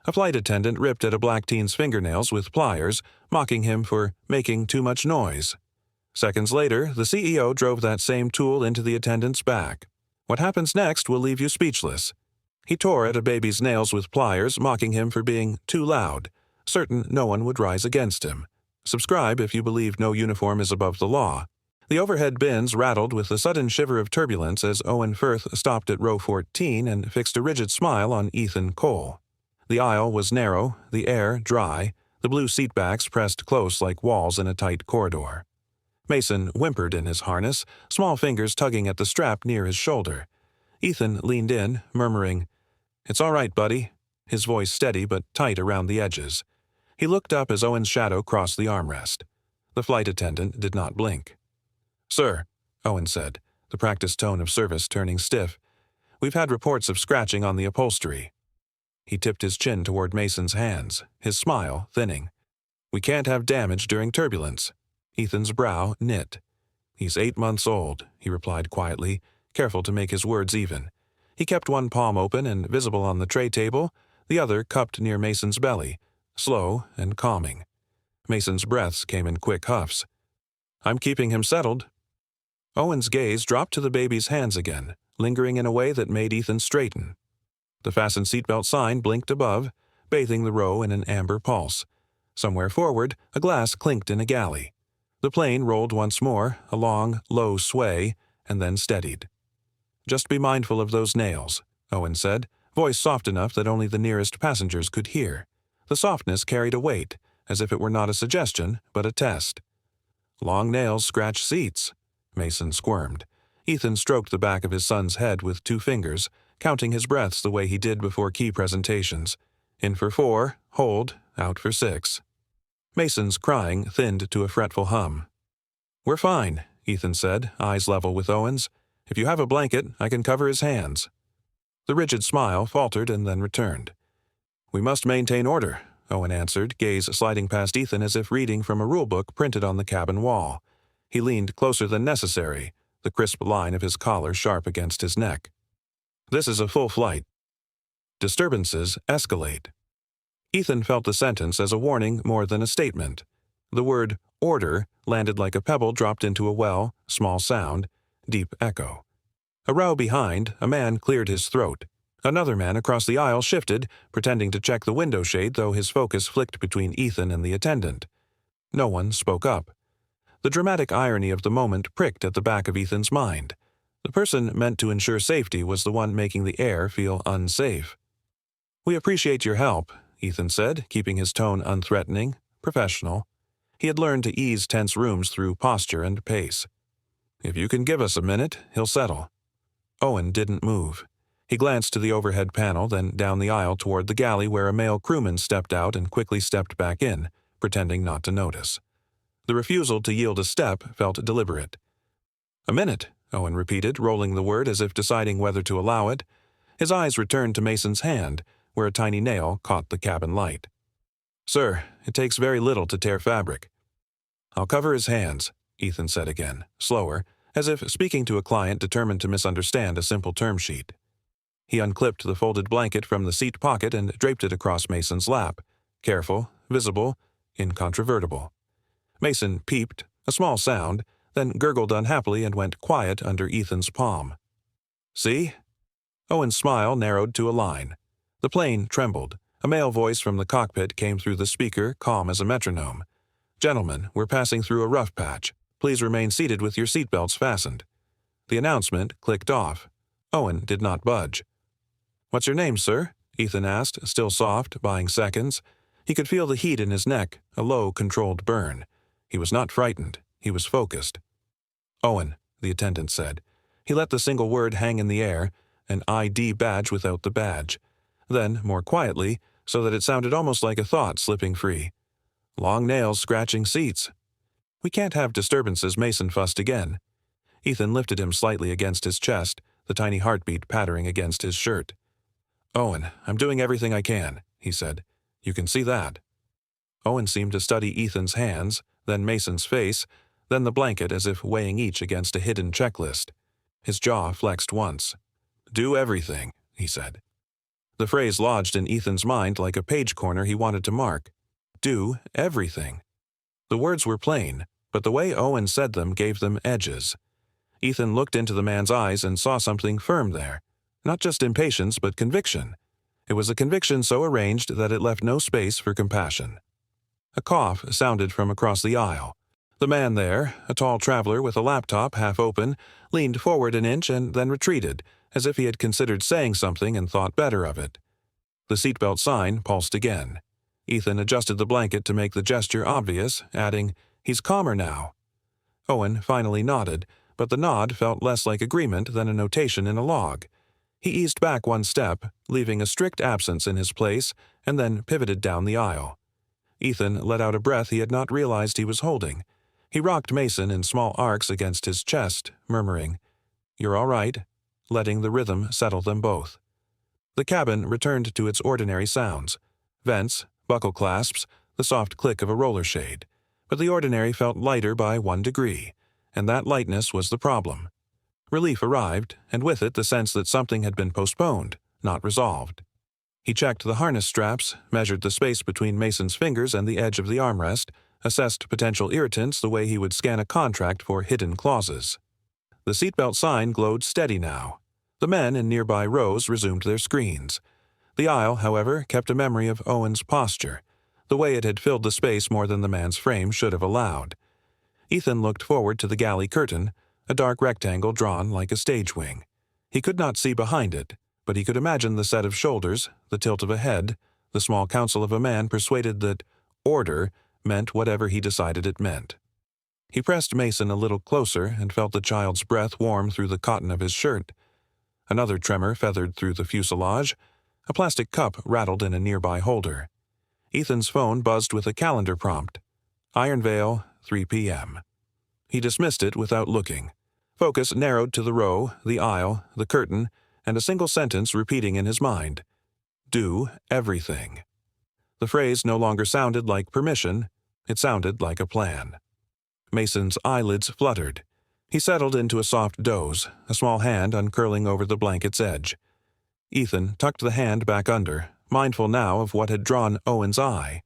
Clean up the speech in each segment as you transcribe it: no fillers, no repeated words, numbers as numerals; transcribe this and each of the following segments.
A flight attendant ripped at a black teen's fingernails with pliers, mocking him for making too much noise. Seconds later, the CEO drove that same tool into the attendant's back. What happens next will leave you speechless. He tore at a baby's nails with pliers, mocking him for being too loud, certain no one would rise against him. Subscribe if you believe no uniform is above the law. The overhead bins rattled with a sudden shiver of turbulence as Owen Firth stopped at row 14 and fixed a rigid smile on Ethan Cole. The aisle was narrow, the air dry, the blue seatbacks pressed close like walls in a tight corridor. Mason whimpered in his harness, small fingers tugging at the strap near his shoulder. Ethan leaned in, murmuring, "It's all right, buddy," his voice steady but tight around the edges. He looked up as Owen's shadow crossed the armrest. The flight attendant did not blink. "Sir," Owen said, the practiced tone of service turning stiff, "we've had reports of scratching on the upholstery." He tipped his chin toward Mason's hands, his smile thinning. "We can't have damage during turbulence." Ethan's brow knit. "He's 8 months old," he replied quietly, careful to make his words even. He kept one palm open and visible on the tray table, the other cupped near Mason's belly, slow and calming. Mason's breaths came in quick huffs. "I'm keeping him settled." Owen's gaze dropped to the baby's hands again, lingering in a way that made Ethan straighten. The fastened seatbelt sign blinked above, bathing the row in an amber pulse. Somewhere forward, a glass clinked in a galley. The plane rolled once more, a long, low sway, and then steadied. "Just be mindful of those nails," Owen said, voice soft enough that only the nearest passengers could hear. The softness carried a weight, as if it were not a suggestion, but a test. "Long nails scratch seats," Mason squirmed. Ethan stroked the back of his son's head with 2 fingers, counting his breaths the way he did before key presentations. In for 4, hold, out for 6. Mason's crying thinned to a fretful hum. "We're fine," Ethan said, eyes level with Owen's. "If you have a blanket, I can cover his hands." The rigid smile faltered and then returned. "We must maintain order," Owen answered, gaze sliding past Ethan as if reading from a rulebook printed on the cabin wall. He leaned closer than necessary, the crisp line of his collar sharp against his neck. "This is a full flight. Disturbances escalate." Ethan felt the sentence as a warning more than a statement. The word order landed like a pebble dropped into a well, small sound, deep echo. A row behind, a man cleared his throat. Another man across the aisle shifted, pretending to check the window shade, though his focus flicked between Ethan and the attendant. No one spoke up. The dramatic irony of the moment pricked at the back of Ethan's mind. The person meant to ensure safety was the one making the air feel unsafe. "We appreciate your help," Ethan said, keeping his tone unthreatening, professional. He had learned to ease tense rooms through posture and pace. "If you can give us a minute, he'll settle." Owen didn't move. He glanced to the overhead panel, then down the aisle toward the galley where a male crewman stepped out and quickly stepped back in, pretending not to notice. The refusal to yield a step felt deliberate. "A minute," Owen repeated, rolling the word as if deciding whether to allow it. His eyes returned to Mason's hand, where a tiny nail caught the cabin light. "Sir, it takes very little to tear fabric." "I'll cover his hands," Ethan said again, slower, as if speaking to a client determined to misunderstand a simple term sheet. He unclipped the folded blanket from the seat pocket and draped it across Mason's lap, careful, visible, incontrovertible. Mason peeped, a small sound, then gurgled unhappily and went quiet under Ethan's palm. "See?" Owen's smile narrowed to a line. The plane trembled. A male voice from the cockpit came through the speaker, calm as a metronome. "Gentlemen, we're passing through a rough patch. Please remain seated with your seatbelts fastened." The announcement clicked off. Owen did not budge. "What's your name, sir?" Ethan asked, still soft, buying seconds. He could feel the heat in his neck, a low, controlled burn. He was not frightened. He was focused. "Owen," the attendant said. He let the single word hang in the air, an ID badge without the badge. Then, more quietly, so that it sounded almost like a thought slipping free. "Long nails scratching seats." "We can't have disturbances," Mason fussed again. Ethan lifted him slightly against his chest, the tiny heartbeat pattering against his shirt. "Owen, I'm doing everything I can," he said. "You can see that." Owen seemed to study Ethan's hands, then Mason's face, then the blanket as if weighing each against a hidden checklist. His jaw flexed once. "Do everything," he said. The phrase lodged in Ethan's mind like a page corner he wanted to mark. Do everything. The words were plain, but the way Owen said them gave them edges. Ethan looked into the man's eyes and saw something firm there. Not just impatience, but conviction. It was a conviction so arranged that it left no space for compassion. A cough sounded from across the aisle. The man there, a tall traveler with a laptop half open, leaned forward an inch and then retreated, as if he had considered saying something and thought better of it. The seatbelt sign pulsed again. Ethan adjusted the blanket to make the gesture obvious, adding, "He's calmer now." Owen finally nodded, but the nod felt less like agreement than a notation in a log. He eased back one step, leaving a strict absence in his place, and then pivoted down the aisle. Ethan let out a breath he had not realized he was holding. He rocked Mason in small arcs against his chest, murmuring, "You're all right," letting the rhythm settle them both. The cabin returned to its ordinary sounds. Vents, buckle clasps, the soft click of a roller shade. But the ordinary felt lighter by 1 degree, and that lightness was the problem. Relief arrived, and with it the sense that something had been postponed, not resolved. He checked the harness straps, measured the space between Mason's fingers and the edge of the armrest, assessed potential irritants the way he would scan a contract for hidden clauses. The seatbelt sign glowed steady now. The men in nearby rows resumed their screens. The aisle, however, kept a memory of Owen's posture, the way it had filled the space more than the man's frame should have allowed. Ethan looked forward to the galley curtain, a dark rectangle drawn like a stage wing. He could not see behind it, but he could imagine the set of shoulders, the tilt of a head, the small counsel of a man persuaded that order meant whatever he decided it meant. He pressed Mason a little closer and felt the child's breath warm through the cotton of his shirt. Another tremor feathered through the fuselage. A plastic cup rattled in a nearby holder. Ethan's phone buzzed with a calendar prompt. Iron Vale, 3 p.m. He dismissed it without looking. Focus narrowed to the row, the aisle, the curtain, and a single sentence repeating in his mind. Do everything. The phrase no longer sounded like permission. It sounded like a plan. Mason's eyelids fluttered. He settled into a soft doze, a small hand uncurling over the blanket's edge. Ethan tucked the hand back under, mindful now of what had drawn Owen's eye.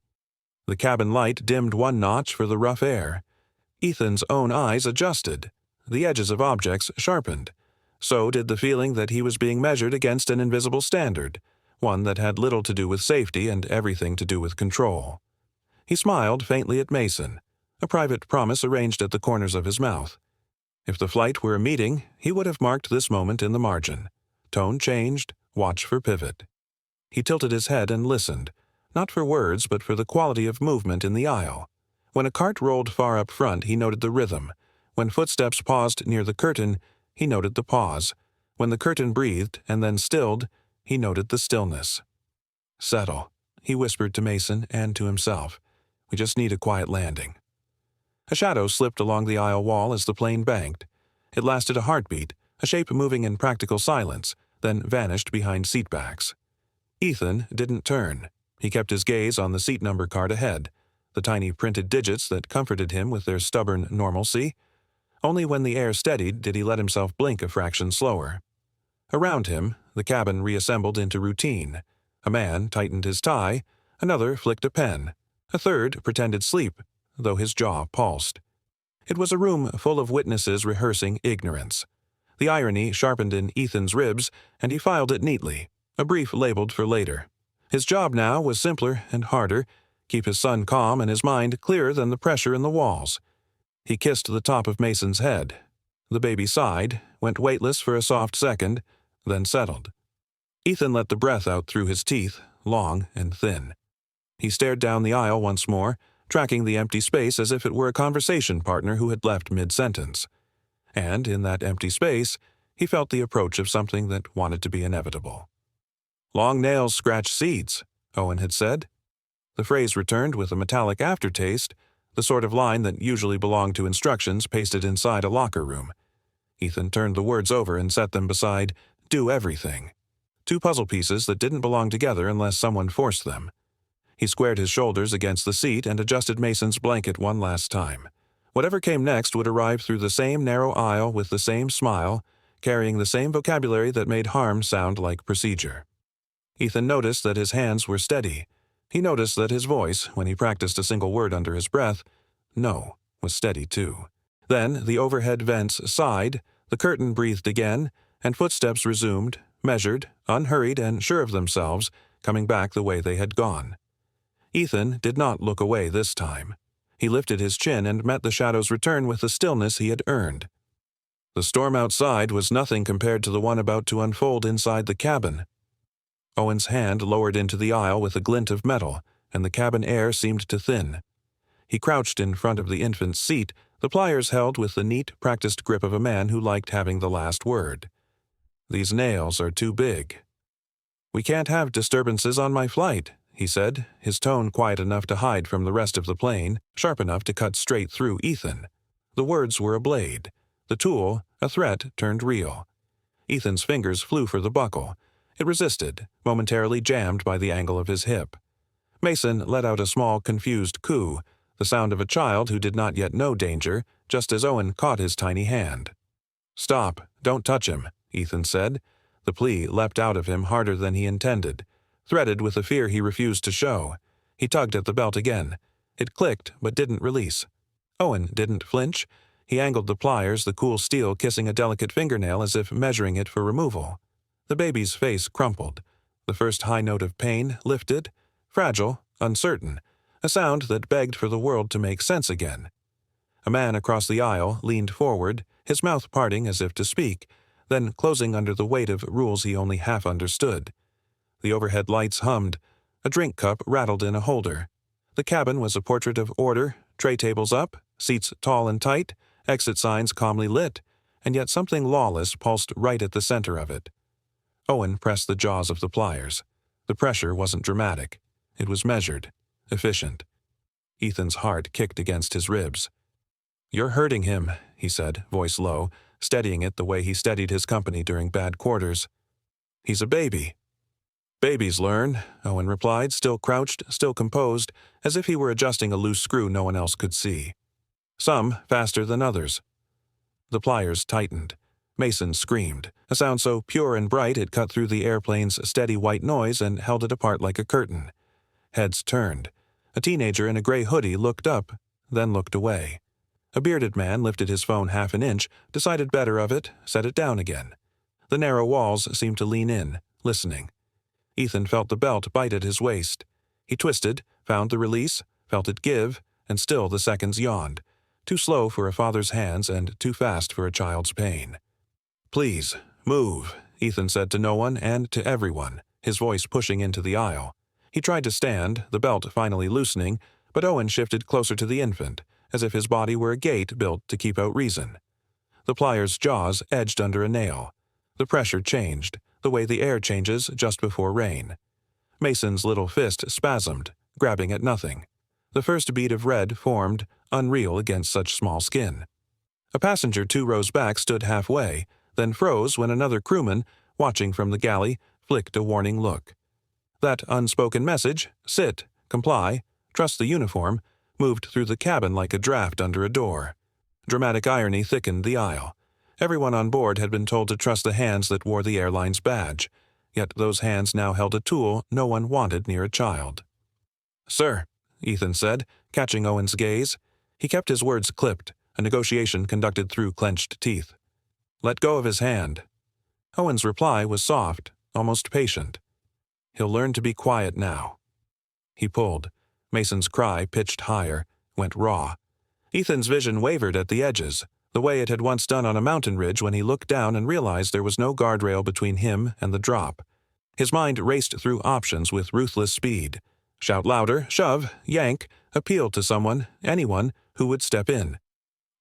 The cabin light dimmed 1 notch for the rough air. Ethan's own eyes adjusted. The edges of objects sharpened. So did the feeling that he was being measured against an invisible standard, one that had little to do with safety and everything to do with control. He smiled faintly at Mason, a private promise arranged at the corners of his mouth. If the flight were a meeting, he would have marked this moment in the margin. Tone changed, watch for pivot. He tilted his head and listened, not for words but for the quality of movement in the aisle. When a cart rolled far up front, he noted the rhythm. When footsteps paused near the curtain, he noted the pause. When the curtain breathed and then stilled, he noted the stillness. "Settle," he whispered to Mason and to himself. "We just need a quiet landing." A shadow slipped along the aisle wall as the plane banked. It lasted a heartbeat, a shape moving in practical silence, then vanished behind seatbacks. Ethan didn't turn. He kept his gaze on the seat number card ahead, the tiny printed digits that comforted him with their stubborn normalcy. Only when the air steadied did he let himself blink a fraction slower. Around him, the cabin reassembled into routine. A man tightened his tie, another flicked a pen, a third pretended sleep, though his jaw pulsed. It was a room full of witnesses rehearsing ignorance. The irony sharpened in Ethan's ribs, and he filed it neatly, a brief labeled for later. His job now was simpler and harder, keep his son calm and his mind clearer than the pressure in the walls. He kissed the top of Mason's head. The baby sighed, went weightless for a soft second, then settled. Ethan let the breath out through his teeth, long and thin. He stared down the aisle once more, tracking the empty space as if it were a conversation partner who had left mid-sentence. And in that empty space, he felt the approach of something that wanted to be inevitable. "Long nails scratch seats," Owen had said. The phrase returned with a metallic aftertaste, the sort of line that usually belonged to instructions pasted inside a locker room. Ethan turned the words over and set them beside "do everything," 2 puzzle pieces that didn't belong together unless someone forced them. He squared his shoulders against the seat and adjusted Mason's blanket one last time. Whatever came next would arrive through the same narrow aisle with the same smile, carrying the same vocabulary that made harm sound like procedure. Ethan noticed that his hands were steady. He noticed that his voice, when he practiced a single word under his breath, no, was steady too. Then the overhead vents sighed, the curtain breathed again, and footsteps resumed, measured, unhurried and sure of themselves, coming back the way they had gone. Ethan did not look away this time. He lifted his chin and met the shadow's return with the stillness he had earned. The storm outside was nothing compared to the one about to unfold inside the cabin. Owen's hand lowered into the aisle with a glint of metal, and the cabin air seemed to thin. He crouched in front of the infant's seat, the pliers held with the neat, practiced grip of a man who liked having the last word. "These nails are too big." "We can't have disturbances on my flight," he said, his tone quiet enough to hide from the rest of the plane, sharp enough to cut straight through Ethan. The words were a blade. The tool, a threat, turned real. Ethan's fingers flew for the buckle. It resisted, momentarily jammed by the angle of his hip. Mason let out a small, confused coo, the sound of a child who did not yet know danger, just as Owen caught his tiny hand. "Stop, don't touch him," Ethan said. The plea leapt out of him harder than he intended, threaded with a fear he refused to show. He tugged at the belt again. It clicked, but didn't release. Owen didn't flinch. He angled the pliers, the cool steel kissing a delicate fingernail as if measuring it for removal. The baby's face crumpled. The first high note of pain lifted, fragile, uncertain, a sound that begged for the world to make sense again. A man across the aisle leaned forward, his mouth parting as if to speak, then closing under the weight of rules he only half understood. The overhead lights hummed. A drink cup rattled in a holder. The cabin was a portrait of order, tray tables up, seats tall and tight, exit signs calmly lit, and yet something lawless pulsed right at the center of it. Owen pressed the jaws of the pliers. The pressure wasn't dramatic. It was measured, efficient. Ethan's heart kicked against his ribs. "You're hurting him," he said, voice low, steadying it the way he steadied his company during bad quarters. "He's a baby." "Babies learn," Owen replied, still crouched, still composed, as if he were adjusting a loose screw no one else could see. "Some faster than others." The pliers tightened. Mason screamed, a sound so pure and bright it cut through the airplane's steady white noise and held it apart like a curtain. Heads turned. A teenager in a gray hoodie looked up, then looked away. A bearded man lifted his phone half an inch, decided better of it, set it down again. The narrow walls seemed to lean in, listening. Ethan felt the belt bite at his waist. He twisted, found the release, felt it give, and still the seconds yawned. Too slow for a father's hands and too fast for a child's pain. "Please, move," Ethan said to no one and to everyone, his voice pushing into the aisle. He tried to stand, the belt finally loosening, but Owen shifted closer to the infant, as if his body were a gate built to keep out reason. The pliers' jaws edged under a nail. The pressure changed, the way the air changes just before rain. Mason's little fist spasmed, grabbing at nothing. The first bead of red formed, unreal against such small skin. A passenger 2 rows back stood halfway, then froze when another crewman, watching from the galley, flicked a warning look. That unspoken message, sit, comply, trust the uniform, moved through the cabin like a draft under a door. Dramatic irony thickened the aisle. Everyone on board had been told to trust the hands that wore the airline's badge, yet those hands now held a tool no one wanted near a child. "Sir," Ethan said, catching Owen's gaze. He kept his words clipped, a negotiation conducted through clenched teeth. "Let go of his hand." Owen's reply was soft, almost patient. "He'll learn to be quiet now." He pulled. Mason's cry pitched higher, went raw. Ethan's vision wavered at the edges, the way it had once done on a mountain ridge when he looked down and realized there was no guardrail between him and the drop. His mind raced through options with ruthless speed. Shout louder, shove, yank, appeal to someone, anyone, who would step in.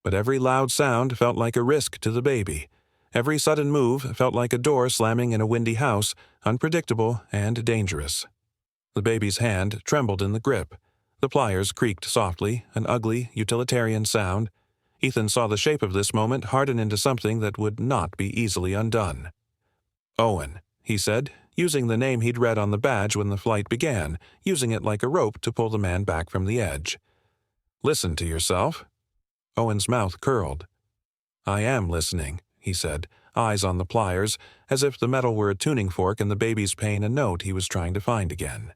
But every loud sound felt like a risk to the baby. Every sudden move felt like a door slamming in a windy house, unpredictable and dangerous. The baby's hand trembled in the grip. The pliers creaked softly, an ugly, utilitarian sound. Ethan saw the shape of this moment harden into something that would not be easily undone. "Owen," he said, using the name he'd read on the badge when the flight began, using it like a rope to pull the man back from the edge. "Listen to yourself." Owen's mouth curled. "I am listening," he said, eyes on the pliers, as if the metal were a tuning fork and the baby's pain a note he was trying to find again.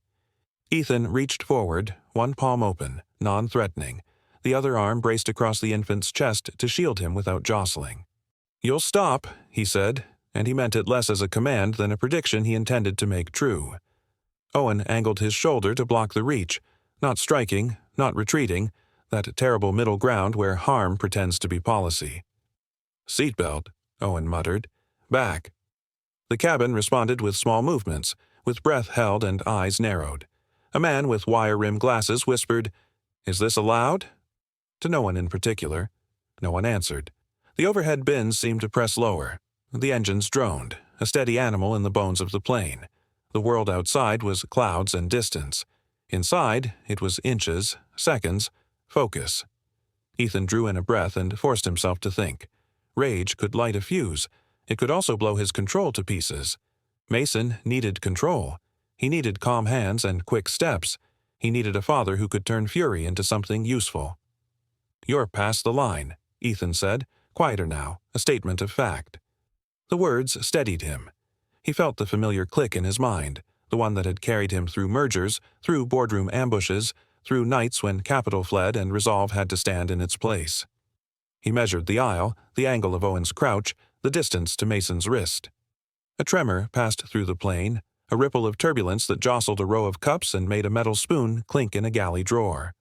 Ethan reached forward, one palm open, non-threatening, the other arm braced across the infant's chest to shield him without jostling. "You'll stop," he said, and he meant it less as a command than a prediction he intended to make true. Owen angled his shoulder to block the reach, not striking, not retreating, that terrible middle ground where harm pretends to be policy. "Seatbelt," Owen muttered. "Back." The cabin responded with small movements, with breath held and eyes narrowed. A man with wire-rimmed glasses whispered, "Is this allowed?" To no one in particular. No one answered. The overhead bins seemed to press lower. The engines droned, a steady animal in the bones of the plane. The world outside was clouds and distance. Inside, it was inches, seconds, focus. Ethan drew in a breath and forced himself to think. Rage could light a fuse. It could also blow his control to pieces. Mason needed control. He needed calm hands and quick steps. He needed a father who could turn fury into something useful. "You're past the line," Ethan said, quieter now, a statement of fact. The words steadied him. He felt the familiar click in his mind, the one that had carried him through mergers, through boardroom ambushes, through nights when capital fled and resolve had to stand in its place. He measured the aisle, the angle of Owen's crouch, the distance to Mason's wrist. A tremor passed through the plane, a ripple of turbulence that jostled a row of cups and made a metal spoon clink in a galley drawer.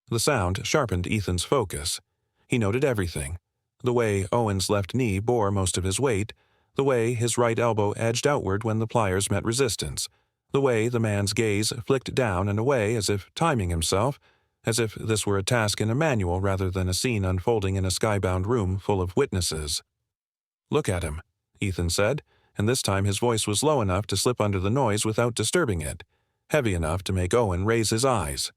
The sound sharpened Ethan's focus. He noted everything. The way Owen's left knee bore most of his weight, the way his right elbow edged outward when the pliers met resistance, the way the man's gaze flicked down and away as if timing himself, as if this were a task in a manual rather than a scene unfolding in a skybound room full of witnesses. "Look at him," Ethan said, and this time his voice was low enough to slip under the noise without disturbing it, heavy enough to make Owen raise his eyes.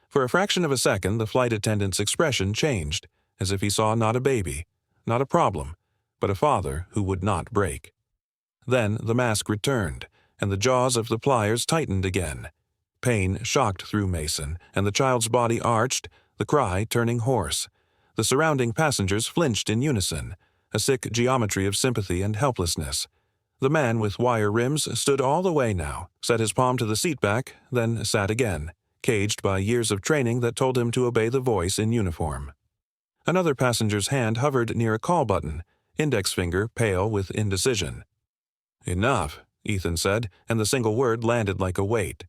For a fraction of a second the flight attendant's expression changed, as if he saw not a baby, not a problem, but a father who would not break. Then the mask returned, and the jaws of the pliers tightened again. Pain shocked through Mason, and the child's body arched, the cry turning hoarse. The surrounding passengers flinched in unison, a sick geometry of sympathy and helplessness. The man with wire rims stood all the way now, set his palm to the seat back, then sat again, caged by years of training that told him to obey the voice in uniform. Another passenger's hand hovered near a call button, index finger pale with indecision. "Enough," Ethan said, and the single word landed like a weight.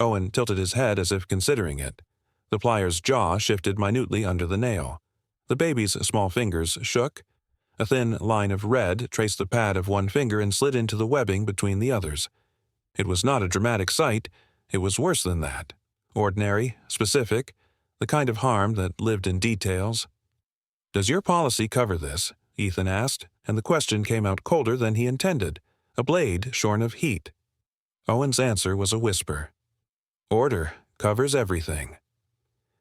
Owen tilted his head as if considering it. The plier's jaw shifted minutely under the nail. The baby's small fingers shook. A thin line of red traced the pad of one finger and slid into the webbing between the others. It was not a dramatic sight. It was worse than that. Ordinary, specific, the kind of harm that lived in details. "Does your policy cover this?" Ethan asked, and the question came out colder than he intended, a blade shorn of heat. Owen's answer was a whisper. "Order covers everything."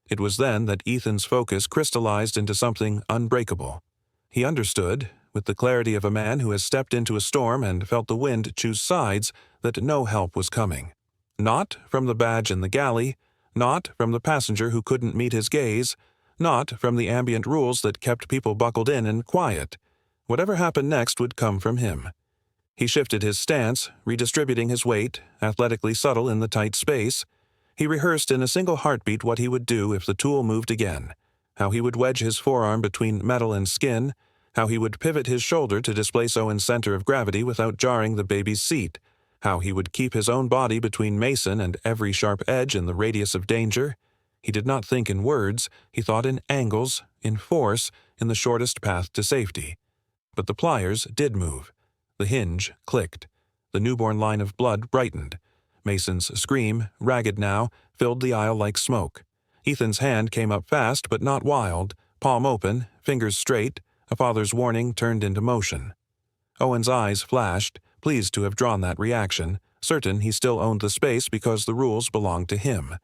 It was then that Ethan's focus crystallized into something unbreakable. He understood, with the clarity of a man who has stepped into a storm and felt the wind choose sides, that no help was coming. Not from the badge in the galley, not from the passenger who couldn't meet his gaze, not from the ambient rules that kept people buckled in and quiet. Whatever happened next would come from him. He shifted his stance, redistributing his weight, athletically subtle in the tight space. He rehearsed in a single heartbeat what he would do if the tool moved again, how he would wedge his forearm between metal and skin, how he would pivot his shoulder to displace Owen's center of gravity without jarring the baby's seat, how he would keep his own body between Mason and every sharp edge in the radius of danger. He did not think in words, he thought in angles, in force, in the shortest path to safety. But the pliers did move. The hinge clicked. The newborn line of blood brightened. Mason's scream, ragged now, filled the aisle like smoke. Ethan's hand came up fast but not wild, palm open, fingers straight, a father's warning turned into motion. Owen's eyes flashed, pleased to have drawn that reaction, certain he still owned the space because the rules belonged to him.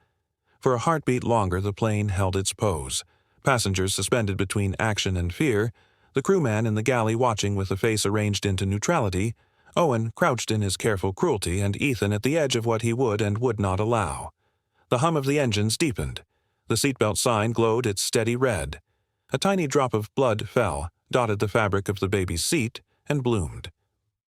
For a heartbeat longer the plane held its pose, passengers suspended between action and fear, the crewman in the galley watching with a face arranged into neutrality, Owen crouched in his careful cruelty and Ethan at the edge of what he would and would not allow. The hum of the engines deepened. The seatbelt sign glowed its steady red. A tiny drop of blood fell, dotted the fabric of the baby's seat, and bloomed.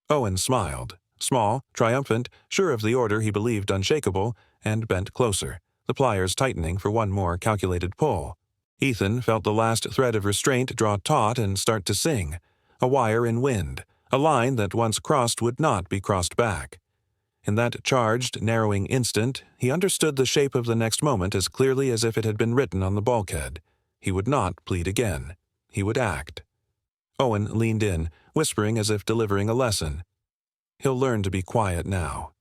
Owen smiled, small, triumphant, sure of the order he believed unshakable, and bent closer, the pliers tightening for one more calculated pull. Ethan felt the last thread of restraint draw taut and start to sing, a wire in wind, a line that once crossed would not be crossed back. In that charged, narrowing instant, he understood the shape of the next moment as clearly as if it had been written on the bulkhead. He would not plead again. He would act. Owen leaned in, whispering as if delivering a lesson. He'll learn to be quiet now.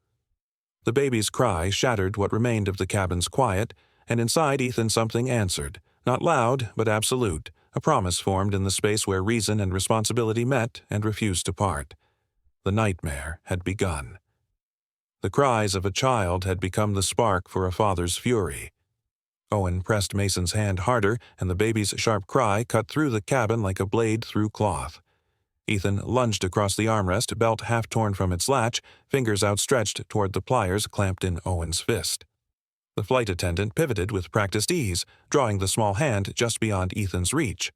The baby's cry shattered what remained of the cabin's quiet, and inside Ethan something answered, not loud but absolute, a promise formed in the space where reason and responsibility met and refused to part. The nightmare had begun. The cries of a child had become the spark for a father's fury. Owen pressed Mason's hand harder, and the baby's sharp cry cut through the cabin like a blade through cloth. Ethan lunged across the armrest, belt half torn from its latch, fingers outstretched toward the pliers clamped in Owen's fist. The flight attendant pivoted with practiced ease, drawing the small hand just beyond Ethan's reach.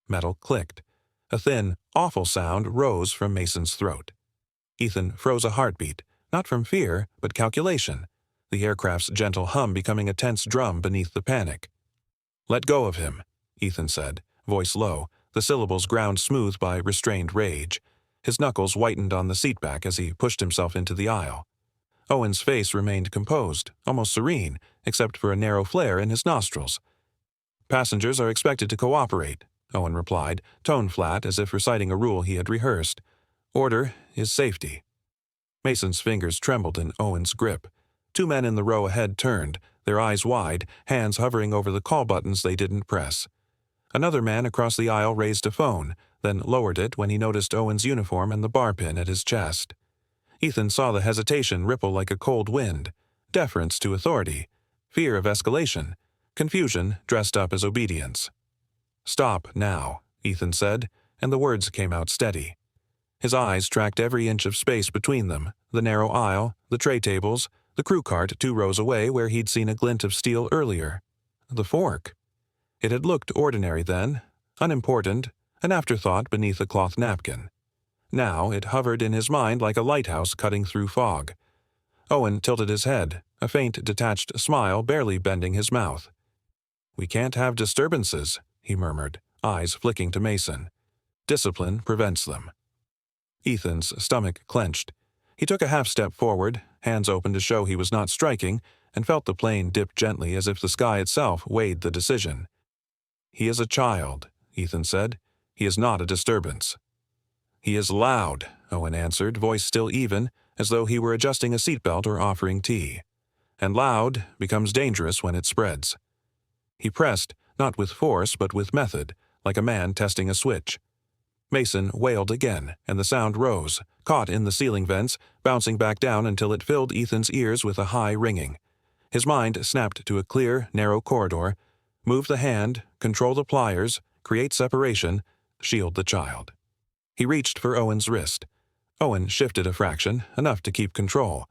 Metal clicked. A thin, awful sound rose from Mason's throat. Ethan froze a heartbeat, not from fear, but calculation, the aircraft's gentle hum becoming a tense drum beneath the panic. "Let go of him," Ethan said, voice low, the syllables ground smooth by restrained rage. His knuckles whitened on the seatback as he pushed himself into the aisle. Owen's face remained composed, almost serene, except for a narrow flare in his nostrils. "Passengers are expected to cooperate," Owen replied, tone flat as if reciting a rule he had rehearsed. "Order is safety." Mason's fingers trembled in Owen's grip. Two men in the row ahead turned, their eyes wide, hands hovering over the call buttons they didn't press. Another man across the aisle raised a phone, then lowered it when he noticed Owen's uniform and the bar pin at his chest. Ethan saw the hesitation ripple like a cold wind, deference to authority, fear of escalation, confusion dressed up as obedience. "Stop now," Ethan said, and the words came out steady. His eyes tracked every inch of space between them, the narrow aisle, the tray tables, the crew cart 2 rows away where he'd seen a glint of steel earlier. The fork. It had looked ordinary then, unimportant, an afterthought beneath a cloth napkin. Now it hovered in his mind like a lighthouse cutting through fog. Owen tilted his head, a faint detached smile barely bending his mouth. "We can't have disturbances," he murmured, eyes flicking to Mason. "Discipline prevents them." Ethan's stomach clenched. He took a half-step forward, hands open to show he was not striking, and felt the plane dip gently as if the sky itself weighed the decision. "He is a child," Ethan said. "He is not a disturbance." "He is loud," Owen answered, voice still even, as though he were adjusting a seatbelt or offering tea. "And loud becomes dangerous when it spreads." He pressed, not with force but with method, like a man testing a switch. Mason wailed again, and the sound rose, caught in the ceiling vents, bouncing back down until it filled Ethan's ears with a high ringing. His mind snapped to a clear, narrow corridor. Move the hand, control the pliers, create separation, shield the child. He reached for Owen's wrist. Owen shifted a fraction, enough to keep control.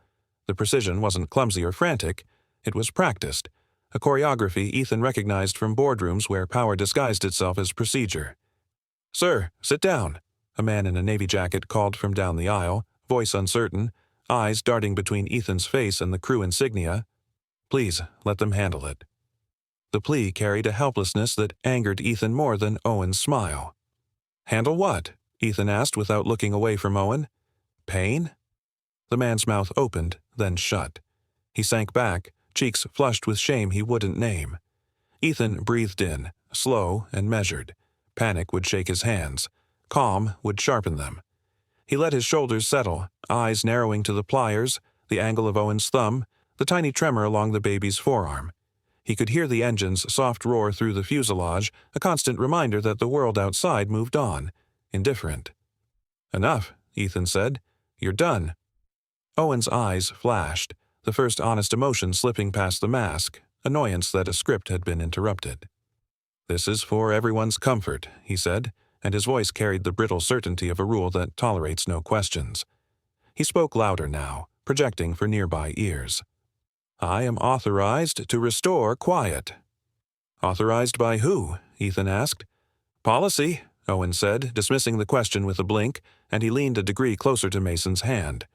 The precision wasn't clumsy or frantic. It was practiced, a choreography Ethan recognized from boardrooms where power disguised itself as procedure. "Sir, sit down," a man in a navy jacket called from down the aisle, voice uncertain, eyes darting between Ethan's face and the crew insignia. "Please, let them handle it." The plea carried a helplessness that angered Ethan more than Owen's smile. "Handle what?" Ethan asked without looking away from Owen. "Pain?" The man's mouth opened, then shut. He sank back, cheeks flushed with shame he wouldn't name. Ethan breathed in, slow and measured. Panic would shake his hands. Calm would sharpen them. He let his shoulders settle, eyes narrowing to the pliers, the angle of Owen's thumb, the tiny tremor along the baby's forearm. He could hear the engine's soft roar through the fuselage, a constant reminder that the world outside moved on, indifferent. "Enough," Ethan said. "You're done." Owen's eyes flashed, the first honest emotion slipping past the mask, annoyance that a script had been interrupted. "This is for everyone's comfort," he said, and his voice carried the brittle certainty of a rule that tolerates no questions. He spoke louder now, projecting for nearby ears. "I am authorized to restore quiet." "Authorized by who?" Ethan asked. "Policy," Owen said, dismissing the question with a blink, and he leaned a degree closer to Mason's hand.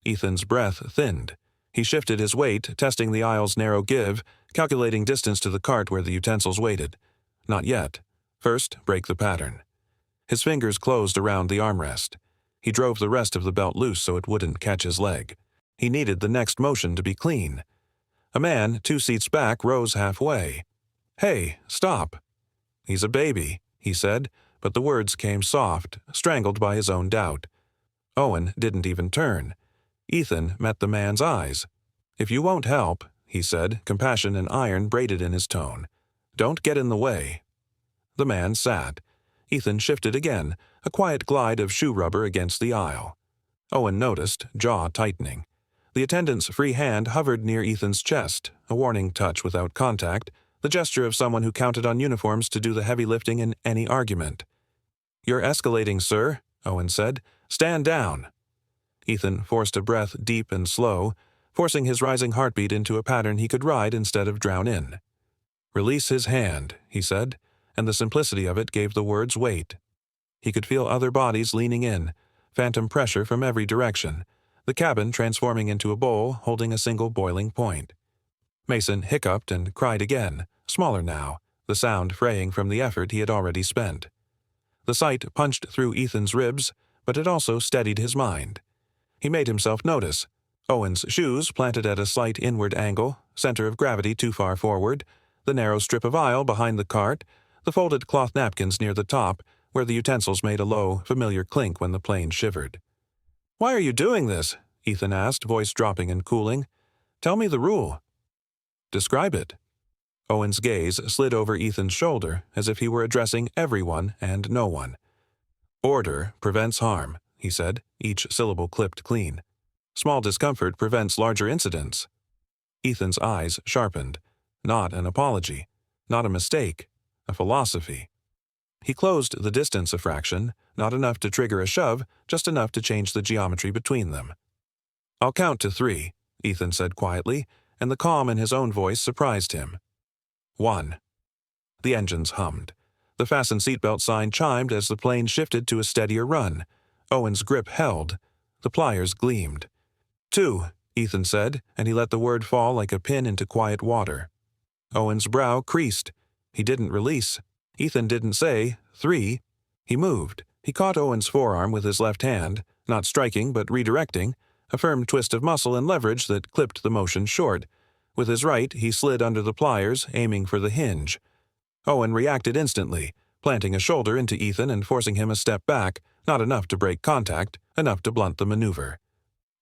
Ethan's breath thinned. He shifted his weight, testing the aisle's narrow give, calculating distance to the cart where the utensils waited. Not yet. First, break the pattern. His fingers closed around the armrest. He drove the rest of the belt loose so it wouldn't catch his leg. He needed the next motion to be clean. A man 2 seats back rose halfway. "Hey, stop." "He's a baby," he said, but the words came soft, strangled by his own doubt. Owen didn't even turn. Ethan met the man's eyes. "If you won't help," he said, compassion and iron braided in his tone, "don't get in the way." The man sat. Ethan shifted again, a quiet glide of shoe rubber against the aisle. Owen noticed, jaw tightening. The attendant's free hand hovered near Ethan's chest, a warning touch without contact, the gesture of someone who counted on uniforms to do the heavy lifting in any argument. "You're escalating, sir," Owen said. "Stand down." Ethan forced a breath deep and slow, forcing his rising heartbeat into a pattern he could ride instead of drown in. "Release his hand," he said, and the simplicity of it gave the words weight. He could feel other bodies leaning in, phantom pressure from every direction, the cabin transforming into a bowl holding a single boiling point. Mason hiccuped and cried again, smaller now, the sound fraying from the effort he had already spent. The sight punched through Ethan's ribs, but it also steadied his mind. He made himself notice. Owen's shoes planted at a slight inward angle, center of gravity too far forward, the narrow strip of aisle behind the cart, the folded cloth napkins near the top, where the utensils made a low, familiar clink when the plane shivered. "Why are you doing this?" Ethan asked, voice dropping and cooling. "Tell me the rule." "Describe it." Owen's gaze slid over Ethan's shoulder as if he were addressing everyone and no one. "Order prevents harm," he said, each syllable clipped clean. "Small discomfort prevents larger incidents." Ethan's eyes sharpened. Not an apology. Not a mistake. A philosophy. He closed the distance a fraction, not enough to trigger a shove, just enough to change the geometry between them. "I'll count to 3, Ethan said quietly, and the calm in his own voice surprised him. 1. The engines hummed. The fasten seatbelt sign chimed as the plane shifted to a steadier run. Owen's grip held. The pliers gleamed. 2, Ethan said, and he let the word fall like a pin into quiet water. Owen's brow creased. He didn't release. Ethan didn't say 3. He moved. He caught Owen's forearm with his left hand, not striking but redirecting, a firm twist of muscle and leverage that clipped the motion short. With his right, he slid under the pliers, aiming for the hinge. Owen reacted instantly, planting a shoulder into Ethan and forcing him a step back, not enough to break contact, enough to blunt the maneuver.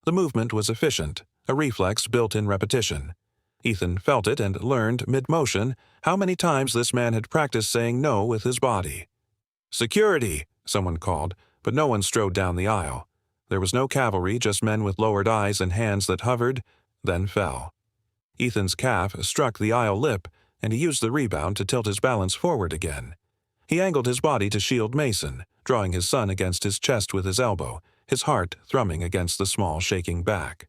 The movement was efficient, a reflex built in repetition. Ethan felt it and learned, mid-motion, how many times this man had practiced saying no with his body. "Security!" someone called, but no one strode down the aisle. There was no cavalry, just men with lowered eyes and hands that hovered, then fell. Ethan's calf struck the aisle lip, and he used the rebound to tilt his balance forward again. He angled his body to shield Mason, drawing his son against his chest with his elbow, his heart thrumming against the small, shaking back.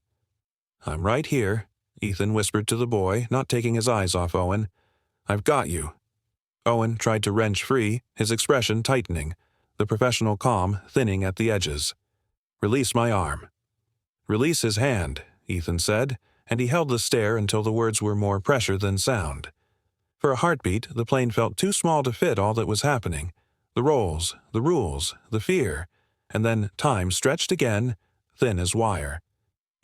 "I'm right here," Ethan whispered to the boy, not taking his eyes off Owen. "I've got you." Owen tried to wrench free, his expression tightening, the professional calm thinning at the edges. "Release my arm." "Release his hand," Ethan said, and he held the stare until the words were more pressure than sound. For a heartbeat, the plane felt too small to fit all that was happening. The roles, the rules, the fear, and then time stretched again, thin as wire.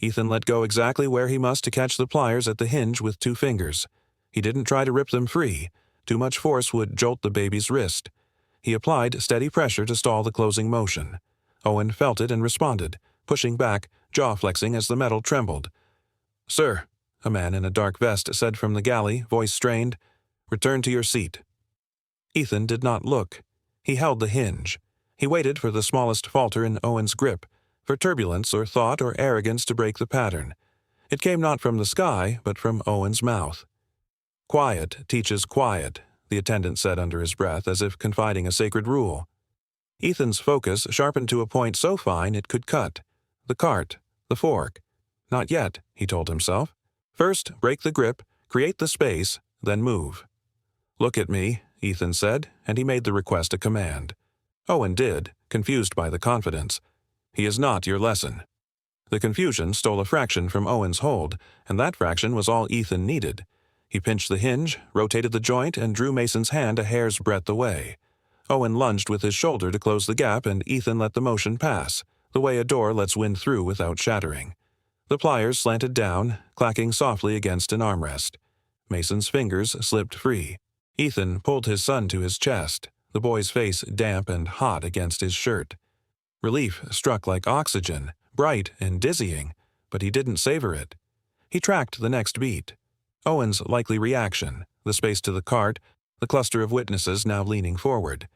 Ethan let go exactly where he must to catch the pliers at the hinge with 2 fingers. He didn't try to rip them free. Too much force would jolt the baby's wrist. He applied steady pressure to stall the closing motion. Owen felt it and responded, pushing back, jaw flexing as the metal trembled. "Sir," a man in a dark vest said from the galley, voice strained, "return to your seat." Ethan did not look. He held the hinge. He waited for the smallest falter in Owen's grip, for turbulence or thought or arrogance to break the pattern. It came not from the sky, but from Owen's mouth. "Quiet teaches quiet," the attendant said under his breath, as if confiding a sacred rule. Ethan's focus sharpened to a point so fine it could cut. The cart, the fork. Not yet, he told himself. First, break the grip, create the space, then move. "Look at me," Ethan said, and he made the request a command. Owen did, confused by the confidence. He is not your lesson." The confusion stole a fraction from Owen's hold, and that fraction was all Ethan needed. He pinched the hinge, rotated the joint, and drew Mason's hand a hair's breadth away. Owen lunged with his shoulder to close the gap, and Ethan let the motion pass, the way a door lets wind through without shattering. The pliers slanted down, clacking softly against an armrest. Mason's fingers slipped free. Ethan pulled his son to his chest, the boy's face damp and hot against his shirt. Relief struck like oxygen, bright and dizzying, but he didn't savor it. He tracked the next beat. Owen's likely reaction, the space to the cart, the cluster of witnesses now leaning forward.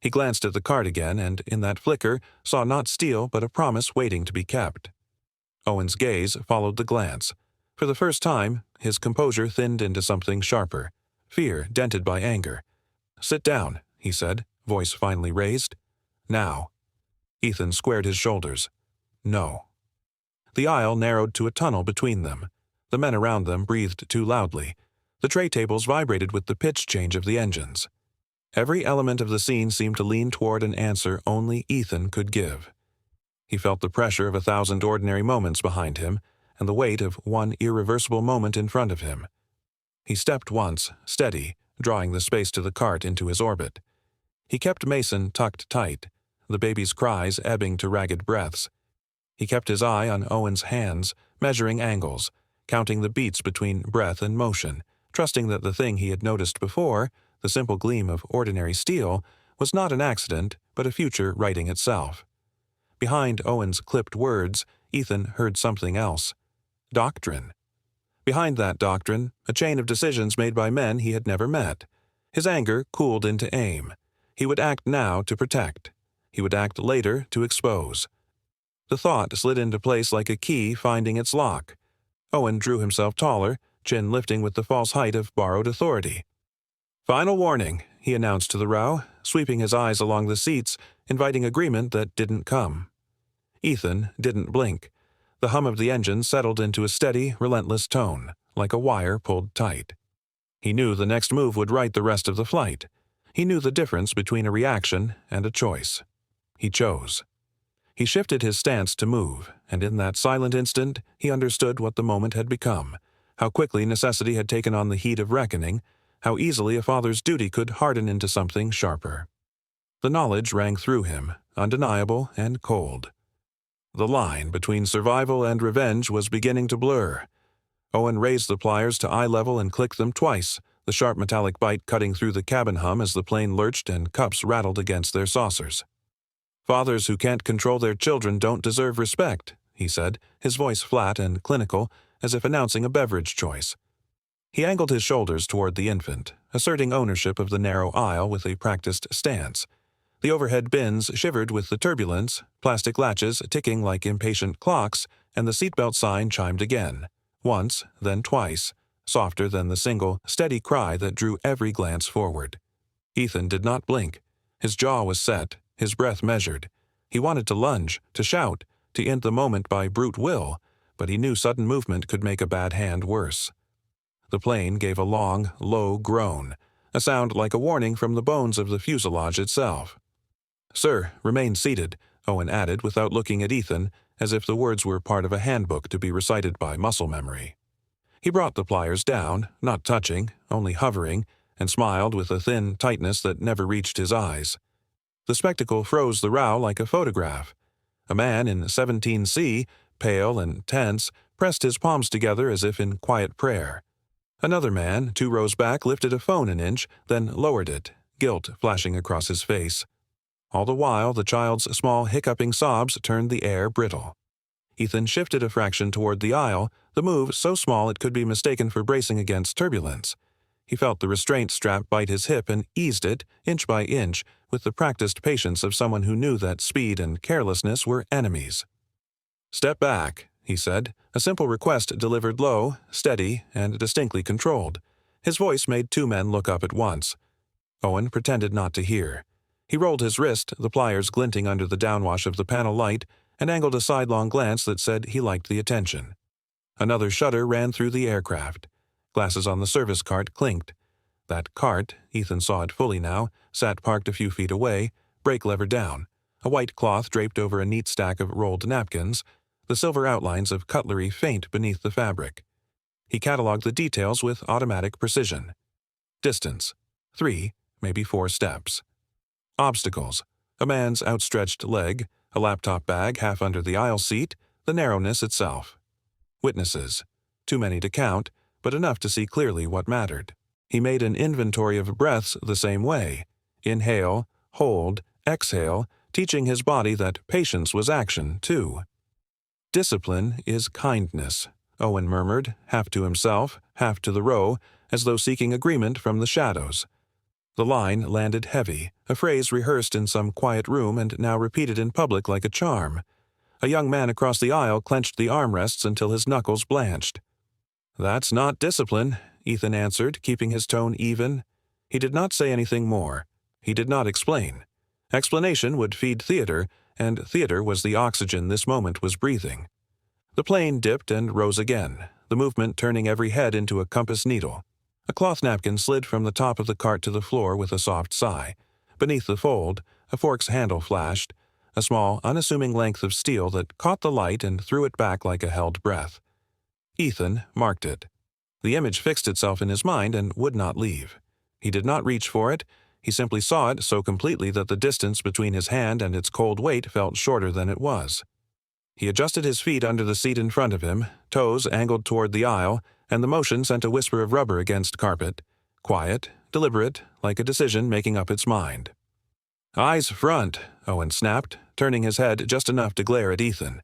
He glanced at the cart again, and in that flicker saw not steel but a promise waiting to be kept. Owen's gaze followed the glance. For the first time, his composure thinned into something sharper, fear dented by anger. "Sit down," he said, voice finally raised. "Now." Ethan squared his shoulders. "No." The aisle narrowed to a tunnel between them. The men around them breathed too loudly. The tray tables vibrated with the pitch change of the engines. Every element of the scene seemed to lean toward an answer only Ethan could give. He felt the pressure of 1,000 ordinary moments behind him, and the weight of one irreversible moment in front of him. He stepped once, steady, drawing the space to the cart into his orbit. He kept Mason tucked tight, the baby's cries ebbing to ragged breaths. He kept his eye on Owen's hands, measuring angles, counting the beats between breath and motion, trusting that the thing he had noticed before, the simple gleam of ordinary steel, was not an accident, but a future righting itself. Behind Owen's clipped words, Ethan heard something else. Doctrine. Behind that doctrine, a chain of decisions made by men he had never met. His anger cooled into aim. He would act now to protect. He would act later to expose. The thought slid into place like a key finding its lock. Owen drew himself taller, chin lifting with the false height of borrowed authority. "Final warning," he announced to the row, sweeping his eyes along the seats, inviting agreement that didn't come. Ethan didn't blink. The hum of the engine settled into a steady, relentless tone, like a wire pulled tight. He knew the next move would right the rest of the flight. He knew the difference between a reaction and a choice. He chose. He shifted his stance to move, and in that silent instant he understood what the moment had become, how quickly necessity had taken on the heat of reckoning, how easily a father's duty could harden into something sharper. The knowledge rang through him, undeniable and cold. The line between survival and revenge was beginning to blur. Owen raised the pliers to eye level and clicked them twice, the sharp metallic bite cutting through the cabin hum as the plane lurched and cups rattled against their saucers. "Fathers who can't control their children don't deserve respect," he said, his voice flat and clinical, as if announcing a beverage choice. He angled his shoulders toward the infant, asserting ownership of the narrow aisle with a practiced stance. The overhead bins shivered with the turbulence, plastic latches ticking like impatient clocks, and the seatbelt sign chimed again, once, then twice, softer than the single, steady cry that drew every glance forward. Ethan did not blink. His jaw was set, his breath measured. He wanted to lunge, to shout, to end the moment by brute will, but he knew sudden movement could make a bad hand worse. The plane gave a long, low groan, a sound like a warning from the bones of the fuselage itself. "Sir, remain seated," Owen added without looking at Ethan, as if the words were part of a handbook to be recited by muscle memory. He brought the pliers down, not touching, only hovering, and smiled with a thin tightness that never reached his eyes. The spectacle froze the row like a photograph. A man in 17C, pale and tense, pressed his palms together as if in quiet prayer. Another man, 2 rows back, lifted a phone an inch, then lowered it, guilt flashing across his face. All the while, the child's small hiccuping sobs turned the air brittle. Ethan shifted a fraction toward the aisle, the move so small it could be mistaken for bracing against turbulence. He felt the restraint strap bite his hip and eased it, inch by inch, with the practiced patience of someone who knew that speed and carelessness were enemies. "Step back," he said, a simple request delivered low, steady, and distinctly controlled. His voice made 2 men look up at once. Owen pretended not to hear. He rolled his wrist, the pliers glinting under the downwash of the panel light, and angled a sidelong glance that said he liked the attention. Another shudder ran through the aircraft. Glasses on the service cart clinked. That cart, Ethan saw it fully now, sat parked a few feet away, brake lever down. a white cloth draped over a neat stack of rolled napkins, the silver outlines of cutlery faint beneath the fabric. He catalogued the details with automatic precision. Distance: 3, maybe 4 steps. Obstacles: a man's outstretched leg, a laptop bag half under the aisle seat, the narrowness itself. Witnesses: too many to count, but enough to see clearly what mattered. He made an inventory of breaths the same way. Inhale, hold, exhale, teaching his body that patience was action, too. Discipline is kindness, Owen murmured, half to himself, half to the row, as though seeking agreement from the shadows. The line landed heavy, a phrase rehearsed in some quiet room and now repeated in public like a charm. A young man across the aisle clenched the armrests until his knuckles blanched. "That's not discipline," Ethan answered, keeping his tone even. He did not say anything more. He did not explain. Explanation would feed theater, and theater was the oxygen this moment was breathing. The plane dipped and rose again, the movement turning every head into a compass needle. A cloth napkin slid from the top of the cart to the floor with a soft sigh. Beneath the fold, a fork's handle flashed, a small, unassuming length of steel that caught the light and threw it back like a held breath. Ethan marked it. The image fixed itself in his mind and would not leave. He did not reach for it. He simply saw it so completely that the distance between his hand and its cold weight felt shorter than it was. He adjusted his feet under the seat in front of him, toes angled toward the aisle, and the motion sent a whisper of rubber against carpet. Quiet, deliberate, like a decision making up its mind. "Eyes front," Owen snapped, turning his head just enough to glare at Ethan.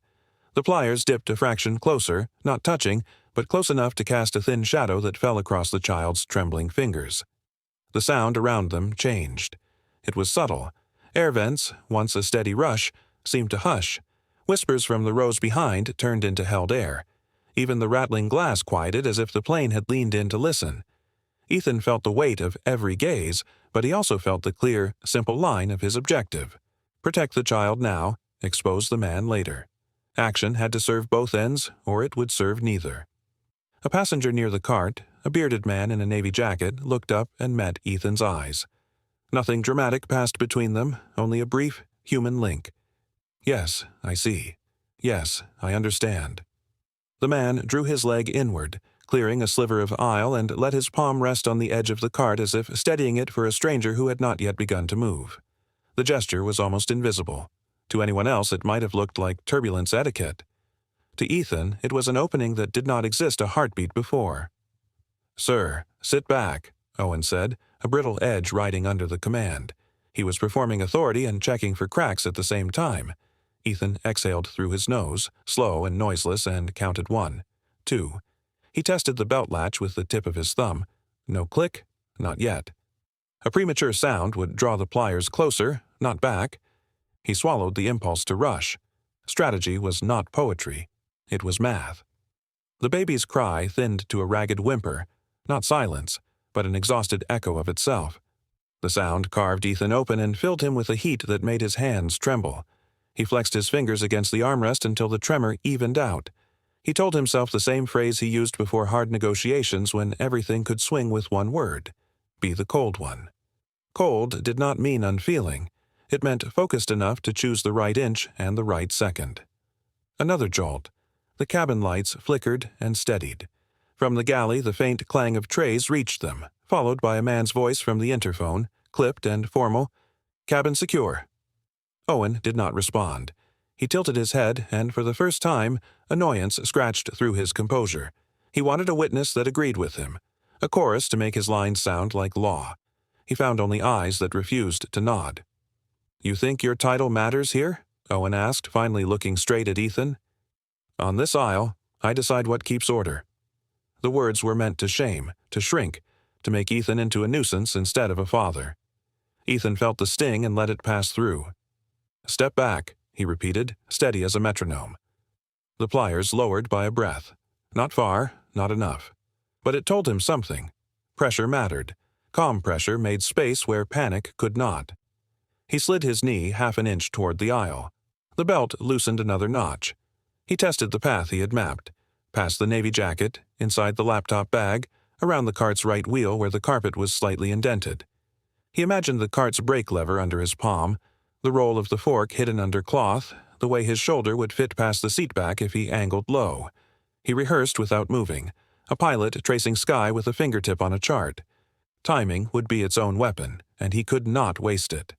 The pliers dipped a fraction closer, not touching, but close enough to cast a thin shadow that fell across the child's trembling fingers. The sound around them changed. It was subtle. Air vents, once a steady rush, seemed to hush. Whispers from the rows behind turned into held air. Even the rattling glass quieted as if the plane had leaned in to listen. Ethan felt the weight of every gaze, but he also felt the clear, simple line of his objective. Protect the child now, expose the man later. Action had to serve both ends, or it would serve neither. A passenger near the cart, a bearded man in a navy jacket, looked up and met Ethan's eyes. Nothing dramatic passed between them, only a brief, human link. "Yes, I see. Yes, I understand." The man drew his leg inward, clearing a sliver of aisle, and let his palm rest on the edge of the cart as if steadying it for a stranger who had not yet begun to move. The gesture was almost invisible. To anyone else it might have looked like turbulence etiquette. To Ethan it was an opening that did not exist a heartbeat before. "Sir, sit back," Owen said, a brittle edge riding under the command. He was performing authority and checking for cracks at the same time. Ethan exhaled through his nose, slow and noiseless, and counted 1, 2. He tested the belt latch with the tip of his thumb. No click, not yet. A premature sound would draw the pliers closer, not back. He swallowed the impulse to rush. Strategy was not poetry. It was math. The baby's cry thinned to a ragged whimper, not silence, but an exhausted echo of itself. The sound carved Ethan open and filled him with a heat that made his hands tremble. He flexed his fingers against the armrest until the tremor evened out. He told himself the same phrase he used before hard negotiations when everything could swing with one word: be the cold one. Cold did not mean unfeeling. It meant focused enough to choose the right inch and the right second. Another jolt. The cabin lights flickered and steadied. From the galley the faint clang of trays reached them, followed by a man's voice from the interphone, clipped and formal. "Cabin secure." Owen did not respond. He tilted his head, and for the first time, annoyance scratched through his composure. He wanted a witness that agreed with him, a chorus to make his lines sound like law. He found only eyes that refused to nod. "You think your title matters here?" Owen asked, finally looking straight at Ethan. "On this aisle, I decide what keeps order." The words were meant to shame, to shrink, to make Ethan into a nuisance instead of a father. Ethan felt the sting and let it pass through. "Step back," he repeated, steady as a metronome. The pliers lowered by a breath. Not far, not enough. But it told him something. Pressure mattered. Calm pressure made space where panic could not. He slid his knee half an inch toward the aisle. The belt loosened another notch. He tested the path he had mapped. Past the navy jacket, inside the laptop bag, around the cart's right wheel where the carpet was slightly indented. He imagined the cart's brake lever under his palm, The roll of the fork hidden under cloth, the way his shoulder would fit past the seat back if he angled low. He rehearsed without moving, a pilot tracing sky with a fingertip on a chart. Timing would be its own weapon, and he could not waste it.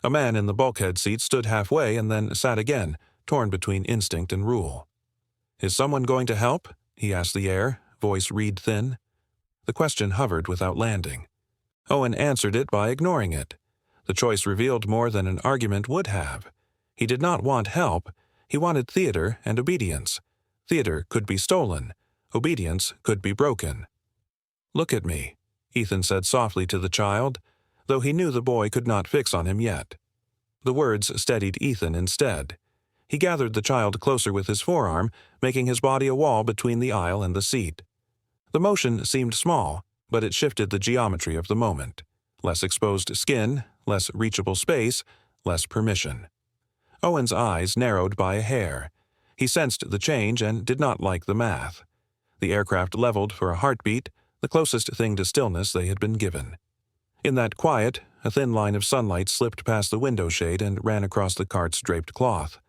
A man in the bulkhead seat stood halfway and then sat again, torn between instinct and rule. "Is someone going to help?" he asked the air, voice reed thin. The question hovered without landing. Owen answered it by ignoring it. The choice revealed more than an argument would have. He did not want help. He wanted theater and obedience. Theater could be stolen. Obedience could be broken. "Look at me," Ethan said softly to the child, though he knew the boy could not fix on him yet. The words steadied Ethan instead. He gathered the child closer with his forearm, making his body a wall between the aisle and the seat. The motion seemed small, but it shifted the geometry of the moment. Less exposed skin, less reachable space, less permission. Owen's eyes narrowed by a hair. He sensed the change and did not like the math. The aircraft leveled for a heartbeat, the closest thing to stillness they had been given. In that quiet, a thin line of sunlight slipped past the window shade and ran across the cart's draped cloth.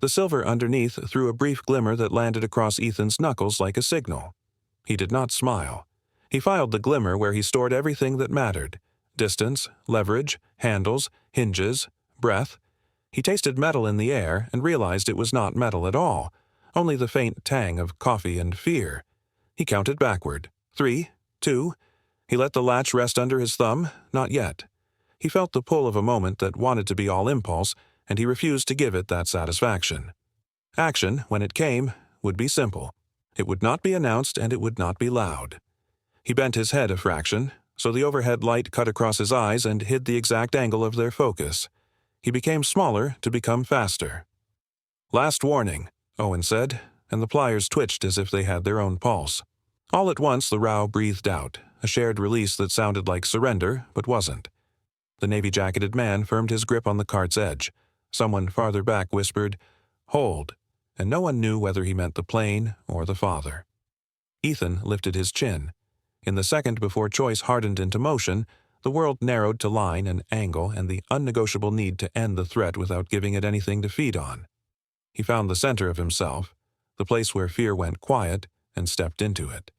The silver underneath threw a brief glimmer that landed across Ethan's knuckles like a signal. He did not smile. He filed the glimmer where he stored everything that mattered: distance, leverage, handles, hinges, breath. He tasted metal in the air and realized it was not metal at all, only the faint tang of coffee and fear. He counted backward. 3, 2. He let the latch rest under his thumb. Not yet. He felt the pull of a moment that wanted to be all impulse, and he refused to give it that satisfaction. Action, when it came, would be simple. It would not be announced, and it would not be loud. He bent his head a fraction, so the overhead light cut across his eyes and hid the exact angle of their focus. He became smaller to become faster. "Last warning," Owen said, and the pliers twitched as if they had their own pulse. All at once the row breathed out, a shared release that sounded like surrender, but wasn't. The navy-jacketed man firmed his grip on the cart's edge. Someone farther back whispered, "Hold," and no one knew whether he meant the plane or the father. Ethan lifted his chin. In the second before choice hardened into motion, the world narrowed to line and angle and the unnegotiable need to end the threat without giving it anything to feed on. He found the center of himself, the place where fear went quiet, and stepped into it.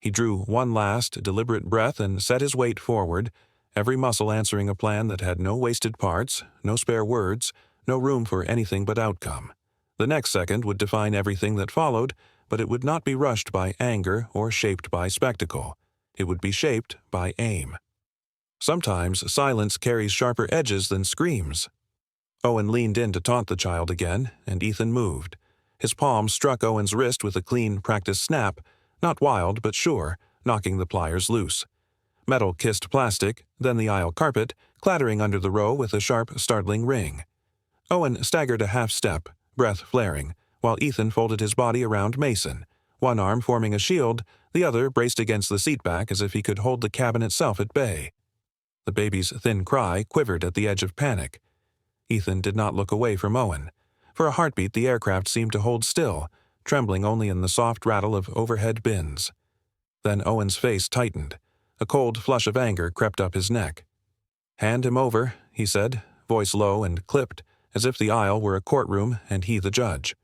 He drew one last, deliberate breath and set his weight forward, every muscle answering a plan that had no wasted parts, no spare words, no room for anything but outcome. The next second would define everything that followed, but it would not be rushed by anger or shaped by spectacle. It would be shaped by aim. Sometimes silence carries sharper edges than screams. Owen leaned in to taunt the child again, and Ethan moved. His palm struck Owen's wrist with a clean, practiced snap, not wild but sure, knocking the pliers loose. Metal kissed plastic, then the aisle carpet, clattering under the row with a sharp, startling ring. Owen staggered a half step, breath flaring, while Ethan folded his body around Mason, one arm forming a shield, the other braced against the seat back as if he could hold the cabin itself at bay. The baby's thin cry quivered at the edge of panic. Ethan did not look away from Owen. For a heartbeat the aircraft seemed to hold still, trembling only in the soft rattle of overhead bins. Then Owen's face tightened. A cold flush of anger crept up his neck. "Hand him over," he said, voice low and clipped, as if the aisle were a courtroom and he the judge.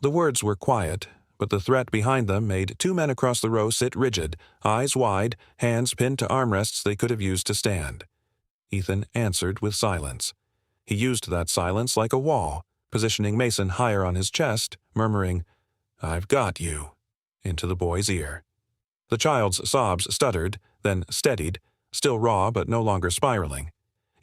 The words were quiet, but the threat behind them made two men across the row sit rigid, eyes wide, hands pinned to armrests they could have used to stand. Ethan answered with silence. He used that silence like a wall, positioning Mason higher on his chest, murmuring, "I've got you," into the boy's ear. The child's sobs stuttered, then steadied, still raw but no longer spiraling.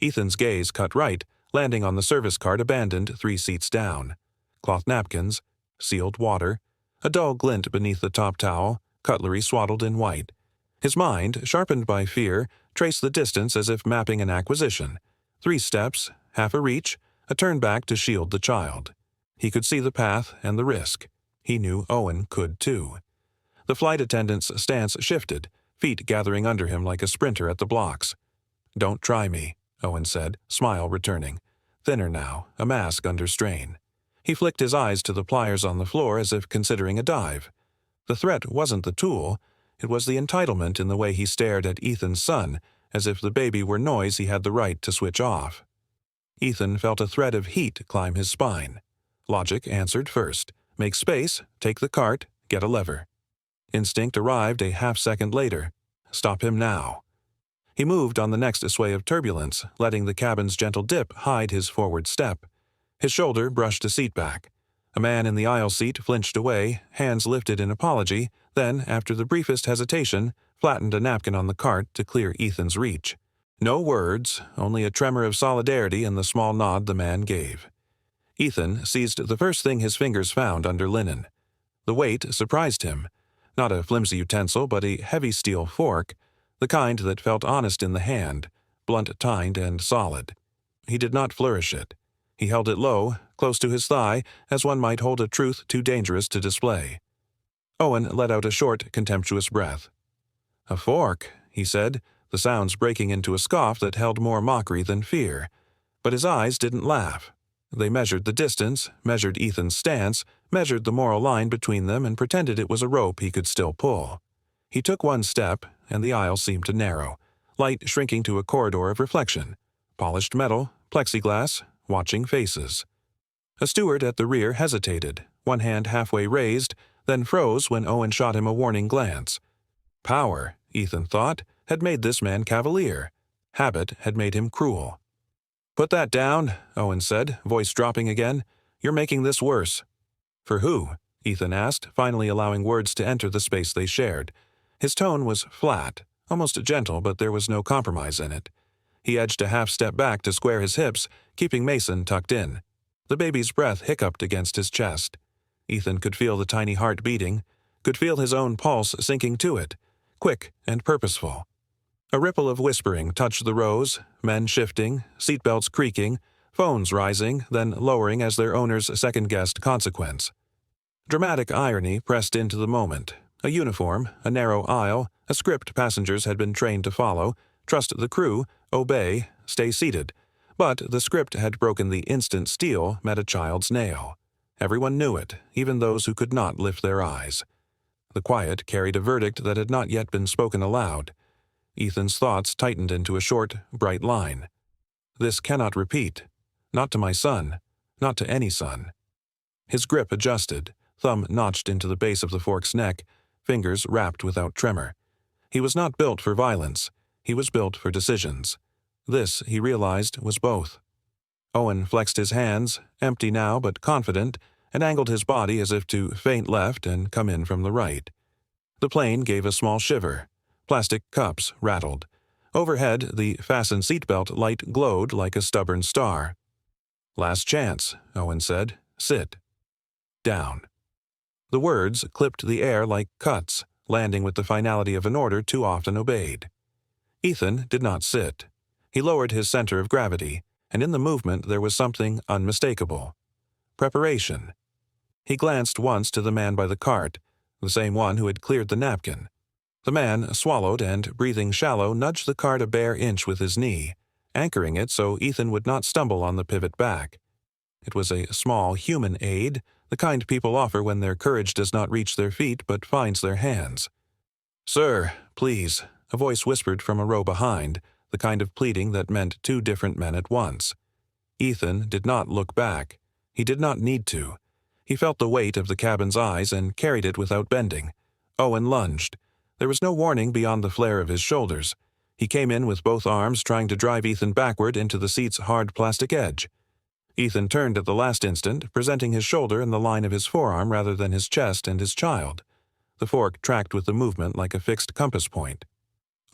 Ethan's gaze cut right, landing on the service cart abandoned 3 seats down. Cloth napkins, sealed water, a dull glint beneath the top towel, cutlery swaddled in white. His mind, sharpened by fear, traced the distance as if mapping an acquisition. 3 steps, half a reach, a turn back to shield the child. He could see the path and the risk. He knew Owen could too. The flight attendant's stance shifted, feet gathering under him like a sprinter at the blocks. "Don't try me," Owen said, smile returning. Thinner now, a mask under strain. He flicked his eyes to the pliers on the floor as if considering a dive. The threat wasn't the tool, it was the entitlement in the way he stared at Ethan's son, as if the baby were noise he had the right to switch off. Ethan felt a thread of heat climb his spine. Logic answered first. Make space, take the cart, get a lever. Instinct arrived a half-second later. Stop him now. He moved on the next sway of turbulence, letting the cabin's gentle dip hide his forward step. His shoulder brushed a seat back. A man in the aisle seat flinched away, hands lifted in apology, then, after the briefest hesitation, flattened a napkin on the cart to clear Ethan's reach. No words, only a tremor of solidarity in the small nod the man gave. Ethan seized the first thing his fingers found under linen. The weight surprised him. Not a flimsy utensil, but a heavy steel fork, the kind that felt honest in the hand, blunt-tined and solid. He did not flourish it. He held it low, close to his thigh, as one might hold a truth too dangerous to display. Owen let out a short, contemptuous breath. "A fork," he said, the sounds breaking into a scoff that held more mockery than fear. But his eyes didn't laugh. They measured the distance, measured Ethan's stance, measured the moral line between them, and pretended it was a rope he could still pull. He took one step, and the aisle seemed to narrow, light shrinking to a corridor of reflection. Polished metal, plexiglass, watching faces. A steward at the rear hesitated, one hand halfway raised, then froze when Owen shot him a warning glance. Power, Ethan thought, had made this man cavalier. Habit had made him cruel. "Put that down," Owen said, voice dropping again. "You're making this worse." "For who?" Ethan asked, finally allowing words to enter the space they shared. His tone was flat, almost gentle, but there was no compromise in it. He edged a half-step back to square his hips, keeping Mason tucked in. The baby's breath hiccuped against his chest. Ethan could feel the tiny heart beating, could feel his own pulse sinking to it, quick and purposeful. A ripple of whispering touched the rows, men shifting, seatbelts creaking, phones rising, then lowering as their owners second-guessed consequence. Dramatic irony pressed into the moment. A uniform, a narrow aisle, a script passengers had been trained to follow, trust the crew, obey, stay seated. But the script had broken the instant steel met a child's nail. Everyone knew it, even those who could not lift their eyes. The quiet carried a verdict that had not yet been spoken aloud. Ethan's thoughts tightened into a short, bright line. This cannot repeat. Not to my son. Not to any son. His grip adjusted, thumb notched into the base of the fork's neck, fingers wrapped without tremor. He was not built for violence. He was built for decisions. This, he realized, was both. Owen flexed his hands, empty now but confident, and angled his body as if to feint left and come in from the right. The plane gave a small shiver. Plastic cups rattled. Overhead, the fastened seatbelt light glowed like a stubborn star. "Last chance," Owen said. "Sit." Down. The words clipped the air like cuts, landing with the finality of an order too often obeyed. Ethan did not sit. He lowered his center of gravity, and in the movement there was something unmistakable. Preparation. He glanced once to the man by the cart, the same one who had cleared the napkin. The man swallowed and, breathing shallow, nudged the cart a bare inch with his knee, anchoring it so Ethan would not stumble on the pivot back. It was a small human aid, the kind people offer when their courage does not reach their feet but finds their hands. "Sir, please," a voice whispered from a row behind, the kind of pleading that meant two different men at once. Ethan did not look back. He did not need to. He felt the weight of the cabin's eyes and carried it without bending. Owen lunged. There was no warning beyond the flare of his shoulders. He came in with both arms, trying to drive Ethan backward into the seat's hard plastic edge. Ethan turned at the last instant, presenting his shoulder in the line of his forearm rather than his chest and his child. The fork tracked with the movement like a fixed compass point.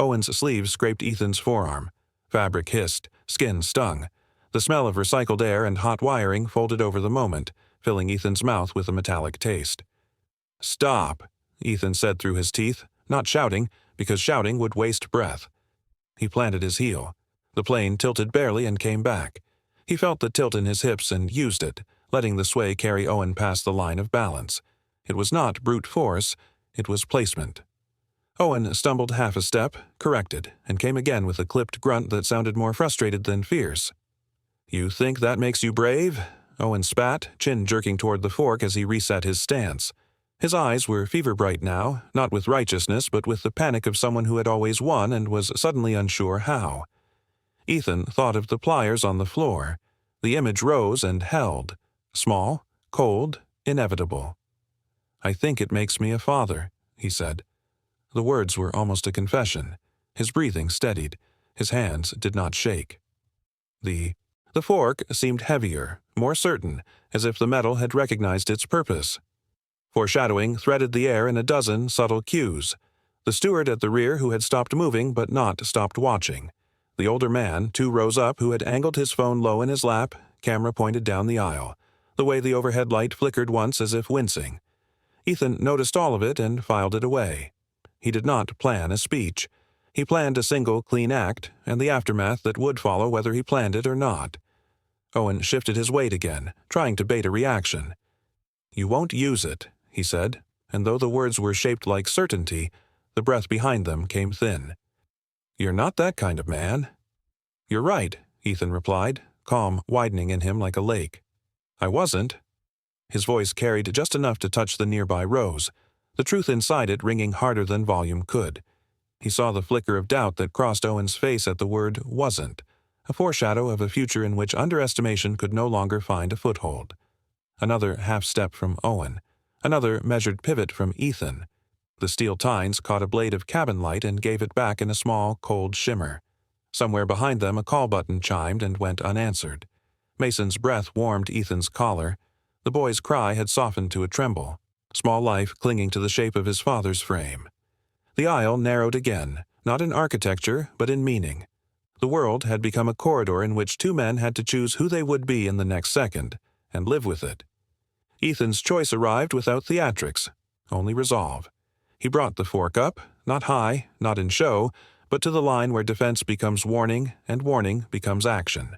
Owen's sleeve scraped Ethan's forearm. Fabric hissed, skin stung. The smell of recycled air and hot wiring folded over the moment, filling Ethan's mouth with a metallic taste. "Stop," Ethan said through his teeth, not shouting, because shouting would waste breath. He planted his heel. The plane tilted barely and came back. He felt the tilt in his hips and used it, letting the sway carry Owen past the line of balance. It was not brute force, it was placement. Owen stumbled half a step, corrected, and came again with a clipped grunt that sounded more frustrated than fierce. "You think that makes you brave?" Owen spat, chin jerking toward the fork as he reset his stance. His eyes were fever-bright now, not with righteousness but with the panic of someone who had always won and was suddenly unsure how. Ethan thought of the pliers on the floor. The image rose and held, small, cold, inevitable. "I think it makes me a father," he said. The words were almost a confession. His breathing steadied. His hands did not shake. The fork seemed heavier, more certain, as if the metal had recognized its purpose. Foreshadowing threaded the air in a dozen subtle cues. The steward at the rear who had stopped moving but not stopped watching. The older man, 2 rows up, who had angled his phone low in his lap, camera pointed down the aisle, the way the overhead light flickered once as if wincing. Ethan noticed all of it and filed it away. He did not plan a speech. He planned a single clean act, and the aftermath that would follow whether he planned it or not. Owen shifted his weight again, trying to bait a reaction. "You won't use it," he said, and though the words were shaped like certainty, the breath behind them came thin. "You're not that kind of man." "You're right," Ethan replied, calm widening in him like a lake. "I wasn't." His voice carried just enough to touch the nearby rose, the truth inside it ringing harder than volume could. He saw the flicker of doubt that crossed Owen's face at the word "wasn't," a foreshadow of a future in which underestimation could no longer find a foothold. Another half-step from Owen, another measured pivot from Ethan. The steel tines caught a blade of cabin light and gave it back in a small, cold shimmer. Somewhere behind them a call button chimed and went unanswered. Mason's breath warmed Ethan's collar. The boy's cry had softened to a tremble, small life clinging to the shape of his father's frame. The aisle narrowed again, not in architecture, but in meaning. The world had become a corridor in which 2 men had to choose who they would be in the next second, and live with it. Ethan's choice arrived without theatrics, only resolve. He brought the fork up, not high, not in show, but to the line where defense becomes warning and warning becomes action.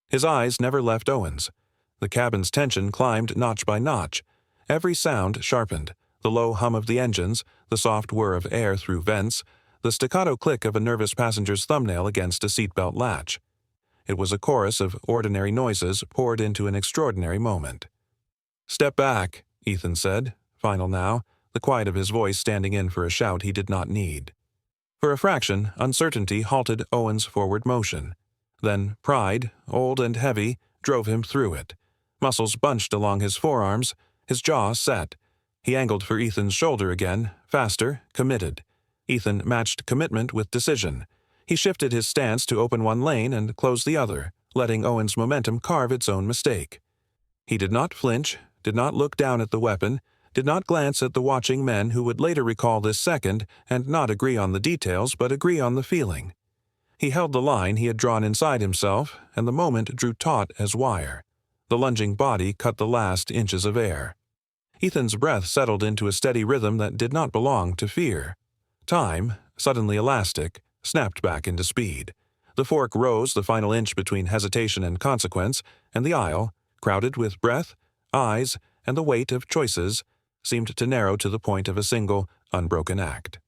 His eyes never left Owen's. The cabin's tension climbed notch by notch. Every sound sharpened, the low hum of the engines, the soft whir of air through vents, the staccato click of a nervous passenger's thumbnail against a seatbelt latch. It was a chorus of ordinary noises poured into an extraordinary moment. "Step back," Ethan said, final now, the quiet of his voice standing in for a shout he did not need. For a fraction, uncertainty halted Owen's forward motion. Then pride, old and heavy, drove him through it. Muscles bunched along his forearms, his jaw set. He angled for Ethan's shoulder again, faster, committed. Ethan matched commitment with decision. He shifted his stance to open one lane and close the other, letting Owen's momentum carve its own mistake. He did not flinch, did not look down at the weapon, did not glance at the watching men who would later recall this second and not agree on the details but agree on the feeling. He held the line he had drawn inside himself, and the moment drew taut as wire. The lunging body cut the last inches of air. Ethan's breath settled into a steady rhythm that did not belong to fear. Time, suddenly elastic, snapped back into speed. The fork rose the final inch between hesitation and consequence, and the aisle, crowded with breath, eyes, and the weight of choices, seemed to narrow to the point of a single, unbroken act.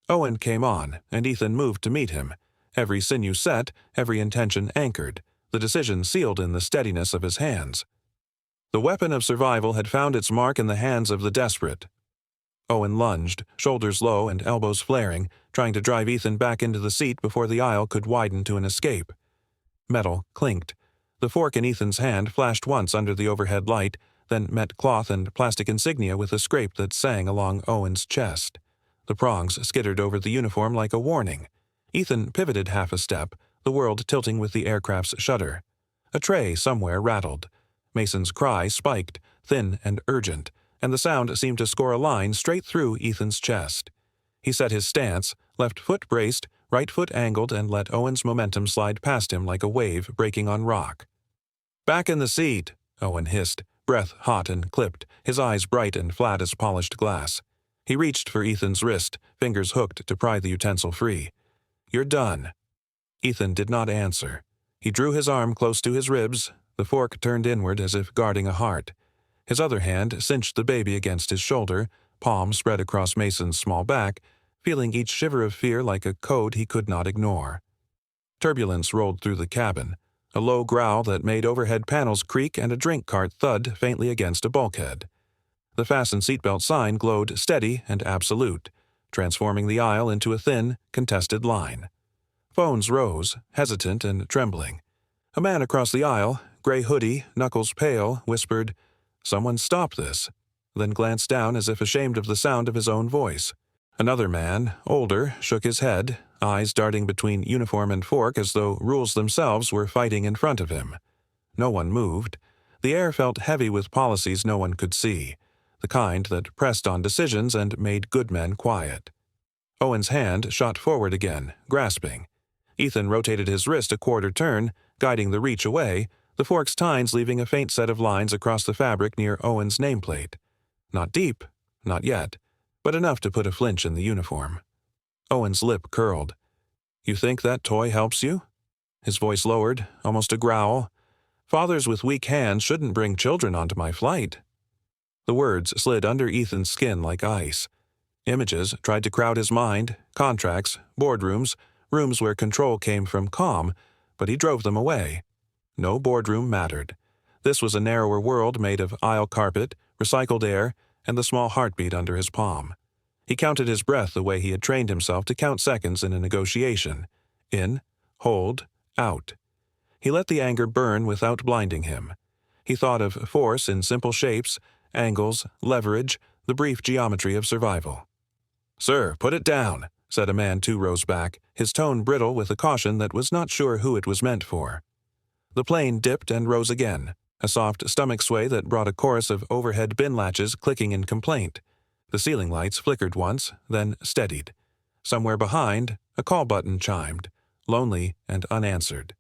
Owen came on, and Ethan moved to meet him, every sinew set, every intention anchored, the decision sealed in the steadiness of his hands. The weapon of survival had found its mark in the hands of the desperate. Owen lunged, shoulders low and elbows flaring, trying to drive Ethan back into the seat before the aisle could widen to an escape. Metal clinked. The fork in Ethan's hand flashed once under the overhead light, then met cloth and plastic insignia with a scrape that sang along Owen's chest. The prongs skittered over the uniform like a warning. Ethan pivoted half a step, the world tilting with the aircraft's shudder. A tray somewhere rattled. Mason's cry spiked, thin and urgent, and the sound seemed to score a line straight through Ethan's chest. He set his stance, left foot braced, right foot angled, and let Owen's momentum slide past him like a wave breaking on rock. "Back in the seat," Owen hissed, breath hot and clipped, his eyes bright and flat as polished glass. He reached for Ethan's wrist, fingers hooked to pry the utensil free. "You're done." Ethan did not answer. He drew his arm close to his ribs, the fork turned inward as if guarding a heart. His other hand cinched the baby against his shoulder, palm spread across Mason's small back, feeling each shiver of fear like a code he could not ignore. Turbulence rolled through the cabin, a low growl that made overhead panels creak and a drink cart thud faintly against a bulkhead. The fasten seatbelt sign glowed steady and absolute, transforming the aisle into a thin, contested line. Phones rose, hesitant and trembling. A man across the aisle, gray hoodie, knuckles pale, whispered, "Someone stop this," then glanced down as if ashamed of the sound of his own voice. Another man, older, shook his head, eyes darting between uniform and fork as though rules themselves were fighting in front of him. No one moved. The air felt heavy with policies no one could see, the kind that pressed on decisions and made good men quiet. Owen's hand shot forward again, grasping. Ethan rotated his wrist a quarter turn, guiding the reach away, the fork's tines leaving a faint set of lines across the fabric near Owen's nameplate. Not deep, not yet, but enough to put a flinch in the uniform. Owen's lip curled. "You think that toy helps you?" His voice lowered, almost a growl. "Fathers with weak hands shouldn't bring children onto my flight." The words slid under Ethan's skin like ice. Images tried to crowd his mind, contracts, boardrooms, rooms where control came from calm, but he drove them away. No boardroom mattered. This was a narrower world made of aisle carpet, recycled air, and the small heartbeat under his palm. He counted his breath the way he had trained himself to count seconds in a negotiation. In, hold, out. He let the anger burn without blinding him. He thought of force in simple shapes, angles, leverage, the brief geometry of survival. "Sir, put it down," said a man 2 rows back, his tone brittle with a caution that was not sure who it was meant for. The plane dipped and rose again, a soft stomach sway that brought a chorus of overhead bin latches clicking in complaint. The ceiling lights flickered once, then steadied. Somewhere behind, a call button chimed, lonely and unanswered.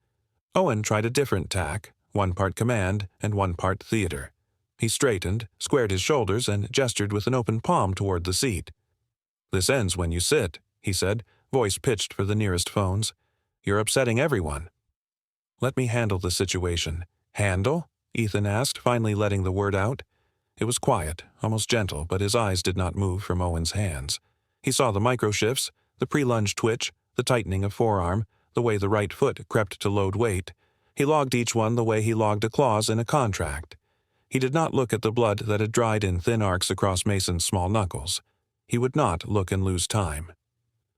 Owen tried a different tack, 1 part command and 1 part theater. He straightened, squared his shoulders, and gestured with an open palm toward the seat. "This ends when you sit," he said, voice pitched for the nearest phones. "You're upsetting everyone." "Let me handle the situation." "Handle?" Ethan asked, finally letting the word out. It was quiet, almost gentle, but his eyes did not move from Owen's hands. He saw the micro-shifts, the pre-lunge twitch, the tightening of forearm, the way the right foot crept to load weight. He logged each one the way he logged a clause in a contract. He did not look at the blood that had dried in thin arcs across Mason's small knuckles. He would not look and lose time.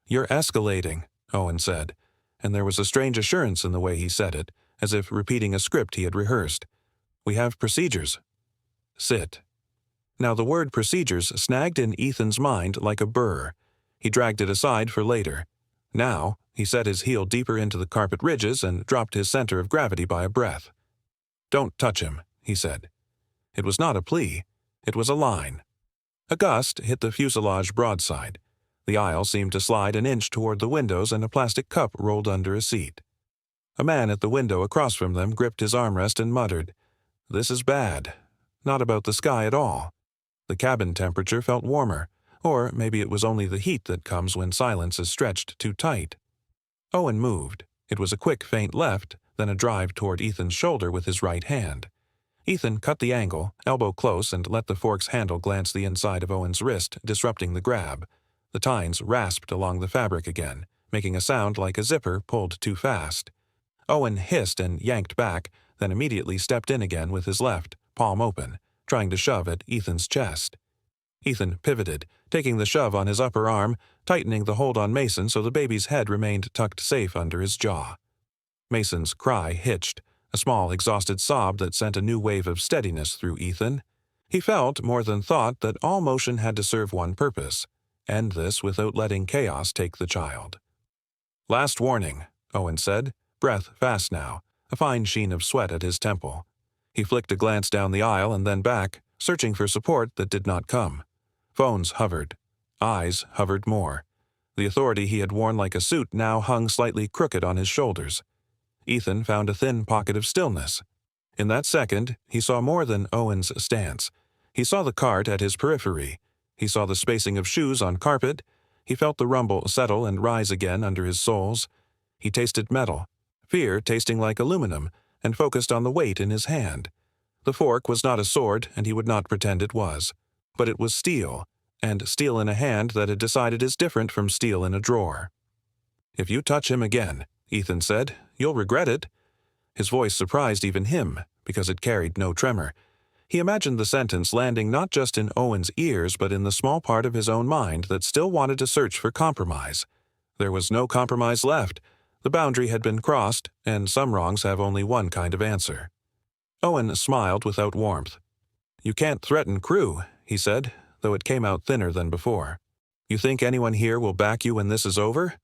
"You're escalating," Owen said, and there was a strange assurance in the way he said it, as if repeating a script he had rehearsed. "We have procedures." "Sit." Now the word procedures snagged in Ethan's mind like a burr. He dragged it aside for later. Now, he set his heel deeper into the carpet ridges and dropped his center of gravity by a breath. "Don't touch him," he said. It was not a plea. It was a line. A gust hit the fuselage broadside. The aisle seemed to slide an inch toward the windows and a plastic cup rolled under a seat. A man at the window across from them gripped his armrest and muttered, "This is bad. Not about the sky at all." The cabin temperature felt warmer, or maybe it was only the heat that comes when silence is stretched too tight. Owen moved. It was a quick, faint left, then a drive toward Ethan's shoulder with his right hand. Ethan cut the angle, elbow close, and let the fork's handle glance the inside of Owen's wrist, disrupting the grab. The tines rasped along the fabric again, making a sound like a zipper pulled too fast. Owen hissed and yanked back, then immediately stepped in again with his left, palm open, trying to shove at Ethan's chest. Ethan pivoted, taking the shove on his upper arm, tightening the hold on Mason so the baby's head remained tucked safe under his jaw. Mason's cry hitched, a small, exhausted sob that sent a new wave of steadiness through Ethan. He felt, more than thought, that all motion had to serve one purpose: end this without letting chaos take the child. "Last warning," Owen said, breath fast now, a fine sheen of sweat at his temple. He flicked a glance down the aisle and then back, searching for support that did not come. Phones hovered. Eyes hovered more. The authority he had worn like a suit now hung slightly crooked on his shoulders. Ethan found a thin pocket of stillness. In that second, he saw more than Owen's stance. He saw the cart at his periphery. He saw the spacing of shoes on carpet. He felt the rumble settle and rise again under his soles. He tasted metal, fear tasting like aluminum, and focused on the weight in his hand. The fork was not a sword, and he would not pretend it was. But it was steel, and steel in a hand that had decided is different from steel in a drawer. "If you touch him again," Ethan said, "you'll regret it." His voice surprised even him, because it carried no tremor. He imagined the sentence landing not just in Owen's ears but in the small part of his own mind that still wanted to search for compromise. There was no compromise left. The boundary had been crossed, and some wrongs have only one kind of answer. Owen smiled without warmth. "You can't threaten crew," he said, though it came out thinner than before. "You think anyone here will back you when this is over?"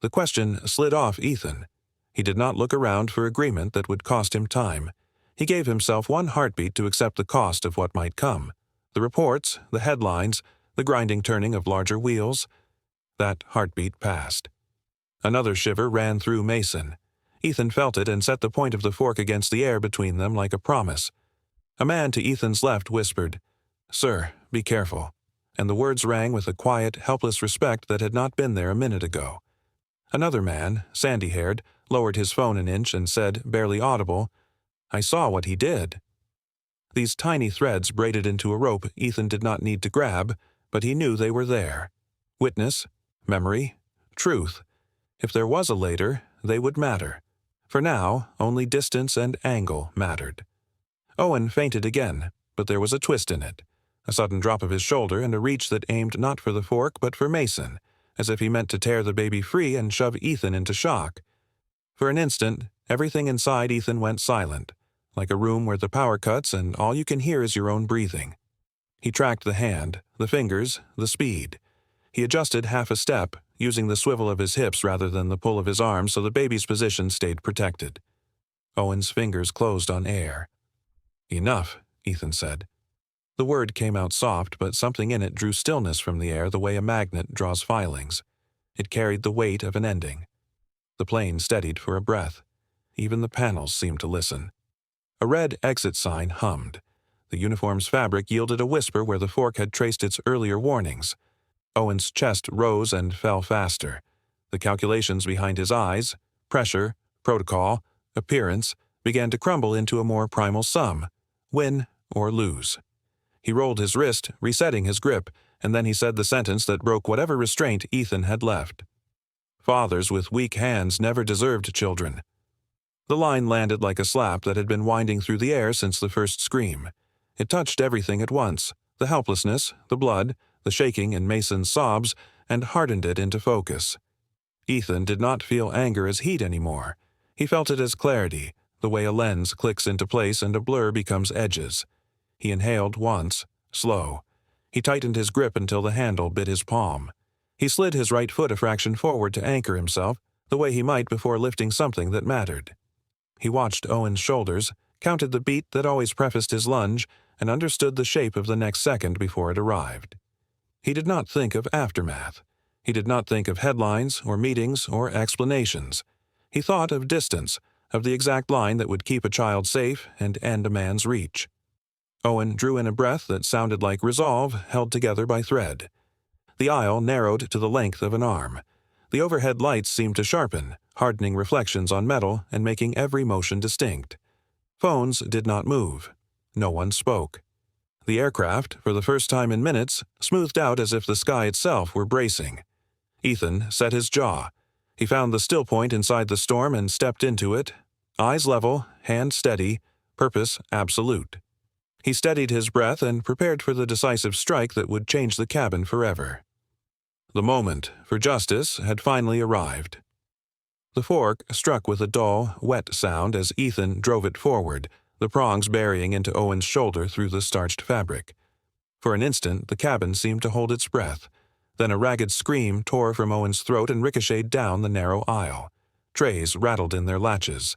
The question slid off Ethan. He did not look around for agreement that would cost him time. He gave himself one heartbeat to accept the cost of what might come. The reports, the headlines, the grinding turning of larger wheels. That heartbeat passed. Another shiver ran through Mason. Ethan felt it and set the point of the fork against the air between them like a promise. A man to Ethan's left whispered, "Sir, be careful," and the words rang with a quiet, helpless respect that had not been there a minute ago. Another man, sandy-haired, lowered his phone an inch and said, barely audible, "I saw what he did." These tiny threads braided into a rope Ethan did not need to grab, but he knew they were there. Witness, memory, truth. If there was a later, they would matter. For now, only distance and angle mattered. Owen feinted again, but there was a twist in it. A sudden drop of his shoulder and a reach that aimed not for the fork but for Mason, as if he meant to tear the baby free and shove Ethan into shock. For an instant, everything inside Ethan went silent, like a room where the power cuts and all you can hear is your own breathing. He tracked the hand, the fingers, the speed. He adjusted half a step, using the swivel of his hips rather than the pull of his arms so the baby's position stayed protected. Owen's fingers closed on air. "Enough," Ethan said. The word came out soft, but something in it drew stillness from the air the way a magnet draws filings. It carried the weight of an ending. The plane steadied for a breath. Even the panels seemed to listen. A red exit sign hummed. The uniform's fabric yielded a whisper where the fork had traced its earlier warnings. Owen's chest rose and fell faster. The calculations behind his eyes, pressure, protocol, appearance, began to crumble into a more primal sum: win or lose. He rolled his wrist, resetting his grip, and then he said the sentence that broke whatever restraint Ethan had left. "Fathers with weak hands never deserved children." The line landed like a slap that had been winding through the air since the first scream. It touched everything at once, the helplessness, the blood, the shaking in Mason's sobs, and hardened it into focus. Ethan did not feel anger as heat anymore. He felt it as clarity, the way a lens clicks into place and a blur becomes edges. He inhaled once, slow. He tightened his grip until the handle bit his palm. He slid his right foot a fraction forward to anchor himself, the way he might before lifting something that mattered. He watched Owen's shoulders, counted the beat that always prefaced his lunge, and understood the shape of the next second before it arrived. He did not think of aftermath. He did not think of headlines or meetings or explanations. He thought of distance, of the exact line that would keep a child safe and end a man's reach. Owen drew in a breath that sounded like resolve held together by thread. The aisle narrowed to the length of an arm. The overhead lights seemed to sharpen, hardening reflections on metal and making every motion distinct. Phones did not move. No one spoke. The aircraft, for the first time in minutes, smoothed out as if the sky itself were bracing. Ethan set his jaw. He found the still point inside the storm and stepped into it, eyes level, hand steady, purpose absolute. He steadied his breath and prepared for the decisive strike that would change the cabin forever. The moment for justice had finally arrived. The fork struck with a dull, wet sound as Ethan drove it forward, the prongs burying into Owen's shoulder through the starched fabric. For an instant, the cabin seemed to hold its breath. Then a ragged scream tore from Owen's throat and ricocheted down the narrow aisle. Trays rattled in their latches.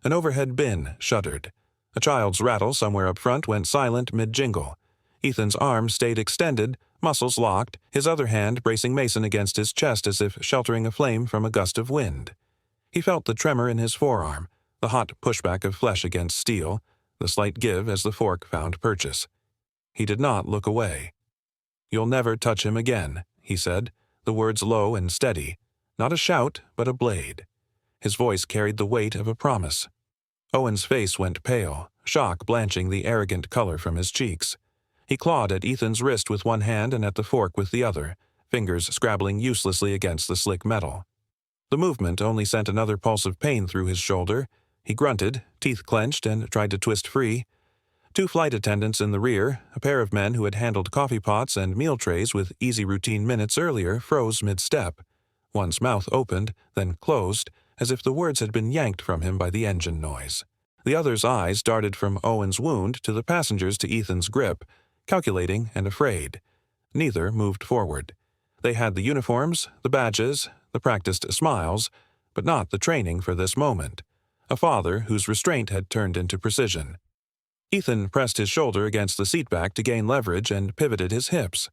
An overhead bin shuddered. A child's rattle somewhere up front went silent mid-jingle. Ethan's arm stayed extended, muscles locked, his other hand bracing Mason against his chest as if sheltering a flame from a gust of wind. He felt the tremor in his forearm, the hot pushback of flesh against steel, the slight give as the fork found purchase. He did not look away. "You'll never touch him again," he said, the words low and steady, not a shout but a blade. His voice carried the weight of a promise. Owen's face went pale, shock blanching the arrogant color from his cheeks. He clawed at Ethan's wrist with one hand and at the fork with the other, fingers scrabbling uselessly against the slick metal. The movement only sent another pulse of pain through his shoulder. He grunted, teeth clenched, and tried to twist free. Two flight attendants in the rear, a pair of men who had handled coffee pots and meal trays with easy routine minutes earlier, froze mid-step. One's mouth opened, then closed, as if the words had been yanked from him by the engine noise. The other's eyes darted from Owen's wound to the passengers to Ethan's grip, calculating and afraid. Neither moved forward. They had the uniforms, the badges, the practiced smiles, but not the training for this moment. A father whose restraint had turned into precision. Ethan pressed his shoulder against the seatback to gain leverage and pivoted his hips.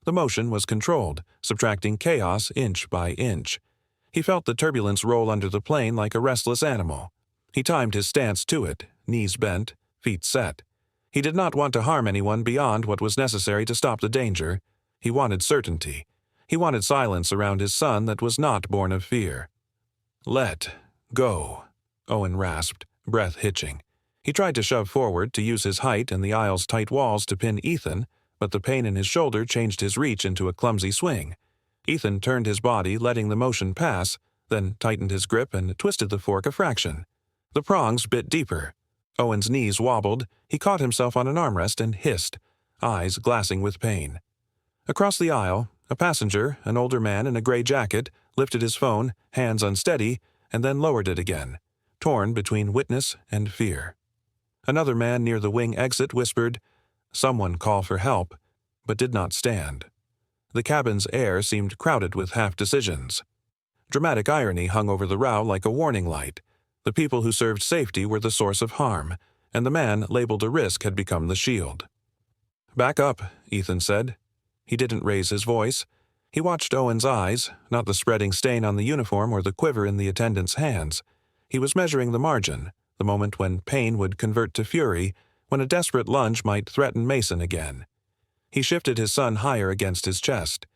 The motion was controlled, subtracting chaos inch by inch. He felt the turbulence roll under the plane like a restless animal. He timed his stance to it, knees bent, feet set. He did not want to harm anyone beyond what was necessary to stop the danger. He wanted certainty. He wanted silence around his son that was not born of fear. "Let go," Owen rasped, breath hitching. He tried to shove forward, to use his height and the aisle's tight walls to pin Ethan, but the pain in his shoulder changed his reach into a clumsy swing. Ethan turned his body, letting the motion pass, then tightened his grip and twisted the fork a fraction. The prongs bit deeper. Owen's knees wobbled. He caught himself on an armrest and hissed, eyes glassing with pain. Across the aisle, a passenger, an older man in a gray jacket, lifted his phone, hands unsteady, and then lowered it again, torn between witness and fear. Another man near the wing exit whispered, "Someone call for help," but did not stand. The cabin's air seemed crowded with half-decisions. Dramatic irony hung over the row like a warning light. The people who served safety were the source of harm, and the man labeled a risk had become the shield. "Back up," Ethan said. He didn't raise his voice. He watched Owen's eyes, not the spreading stain on the uniform or the quiver in the attendant's hands. He was measuring the margin, the moment when pain would convert to fury, when a desperate lunge might threaten Mason again. He shifted his son higher against his chest.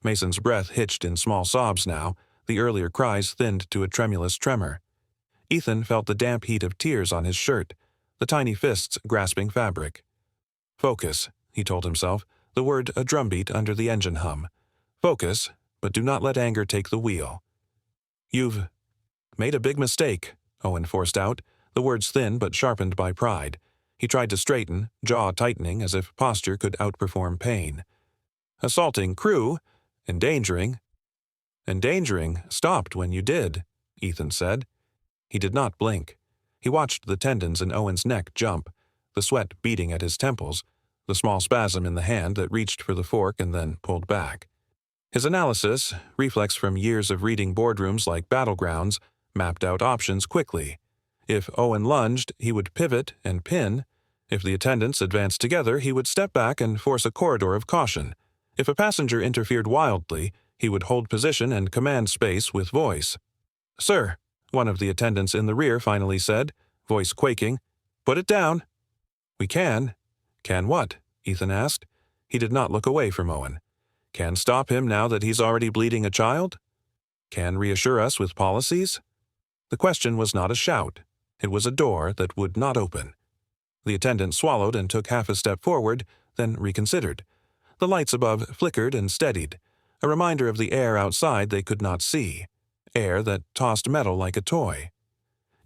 Mason's breath hitched in small sobs now, the earlier cries thinned to a tremulous tremor. Ethan felt the damp heat of tears on his shirt, the tiny fists grasping fabric. "Focus," he told himself, the word a drumbeat under the engine hum. "Focus, but do not let anger take the wheel." "You've made a big mistake," Owen forced out, the words thin but sharpened by pride. He tried to straighten, jaw tightening as if posture could outperform pain. "Assaulting crew, endangering stopped when you did," Ethan said. He did not blink. He watched the tendons in Owen's neck jump, the sweat beating at his temples, the small spasm in the hand that reached for the fork and then pulled back. His analysis, reflex from years of reading boardrooms like battlegrounds, mapped out options quickly. If Owen lunged, he would pivot and pin. If the attendants advanced together, he would step back and force a corridor of caution. If a passenger interfered wildly, he would hold position and command space with voice. "Sir," one of the attendants in the rear finally said, voice quaking, "put it down." "We can." "Can what?" Ethan asked. He did not look away from Owen. "Can stop him now that he's already bleeding a child? Can reassure us with policies?" The question was not a shout. It was a door that would not open. The attendant swallowed and took half a step forward, then reconsidered. The lights above flickered and steadied, a reminder of the air outside they could not see, air that tossed metal like a toy.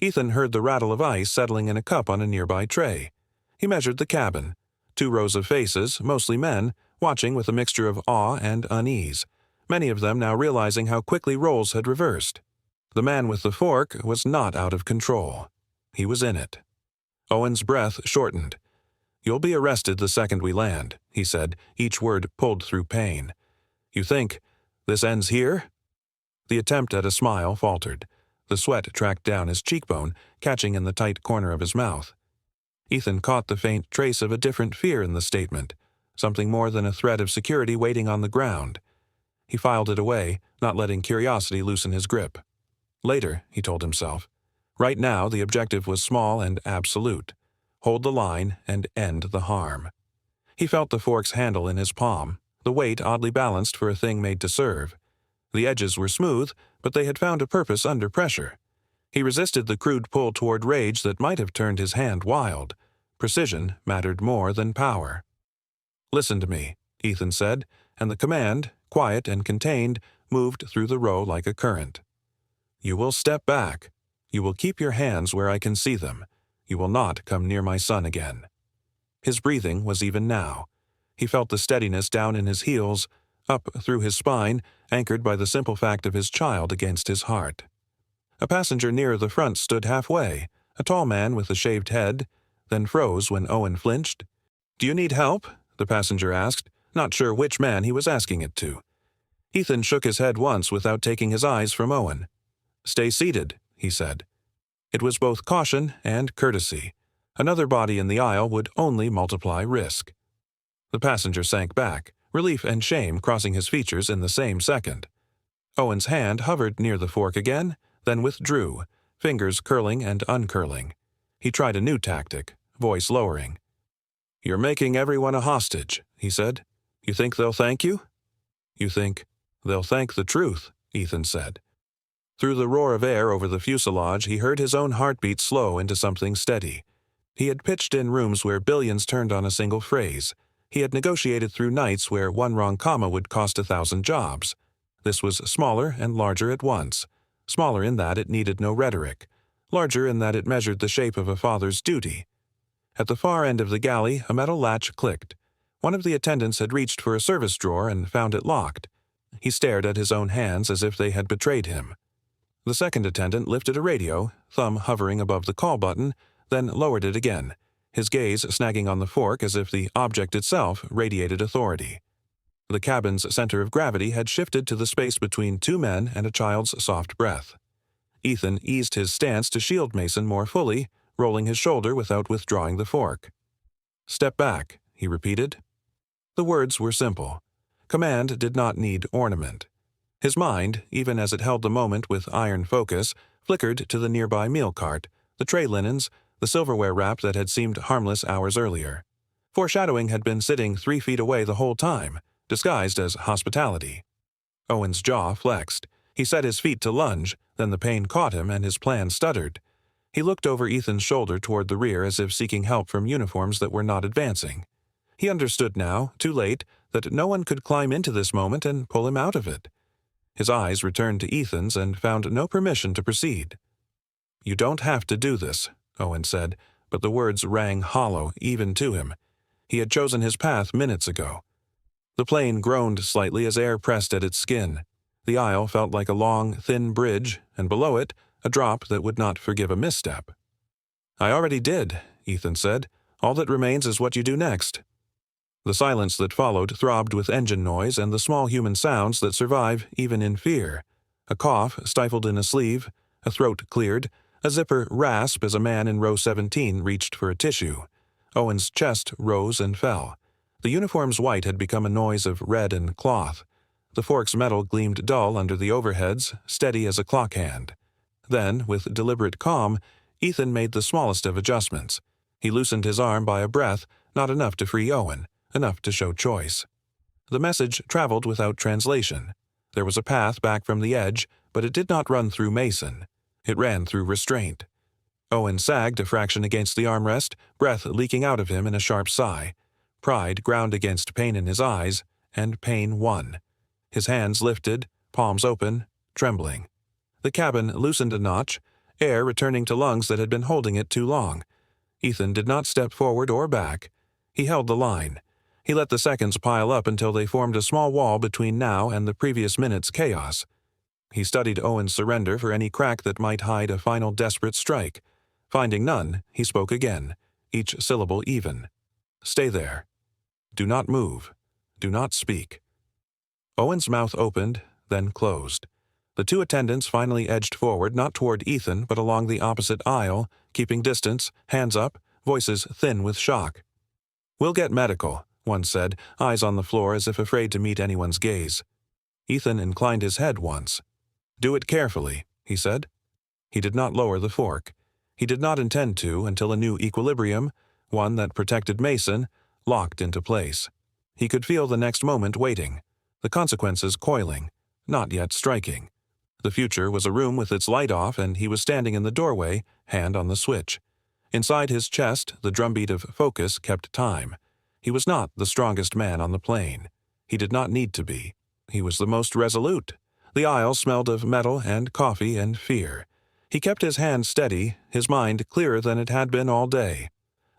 Ethan heard the rattle of ice settling in a cup on a nearby tray. He measured the cabin. 2 rows of faces, mostly men, watching with a mixture of awe and unease, many of them now realizing how quickly roles had reversed. The man with the fork was not out of control. He was in it. Owen's breath shortened. "You'll be arrested the second we land," he said, each word pulled through pain. "You think this ends here?" The attempt at a smile faltered. The sweat tracked down his cheekbone, catching in the tight corner of his mouth. Ethan caught the faint trace of a different fear in the statement, something more than a threat of security waiting on the ground. He filed it away, not letting curiosity loosen his grip. Later, he told himself. Right now, the objective was small and absolute. Hold the line and end the harm. He felt the fork's handle in his palm, the weight oddly balanced for a thing made to serve. The edges were smooth, but they had found a purpose under pressure. He resisted the crude pull toward rage that might have turned his hand wild. Precision mattered more than power. "Listen to me," Ethan said, and the command, quiet and contained, moved through the row like a current. "You will step back. You will keep your hands where I can see them. You will not come near my son again." His breathing was even now. He felt the steadiness down in his heels, up through his spine, anchored by the simple fact of his child against his heart. A passenger nearer the front stood halfway, a tall man with a shaved head, then froze when Owen flinched. "Do you need help?" the passenger asked, not sure which man he was asking it to. Ethan shook his head once without taking his eyes from Owen. "Stay seated," he said. It was both caution and courtesy. Another body in the aisle would only multiply risk. The passenger sank back, relief and shame crossing his features in the same second. Owen's hand hovered near the fork again, then withdrew, fingers curling and uncurling. He tried a new tactic, voice lowering. "You're making everyone a hostage," he said. "You think they'll thank you?" "You think they'll thank the truth," Ethan said. Through the roar of air over the fuselage, he heard his own heartbeat slow into something steady. He had pitched in rooms where billions turned on a single phrase. He had negotiated through nights where one wrong comma would cost 1,000 jobs. This was smaller and larger at once. Smaller in that it needed no rhetoric. Larger in that it measured the shape of a father's duty. At the far end of the galley, a metal latch clicked. One of the attendants had reached for a service drawer and found it locked. He stared at his own hands as if they had betrayed him. The second attendant lifted a radio, thumb hovering above the call button, then lowered it again, his gaze snagging on the fork as if the object itself radiated authority. The cabin's center of gravity had shifted to the space between two men and a child's soft breath. Ethan eased his stance to shield Mason more fully, rolling his shoulder without withdrawing the fork. "Step back," he repeated. The words were simple. Command did not need ornament. His mind, even as it held the moment with iron focus, flickered to the nearby meal cart, the tray linens, the silverware wrap that had seemed harmless hours earlier. Foreshadowing had been sitting 3 feet away the whole time, disguised as hospitality. Owen's jaw flexed. He set his feet to lunge, then the pain caught him and his plan stuttered. He looked over Ethan's shoulder toward the rear as if seeking help from uniforms that were not advancing. He understood now, too late, that no one could climb into this moment and pull him out of it. His eyes returned to Ethan's and found no permission to proceed. "You don't have to do this," Owen said, but the words rang hollow even to him. He had chosen his path minutes ago. The plane groaned slightly as air pressed at its skin. The aisle felt like a long, thin bridge, and below it, a drop that would not forgive a misstep. "I already did," Ethan said. "All that remains is what you do next." The silence that followed throbbed with engine noise and the small human sounds that survive even in fear. A cough stifled in a sleeve, a throat cleared, a zipper rasp as a man in row 17 reached for a tissue. Owen's chest rose and fell. The uniform's white had become a noise of red and cloth. The fork's metal gleamed dull under the overheads, steady as a clock hand. Then, with deliberate calm, Ethan made the smallest of adjustments. He loosened his arm by a breath, not enough to free Owen, enough to show choice. The message traveled without translation. There was a path back from the edge, but it did not run through Mason. It ran through restraint. Owen sagged a fraction against the armrest, breath leaking out of him in a sharp sigh. Pride ground against pain in his eyes, and pain won. His hands lifted, palms open, trembling. The cabin loosened a notch, air returning to lungs that had been holding it too long. Ethan did not step forward or back. He held the line. He let the seconds pile up until they formed a small wall between now and the previous minute's chaos. He studied Owen's surrender for any crack that might hide a final desperate strike. Finding none, he spoke again, each syllable even. "Stay there. Do not move. Do not speak." Owen's mouth opened, then closed. The two attendants finally edged forward, not toward Ethan, but along the opposite aisle, keeping distance, hands up, voices thin with shock. "We'll get medical," one said, eyes on the floor as if afraid to meet anyone's gaze. Ethan inclined his head once. "Do it carefully," he said. He did not lower the fork. He did not intend to until a new equilibrium, one that protected Mason, locked into place. He could feel the next moment waiting, the consequences coiling, not yet striking. The future was a room with its light off, and he was standing in the doorway, hand on the switch. Inside his chest, the drumbeat of focus kept time. He was not the strongest man on the plane. He did not need to be. He was the most resolute. The aisle smelled of metal and coffee and fear. He kept his hand steady, his mind clearer than it had been all day.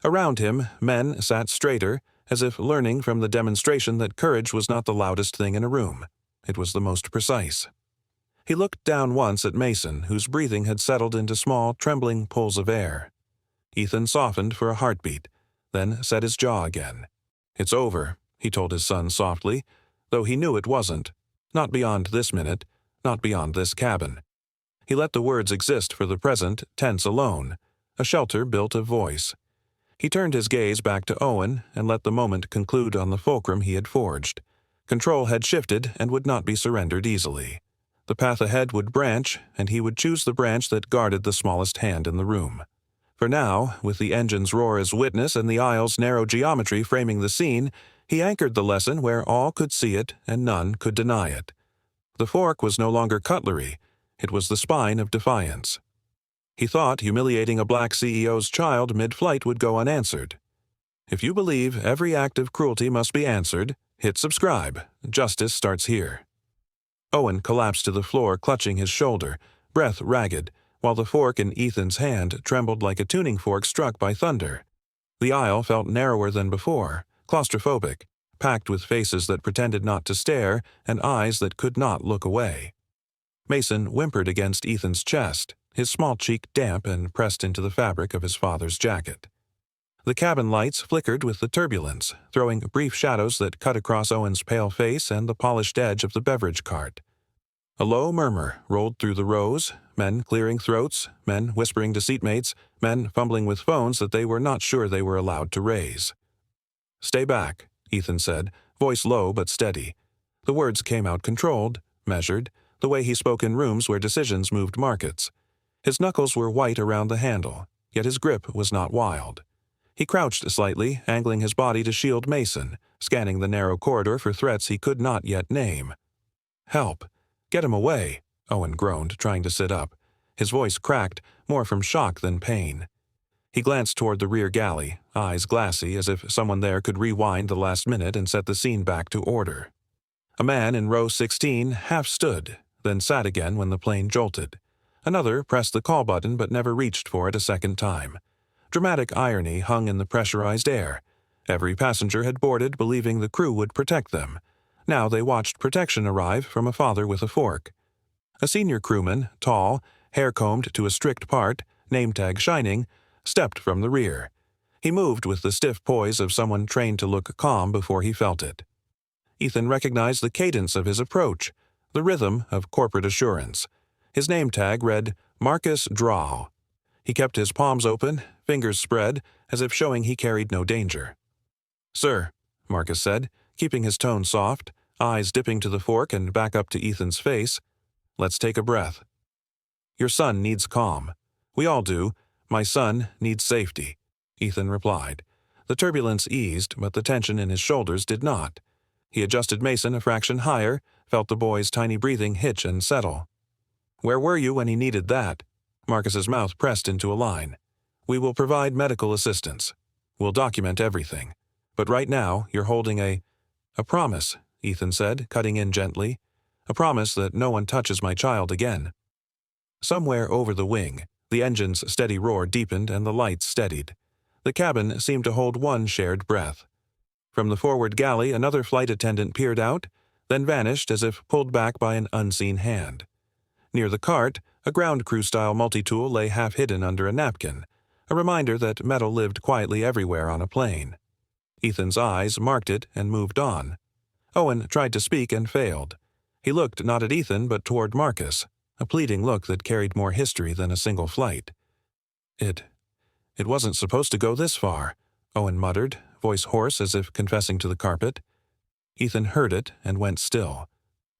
Around him, men sat straighter, as if learning from the demonstration that courage was not the loudest thing in a room. It was the most precise. He looked down once at Mason, whose breathing had settled into small, trembling pulls of air. Ethan softened for a heartbeat, then set his jaw again. "It's over," he told his son softly, though he knew it wasn't. Not beyond this minute, not beyond this cabin. He let the words exist for the present, tense alone, a shelter built of voice. He turned his gaze back to Owen and let the moment conclude on the fulcrum he had forged. Control had shifted and would not be surrendered easily. The path ahead would branch, and he would choose the branch that guarded the smallest hand in the room. For now, with the engine's roar as witness and the aisle's narrow geometry framing the scene, he anchored the lesson where all could see it and none could deny it. The fork was no longer cutlery. It was the spine of defiance. He thought humiliating a black CEO's child mid-flight would go unanswered. If you believe every act of cruelty must be answered, hit subscribe. Justice starts here. Owen collapsed to the floor, clutching his shoulder, breath ragged, while the fork in Ethan's hand trembled like a tuning fork struck by thunder. The aisle felt narrower than before, claustrophobic, packed with faces that pretended not to stare and eyes that could not look away. Mason whimpered against Ethan's chest, his small cheek damp and pressed into the fabric of his father's jacket. The cabin lights flickered with the turbulence, throwing brief shadows that cut across Owen's pale face and the polished edge of the beverage cart. A low murmur rolled through the rows, men clearing throats, men whispering to seatmates, men fumbling with phones that they were not sure they were allowed to raise. "Stay back," Ethan said, voice low but steady. The words came out controlled, measured, the way he spoke in rooms where decisions moved markets. His knuckles were white around the handle, yet his grip was not wild. He crouched slightly, angling his body to shield Mason, scanning the narrow corridor for threats he could not yet name. "Help! Get him away!" Owen groaned, trying to sit up. His voice cracked, more from shock than pain. He glanced toward the rear galley, eyes glassy as if someone there could rewind the last minute and set the scene back to order. A man in row 16 half stood, then sat again when the plane jolted. Another pressed the call button but never reached for it a second time. Dramatic irony hung in the pressurized air. Every passenger had boarded believing the crew would protect them. Now they watched protection arrive from a father with a fork. A senior crewman, tall, hair combed to a strict part, name tag shining, stepped from the rear. He moved with the stiff poise of someone trained to look calm before he felt it. Ethan recognized the cadence of his approach, the rhythm of corporate assurance. His name tag read Marcus Draw. He kept his palms open, fingers spread, as if showing he carried no danger. "Sir," Marcus said, keeping his tone soft, eyes dipping to the fork and back up to Ethan's face. "Let's take a breath. Your son needs calm. We all do. My son needs safety," Ethan replied. The turbulence eased, but the tension in his shoulders did not. He adjusted Mason a fraction higher, felt the boy's tiny breathing hitch and settle. "Where were you when he needed that?" Marcus's mouth pressed into a line. "We will provide medical assistance. We'll document everything. But right now, you're holding a promise," Ethan said, cutting in gently. "A promise that no one touches my child again." Somewhere over the wing, the engine's steady roar deepened and the lights steadied. The cabin seemed to hold one shared breath. From the forward galley, another flight attendant peered out, then vanished as if pulled back by an unseen hand. Near the cart, a ground crew-style multi-tool lay half-hidden under a napkin, a reminder that metal lived quietly everywhere on a plane. Ethan's eyes marked it and moved on. Owen tried to speak and failed. He looked not at Ethan but toward Marcus, a pleading look that carried more history than a single flight. It wasn't supposed to go this far," Owen muttered, voice hoarse as if confessing to the carpet. Ethan heard it and went still.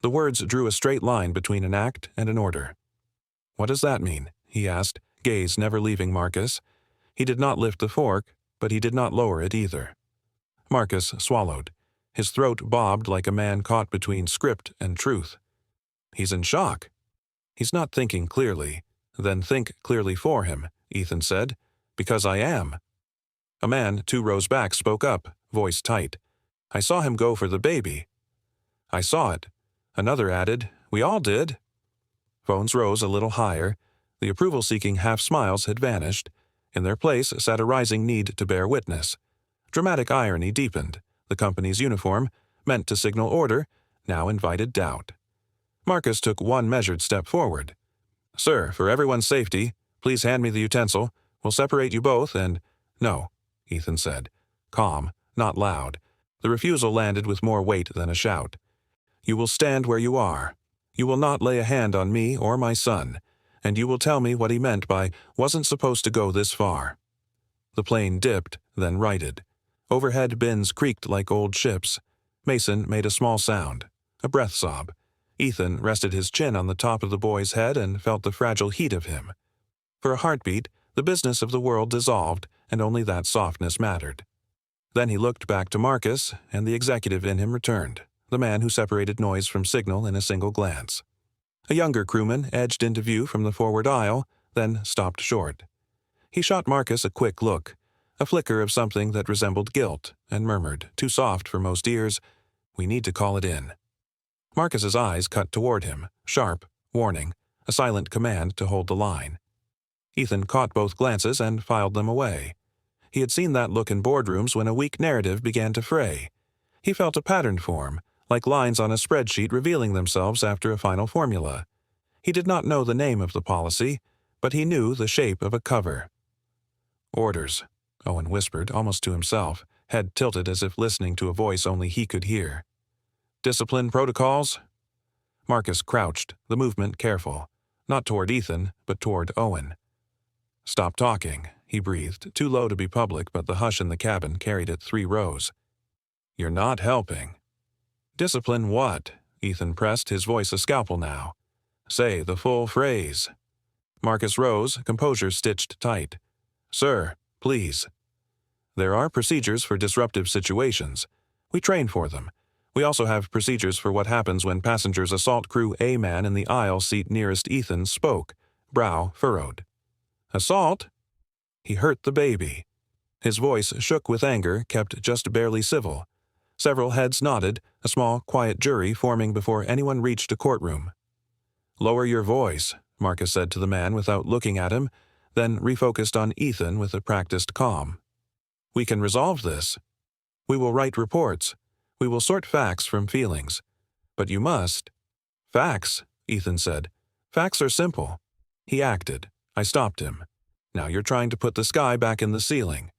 The words drew a straight line between an act and an order. "What does that mean?" he asked, gaze never leaving Marcus. He did not lift the fork, but he did not lower it either. Marcus swallowed. His throat bobbed like a man caught between script and truth. "He's in shock." "He's not thinking clearly." "Then think clearly for him," Ethan said. "Because I am." A man 2 rows back spoke up, voice tight. "I saw him go for the baby." "I saw it." Another added, "We all did." Phones rose a little higher. The approval-seeking half-smiles had vanished. In their place sat a rising need to bear witness. Dramatic irony deepened. The company's uniform, meant to signal order, now invited doubt. Marcus took one measured step forward. "Sir, for everyone's safety, please hand me the utensil. We'll separate you both and—" "No," Ethan said. Calm, not loud. The refusal landed with more weight than a shout. "You will stand where you are. You will not lay a hand on me or my son, and you will tell me what he meant by 'wasn't supposed to go this far.'" The plane dipped, then righted. Overhead bins creaked like old ships. Mason made a small sound, a breath sob. Ethan rested his chin on the top of the boy's head and felt the fragile heat of him. For a heartbeat, the business of the world dissolved, and only that softness mattered. Then he looked back to Marcus, and the executive in him returned, the man who separated noise from signal in a single glance. A younger crewman edged into view from the forward aisle, then stopped short. He shot Marcus a quick look, a flicker of something that resembled guilt, and murmured, too soft for most ears, "We need to call it in." Marcus's eyes cut toward him, sharp, warning, a silent command to hold the line. Ethan caught both glances and filed them away. He had seen that look in boardrooms when a weak narrative began to fray. He felt a pattern form, like lines on a spreadsheet revealing themselves after a final formula. He did not know the name of the policy, but he knew the shape of a cover. "Orders," Owen whispered, almost to himself, head tilted as if listening to a voice only he could hear. "Discipline protocols?" Marcus crouched, the movement careful, not toward Ethan, but toward Owen. "Stop talking," he breathed, too low to be public, but the hush in the cabin carried it 3 rows. "You're not helping." "Discipline what?" Ethan pressed, his voice a scalpel now. "Say the full phrase." Marcus rose, composure stitched tight. "Sir, please." "There are procedures for disruptive situations. We train for them. We also have procedures for what happens when passengers assault crew A man in the aisle seat nearest Ethan spoke, brow furrowed. "Assault?" "He hurt the baby." His voice shook with anger, kept just barely civil. Several heads nodded, a small, quiet jury forming before anyone reached a courtroom. "Lower your voice," Marcus said to the man without looking at him, then refocused on Ethan with a practiced calm. "We can resolve this. We will write reports. We will sort facts from feelings. But you must—" "Facts," Ethan said. "Facts are simple." He acted. I stopped him. "Now you're trying to put the sky back in the ceiling."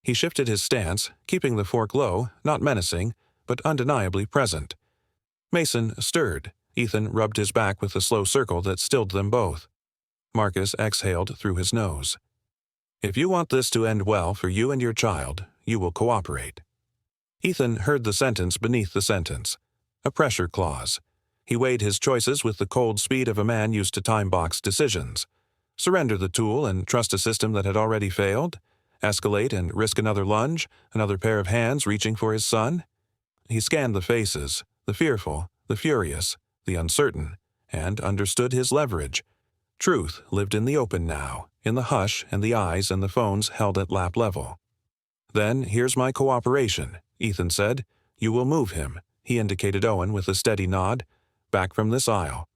He shifted his stance, keeping the fork low, not menacing, but undeniably present. Mason stirred. Ethan rubbed his back with the slow circle that stilled them both. Marcus exhaled through his nose. "If you want this to end well for you and your child, you will cooperate." Ethan heard the sentence beneath the sentence. A pressure clause. He weighed his choices with the cold speed of a man used to time-boxed decisions. Surrender the tool and trust a system that had already failed? Escalate and risk another lunge, another pair of hands reaching for his son? He scanned the faces, the fearful, the furious, the uncertain, and understood his leverage. Truth lived in the open now, in the hush and the eyes and the phones held at lap level. "Then here's my cooperation," Ethan said. "You will move him," he indicated Owen with a steady nod, "back from this aisle.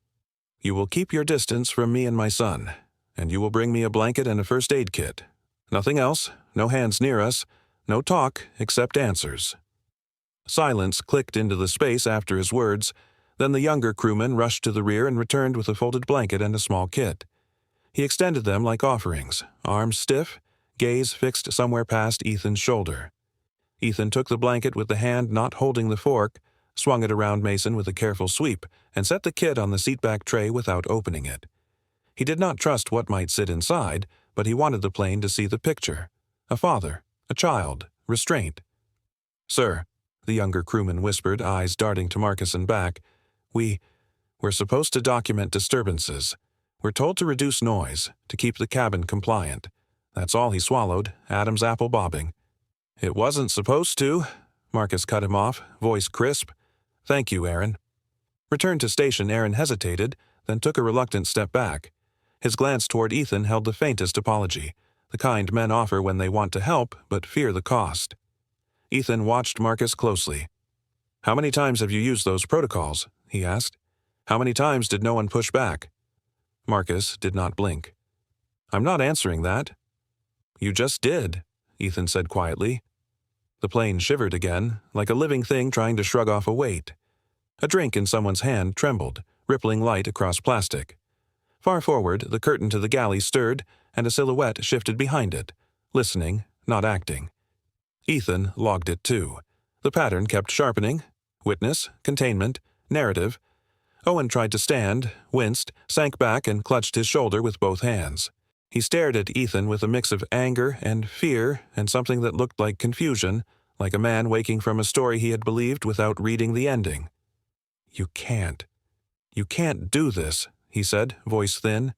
You will keep your distance from me and my son, and you will bring me a blanket and a first aid kit. Nothing else, no hands near us, no talk except answers." Silence clicked into the space after his words, then the younger crewman rushed to the rear and returned with a folded blanket and a small kit. He extended them like offerings, arms stiff, gaze fixed somewhere past Ethan's shoulder. Ethan took the blanket with the hand not holding the fork, swung it around Mason with a careful sweep, and set the kit on the seatback tray without opening it. He did not trust what might sit inside, but he wanted the plane to see the picture. A father, a child, restraint. "Sir," the younger crewman whispered, eyes darting to Marcus and back, We're supposed to document disturbances. We're told to reduce noise, to keep the cabin compliant." That's all he swallowed, Adam's apple bobbing. "It wasn't supposed to," Marcus cut him off, voice crisp. "Thank you, Aaron." Returned to station, Aaron hesitated, then took a reluctant step back. His glance toward Ethan held the faintest apology, the kind men offer when they want to help but fear the cost. Ethan watched Marcus closely. "How many times have you used those protocols?" he asked. "How many times did no one push back?" Marcus did not blink. "I'm not answering that." "You just did," Ethan said quietly. The plane shivered again, like a living thing trying to shrug off a weight. A drink in someone's hand trembled, rippling light across plastic. Far forward, the curtain to the galley stirred, and a silhouette shifted behind it, listening, not acting. Ethan logged it too. The pattern kept sharpening. Witness, containment, narrative. Owen tried to stand, winced, sank back, and clutched his shoulder with both hands. He stared at Ethan with a mix of anger and fear and something that looked like confusion, like a man waking from a story he had believed without reading the ending. You can't do this," he said, voice thin.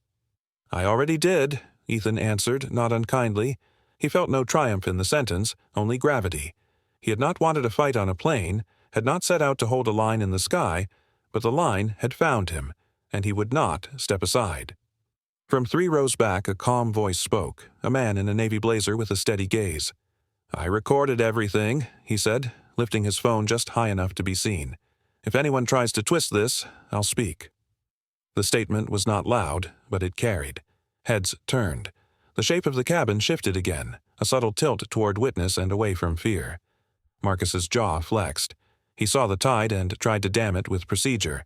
"I already did," Ethan answered, not unkindly. He felt no triumph in the sentence, only gravity. He had not wanted a fight on a plane, had not set out to hold a line in the sky, but the line had found him, and he would not step aside. From 3 rows back, a calm voice spoke, a man in a navy blazer with a steady gaze. "I recorded everything," he said, lifting his phone just high enough to be seen. "If anyone tries to twist this, I'll speak." The statement was not loud, but it carried. Heads turned. The shape of the cabin shifted again, a subtle tilt toward witness and away from fear. Marcus's jaw flexed. He saw the tide and tried to dam it with procedure.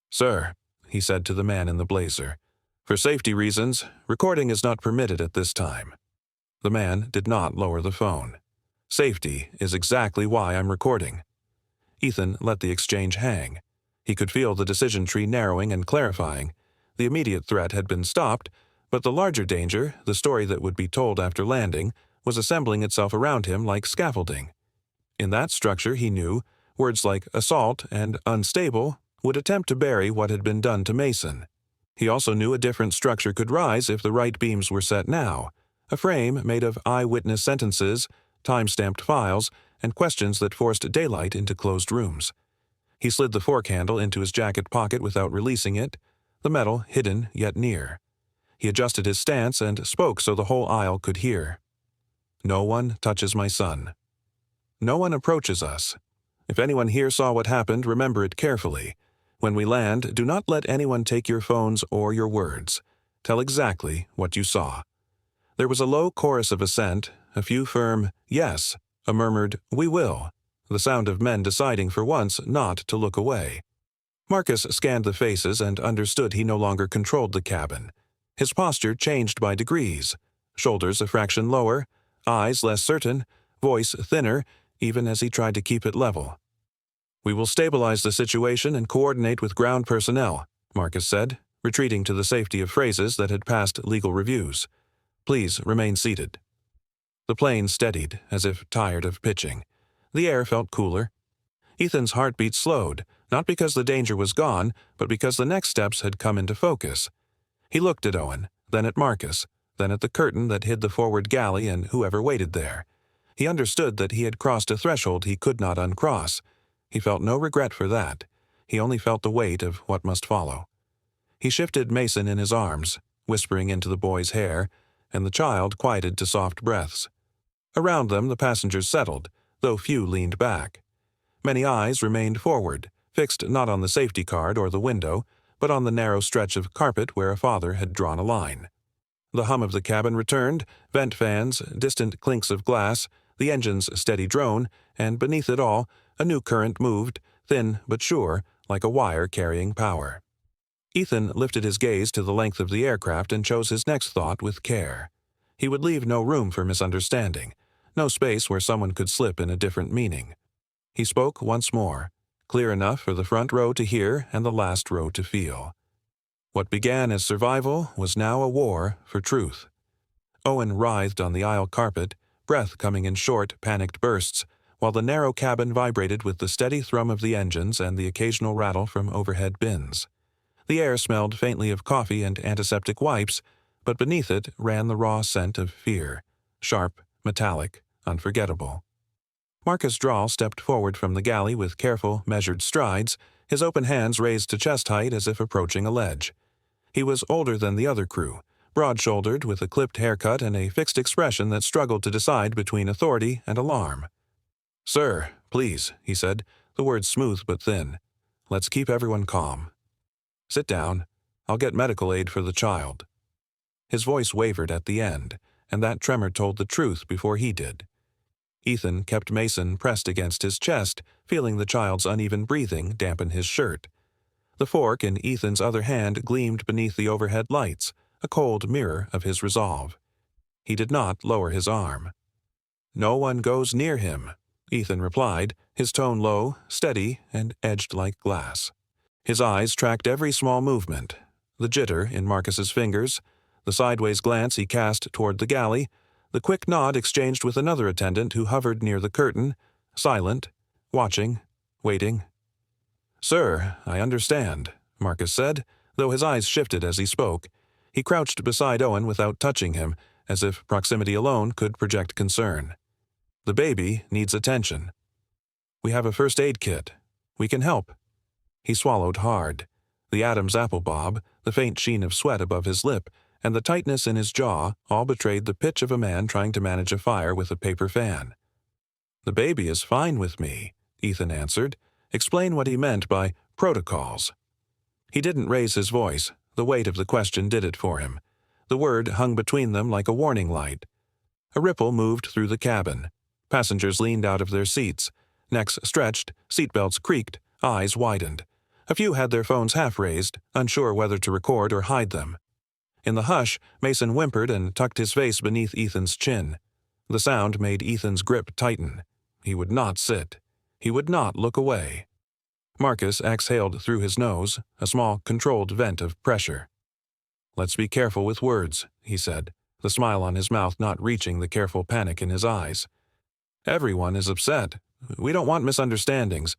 "Sir," he said to the man in the blazer, "for safety reasons, recording is not permitted at this time." The man did not lower the phone. "Safety is exactly why I'm recording." Ethan let the exchange hang. He could feel the decision tree narrowing and clarifying. The immediate threat had been stopped, but the larger danger, the story that would be told after landing, was assembling itself around him like scaffolding. In that structure, he knew, words like assault and unstable would attempt to bury what had been done to Mason. He also knew a different structure could rise if the right beams were set now, a frame made of eyewitness sentences, time-stamped files, and questions that forced daylight into closed rooms. He slid the fork handle into his jacket pocket without releasing it, the metal hidden yet near. He adjusted his stance and spoke so the whole aisle could hear. "No one touches my son. No one approaches us. If anyone here saw what happened, remember it carefully. When we land, do not let anyone take your phones or your words. Tell exactly what you saw." There was a low chorus of assent, a few firm "yes," a murmured "we will," the sound of men deciding for once not to look away. Marcus scanned the faces and understood he no longer controlled the cabin. His posture changed by degrees, shoulders a fraction lower, eyes less certain, voice thinner, even as he tried to keep it level. "We will stabilize the situation and coordinate with ground personnel," Marcus said, retreating to the safety of phrases that had passed legal reviews. "Please remain seated." The plane steadied, as if tired of pitching. The air felt cooler. Ethan's heartbeat slowed, not because the danger was gone, but because the next steps had come into focus. He looked at Owen, then at Marcus, then at the curtain that hid the forward galley and whoever waited there. He understood that he had crossed a threshold he could not uncross. He felt no regret for that. He only felt the weight of what must follow. He shifted Mason in his arms, whispering into the boy's hair, and the child quieted to soft breaths. Around them the passengers settled, though few leaned back. Many eyes remained forward, fixed not on the safety card or the window, but on the narrow stretch of carpet where a father had drawn a line. The hum of the cabin returned, vent fans, distant clinks of glass, the engine's steady drone, and beneath it all, a new current moved, thin but sure, like a wire carrying power. Ethan lifted his gaze to the length of the aircraft and chose his next thought with care. He would leave no room for misunderstanding, no space where someone could slip in a different meaning. He spoke once more, clear enough for the front row to hear and the last row to feel. What began as survival was now a war for truth. Owen writhed on the aisle carpet, breath coming in short, panicked bursts, while the narrow cabin vibrated with the steady thrum of the engines and the occasional rattle from overhead bins. The air smelled faintly of coffee and antiseptic wipes, but beneath it ran the raw scent of fear, sharp, metallic, unforgettable. Marcus Drawl stepped forward from the galley with careful, measured strides, his open hands raised to chest height as if approaching a ledge. He was older than the other crew, broad-shouldered with a clipped haircut and a fixed expression that struggled to decide between authority and alarm. "Sir, please," he said, the words smooth but thin. "Let's keep everyone calm. Sit down. I'll get medical aid for the child." His voice wavered at the end, and that tremor told the truth before he did. Ethan kept Mason pressed against his chest, feeling the child's uneven breathing dampen his shirt. The fork in Ethan's other hand gleamed beneath the overhead lights, a cold mirror of his resolve. He did not lower his arm. "No one goes near him," Ethan replied, his tone low, steady, and edged like glass. His eyes tracked every small movement, the jitter in Marcus's fingers, the sideways glance he cast toward the galley, the quick nod exchanged with another attendant who hovered near the curtain, silent, watching, waiting. "Sir, I understand," Marcus said, though his eyes shifted as he spoke. He crouched beside Owen without touching him, as if proximity alone could project concern. "The baby needs attention. We have a first aid kit. We can help." He swallowed hard. The Adam's apple bob, the faint sheen of sweat above his lip, and the tightness in his jaw all betrayed the pitch of a man trying to manage a fire with a paper fan. "The baby is fine with me," Ethan answered. Explain what he meant by protocols. He didn't raise his voice. The weight of the question did it for him. The word hung between them like a warning light. A ripple moved through the cabin. Passengers leaned out of their seats. Necks stretched, seatbelts creaked, eyes widened. A few had their phones half raised, unsure whether to record or hide them. In the hush, Mason whimpered and tucked his face beneath Ethan's chin. The sound made Ethan's grip tighten. He would not sit. He would not look away. Marcus exhaled through his nose, a small, controlled vent of pressure. "Let's be careful with words," he said, the smile on his mouth not reaching the careful panic in his eyes. "Everyone is upset. We don't want misunderstandings.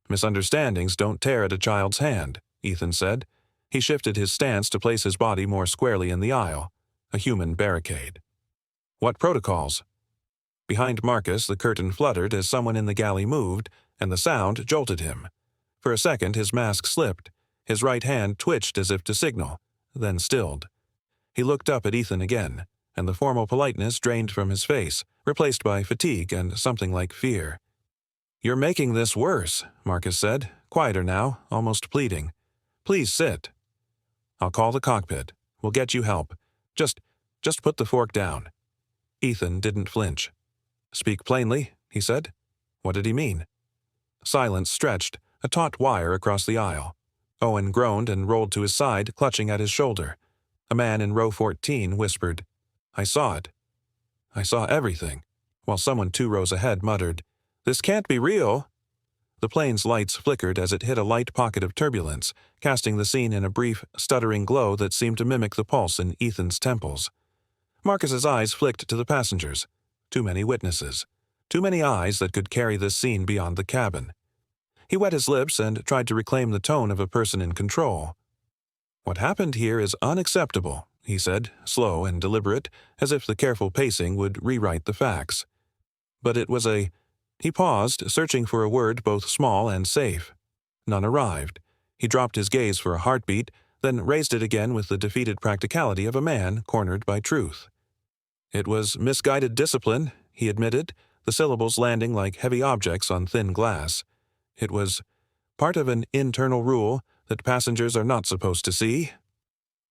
Misunderstandings don't tear at a child's hand," Ethan said. He shifted his stance to place his body more squarely in the aisle, a human barricade. "What protocols?" Behind Marcus, the curtain fluttered as someone in the galley moved, and the sound jolted him. For a second, his mask slipped. His right hand twitched as if to signal, then stilled. He looked up at Ethan again, and the formal politeness drained from his face, replaced by fatigue and something like fear. "You're making this worse," Marcus said, quieter now, almost pleading. "Please sit." "I'll call the cockpit. We'll get you help. Just put the fork down." Ethan didn't flinch. "Speak plainly," he said. What did he mean? Silence stretched, a taut wire across the aisle. Owen groaned and rolled to his side, clutching at his shoulder. A man in row 14 whispered, "I saw it. I saw everything," while someone 2 rows ahead muttered, "This can't be real." The plane's lights flickered as it hit a light pocket of turbulence, casting the scene in a brief, stuttering glow that seemed to mimic the pulse in Ethan's temples. Marcus's eyes flicked to the passengers. Too many witnesses. Too many eyes that could carry this scene beyond the cabin. He wet his lips and tried to reclaim the tone of a person in control. "What happened here is unacceptable," he said, slow and deliberate, as if the careful pacing would rewrite the facts. But it was a... He paused, searching for a word both small and safe. None arrived. He dropped his gaze for a heartbeat, then raised it again with the defeated practicality of a man cornered by truth. "It was misguided discipline," he admitted, the syllables landing like heavy objects on thin glass. "It was part of an internal rule that passengers are not supposed to see."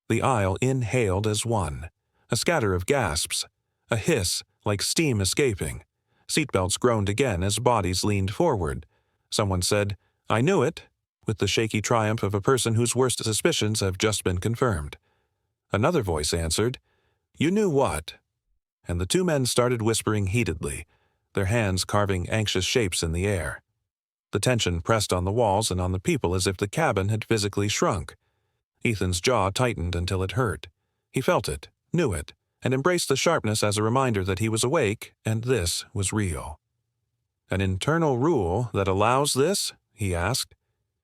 The aisle inhaled as one. A scatter of gasps. A hiss, like steam escaping. Seatbelts groaned again as bodies leaned forward. Someone said, "I knew it," with the shaky triumph of a person whose worst suspicions have just been confirmed. Another voice answered, "You knew what?" And the 2 men started whispering heatedly, their hands carving anxious shapes in the air. The tension pressed on the walls and on the people as if the cabin had physically shrunk. Ethan's jaw tightened until it hurt. He felt it, knew it, and embraced the sharpness as a reminder that he was awake and this was real. "An internal rule that allows this?" he asked.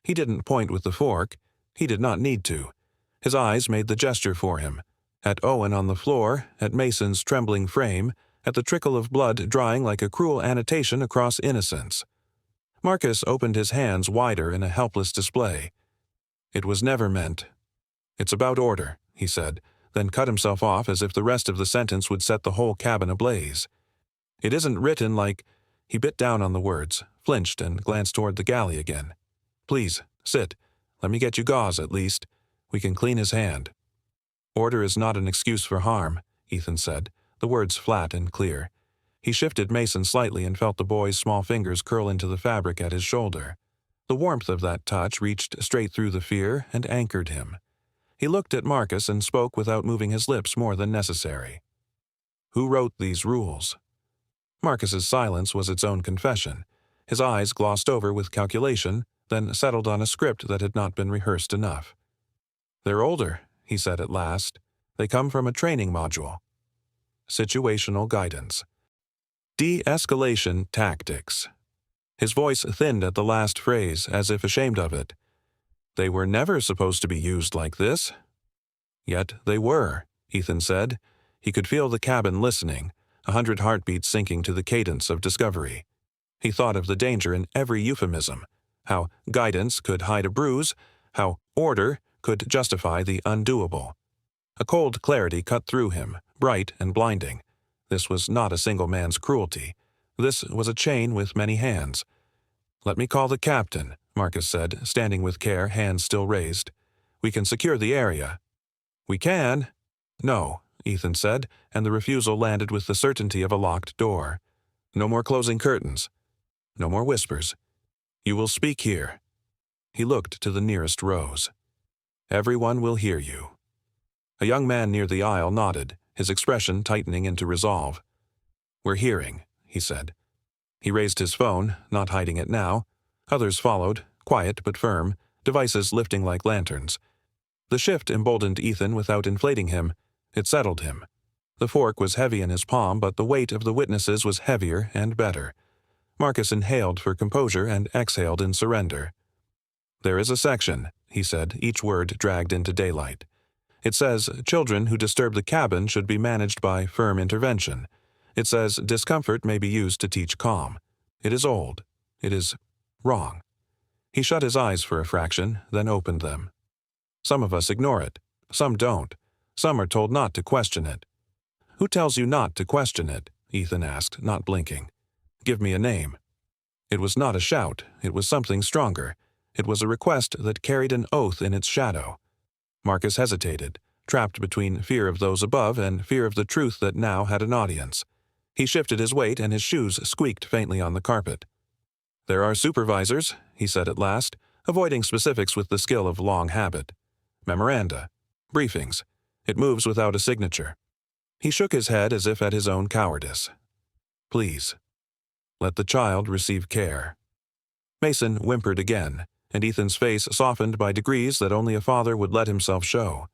He didn't point with the fork. He did not need to. His eyes made the gesture for him. At Owen on the floor, at Mason's trembling frame, at the trickle of blood drying like a cruel annotation across innocence. Marcus opened his hands wider in a helpless display. "It was never meant. It's about order," he said, then cut himself off as if the rest of the sentence would set the whole cabin ablaze. "It isn't written like—" He bit down on the words, flinched, and glanced toward the galley again. "Please, sit. Let me get you gauze, at least. We can clean his hand." "Order is not an excuse for harm," Ethan said, the words flat and clear. He shifted Mason slightly and felt the boy's small fingers curl into the fabric at his shoulder. The warmth of that touch reached straight through the fear and anchored him. He looked at Marcus and spoke without moving his lips more than necessary. "Who wrote these rules?" Marcus's silence was its own confession. His eyes glossed over with calculation, then settled on a script that had not been rehearsed enough. "They're older," he said at last. "They come from a training module." Situational guidance. De-escalation tactics. His voice thinned at the last phrase, as if ashamed of it. "They were never supposed to be used like this." "Yet they were," Ethan said. He could feel the cabin listening, 100 heartbeats sinking to the cadence of discovery. He thought of the danger in every euphemism, how guidance could hide a bruise, how order could justify the undoable. A cold clarity cut through him, bright and blinding. This was not a single man's cruelty. This was a chain with many hands. "Let me call the captain," Marcus said, standing with care, hands still raised. "We can secure the area." "We can?" "No," Ethan said, and the refusal landed with the certainty of a locked door. "No more closing curtains. No more whispers. You will speak here." He looked to the nearest rows. "Everyone will hear you." A young man near the aisle nodded, his expression tightening into resolve. "We're hearing," he said. He raised his phone, not hiding it now. Others followed, quiet but firm, devices lifting like lanterns. The shift emboldened Ethan without inflating him. It settled him. The fork was heavy in his palm, but the weight of the witnesses was heavier and better. Marcus inhaled for composure and exhaled in surrender. "There is a section," he said, each word dragged into daylight. "It says children who disturb the cabin should be managed by firm intervention. It says discomfort may be used to teach calm. It is old. It is wrong." He shut his eyes for a fraction, then opened them. "Some of us ignore it. Some don't. Some are told not to question it." "Who tells you not to question it?" Ethan asked, not blinking. "Give me a name." It was not a shout. It was something stronger. It was a request that carried an oath in its shadow. Marcus hesitated, trapped between fear of those above and fear of the truth that now had an audience. He shifted his weight and his shoes squeaked faintly on the carpet. "There are supervisors," he said at last, avoiding specifics with the skill of long habit. "Memoranda. Briefings. It moves without a signature." He shook his head as if at his own cowardice. "Please. Let the child receive care." Mason whimpered again, and Ethan's face softened by degrees that only a father would let himself show.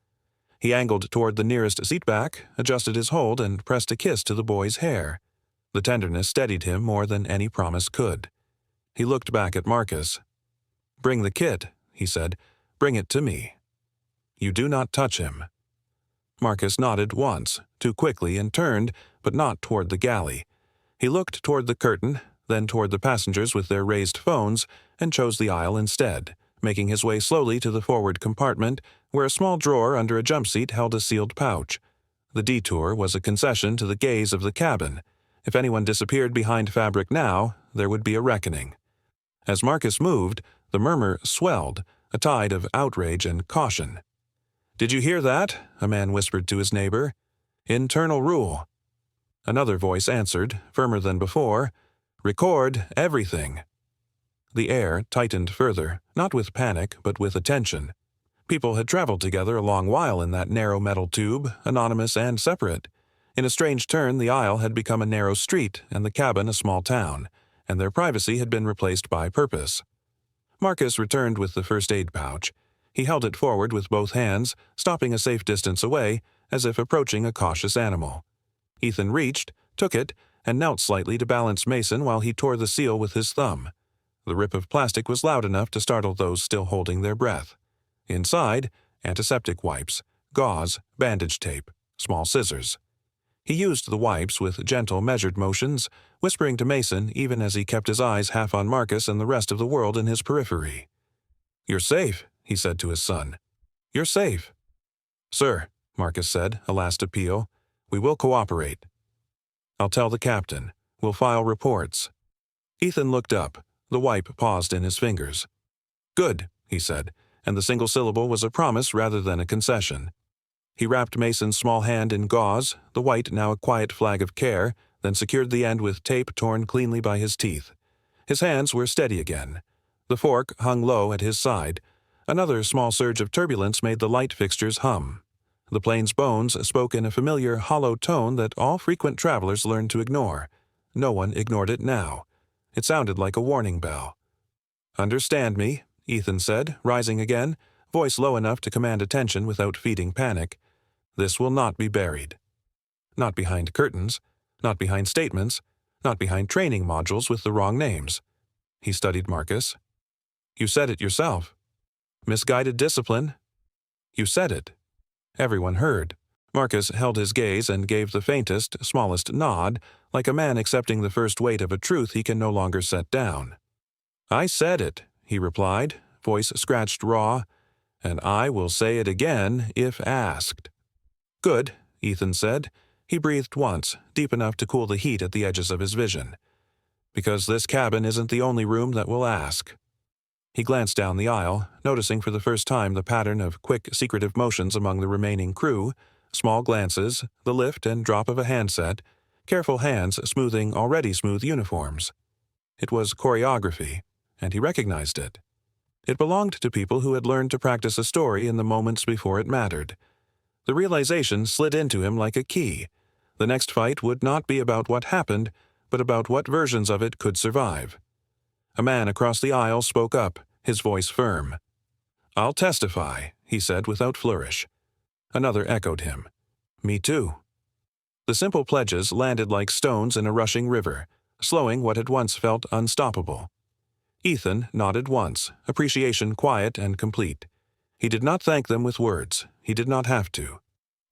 He angled toward the nearest seatback, adjusted his hold, and pressed a kiss to the boy's hair. The tenderness steadied him more than any promise could. He looked back at Marcus. "Bring the kit," he said. "Bring it to me." "You do not touch him." Marcus nodded once, too quickly, and turned, but not toward the galley. He looked toward the curtain, then toward the passengers with their raised phones, and chose the aisle instead, making his way slowly to the forward compartment, where a small drawer under a jump seat held a sealed pouch. The detour was a concession to the gaze of the cabin. If anyone disappeared behind fabric now, there would be a reckoning. As Marcus moved, the murmur swelled, a tide of outrage and caution. "Did you hear that?" a man whispered to his neighbor. "Internal rule." Another voice answered, firmer than before. "Record everything." The air tightened further, not with panic, but with attention. People had traveled together a long while in that narrow metal tube, anonymous and separate. In a strange turn, the aisle had become a narrow street and the cabin a small town, and their privacy had been replaced by purpose. Marcus returned with the first aid pouch. He held it forward with both hands, stopping a safe distance away, as if approaching a cautious animal. Ethan reached, took it, and knelt slightly to balance Mason while he tore the seal with his thumb. The rip of plastic was loud enough to startle those still holding their breath. Inside, antiseptic wipes, gauze, bandage tape, small scissors. He used the wipes with gentle, measured motions, whispering to Mason even as he kept his eyes half on Marcus and the rest of the world in his periphery. "You're safe," he said to his son. "You're safe." "Sir," Marcus said, a last appeal, "we will cooperate." "I'll tell the captain. We'll file reports." Ethan looked up. The wipe paused in his fingers. "Good," he said, and the single syllable was a promise rather than a concession. He wrapped Mason's small hand in gauze, the white now a quiet flag of care, then secured the end with tape torn cleanly by his teeth. His hands were steady again. The fork hung low at his side. Another small surge of turbulence made the light fixtures hum. The plane's bones spoke in a familiar, hollow tone that all frequent travelers learned to ignore. No one ignored it now. It sounded like a warning bell. "Understand me," Ethan said, rising again, voice low enough to command attention without feeding panic. "This will not be buried. Not behind curtains, not behind statements, not behind training modules with the wrong names." He studied Marcus. "You said it yourself. Misguided discipline. You said it." Everyone heard. Marcus held his gaze and gave the faintest, smallest nod, like a man accepting the first weight of a truth he can no longer set down. "I said it," he replied, voice scratched raw, "and I will say it again if asked." "Good," Ethan said. He breathed once, deep enough to cool the heat at the edges of his vision. "Because this cabin isn't the only room that will ask." He glanced down the aisle, noticing for the first time the pattern of quick, secretive motions among the remaining crew, small glances, the lift and drop of a handset, careful hands smoothing already smooth uniforms. It was choreography, and he recognized it. It belonged to people who had learned to practice a story in the moments before it mattered. The realization slid into him like a key. The next fight would not be about what happened, but about what versions of it could survive. A man across the aisle spoke up, his voice firm. "I'll testify," he said without flourish. Another echoed him. "Me too." The simple pledges landed like stones in a rushing river, slowing what had once felt unstoppable. Ethan nodded once, appreciation quiet and complete. He did not thank them with words. He did not have to.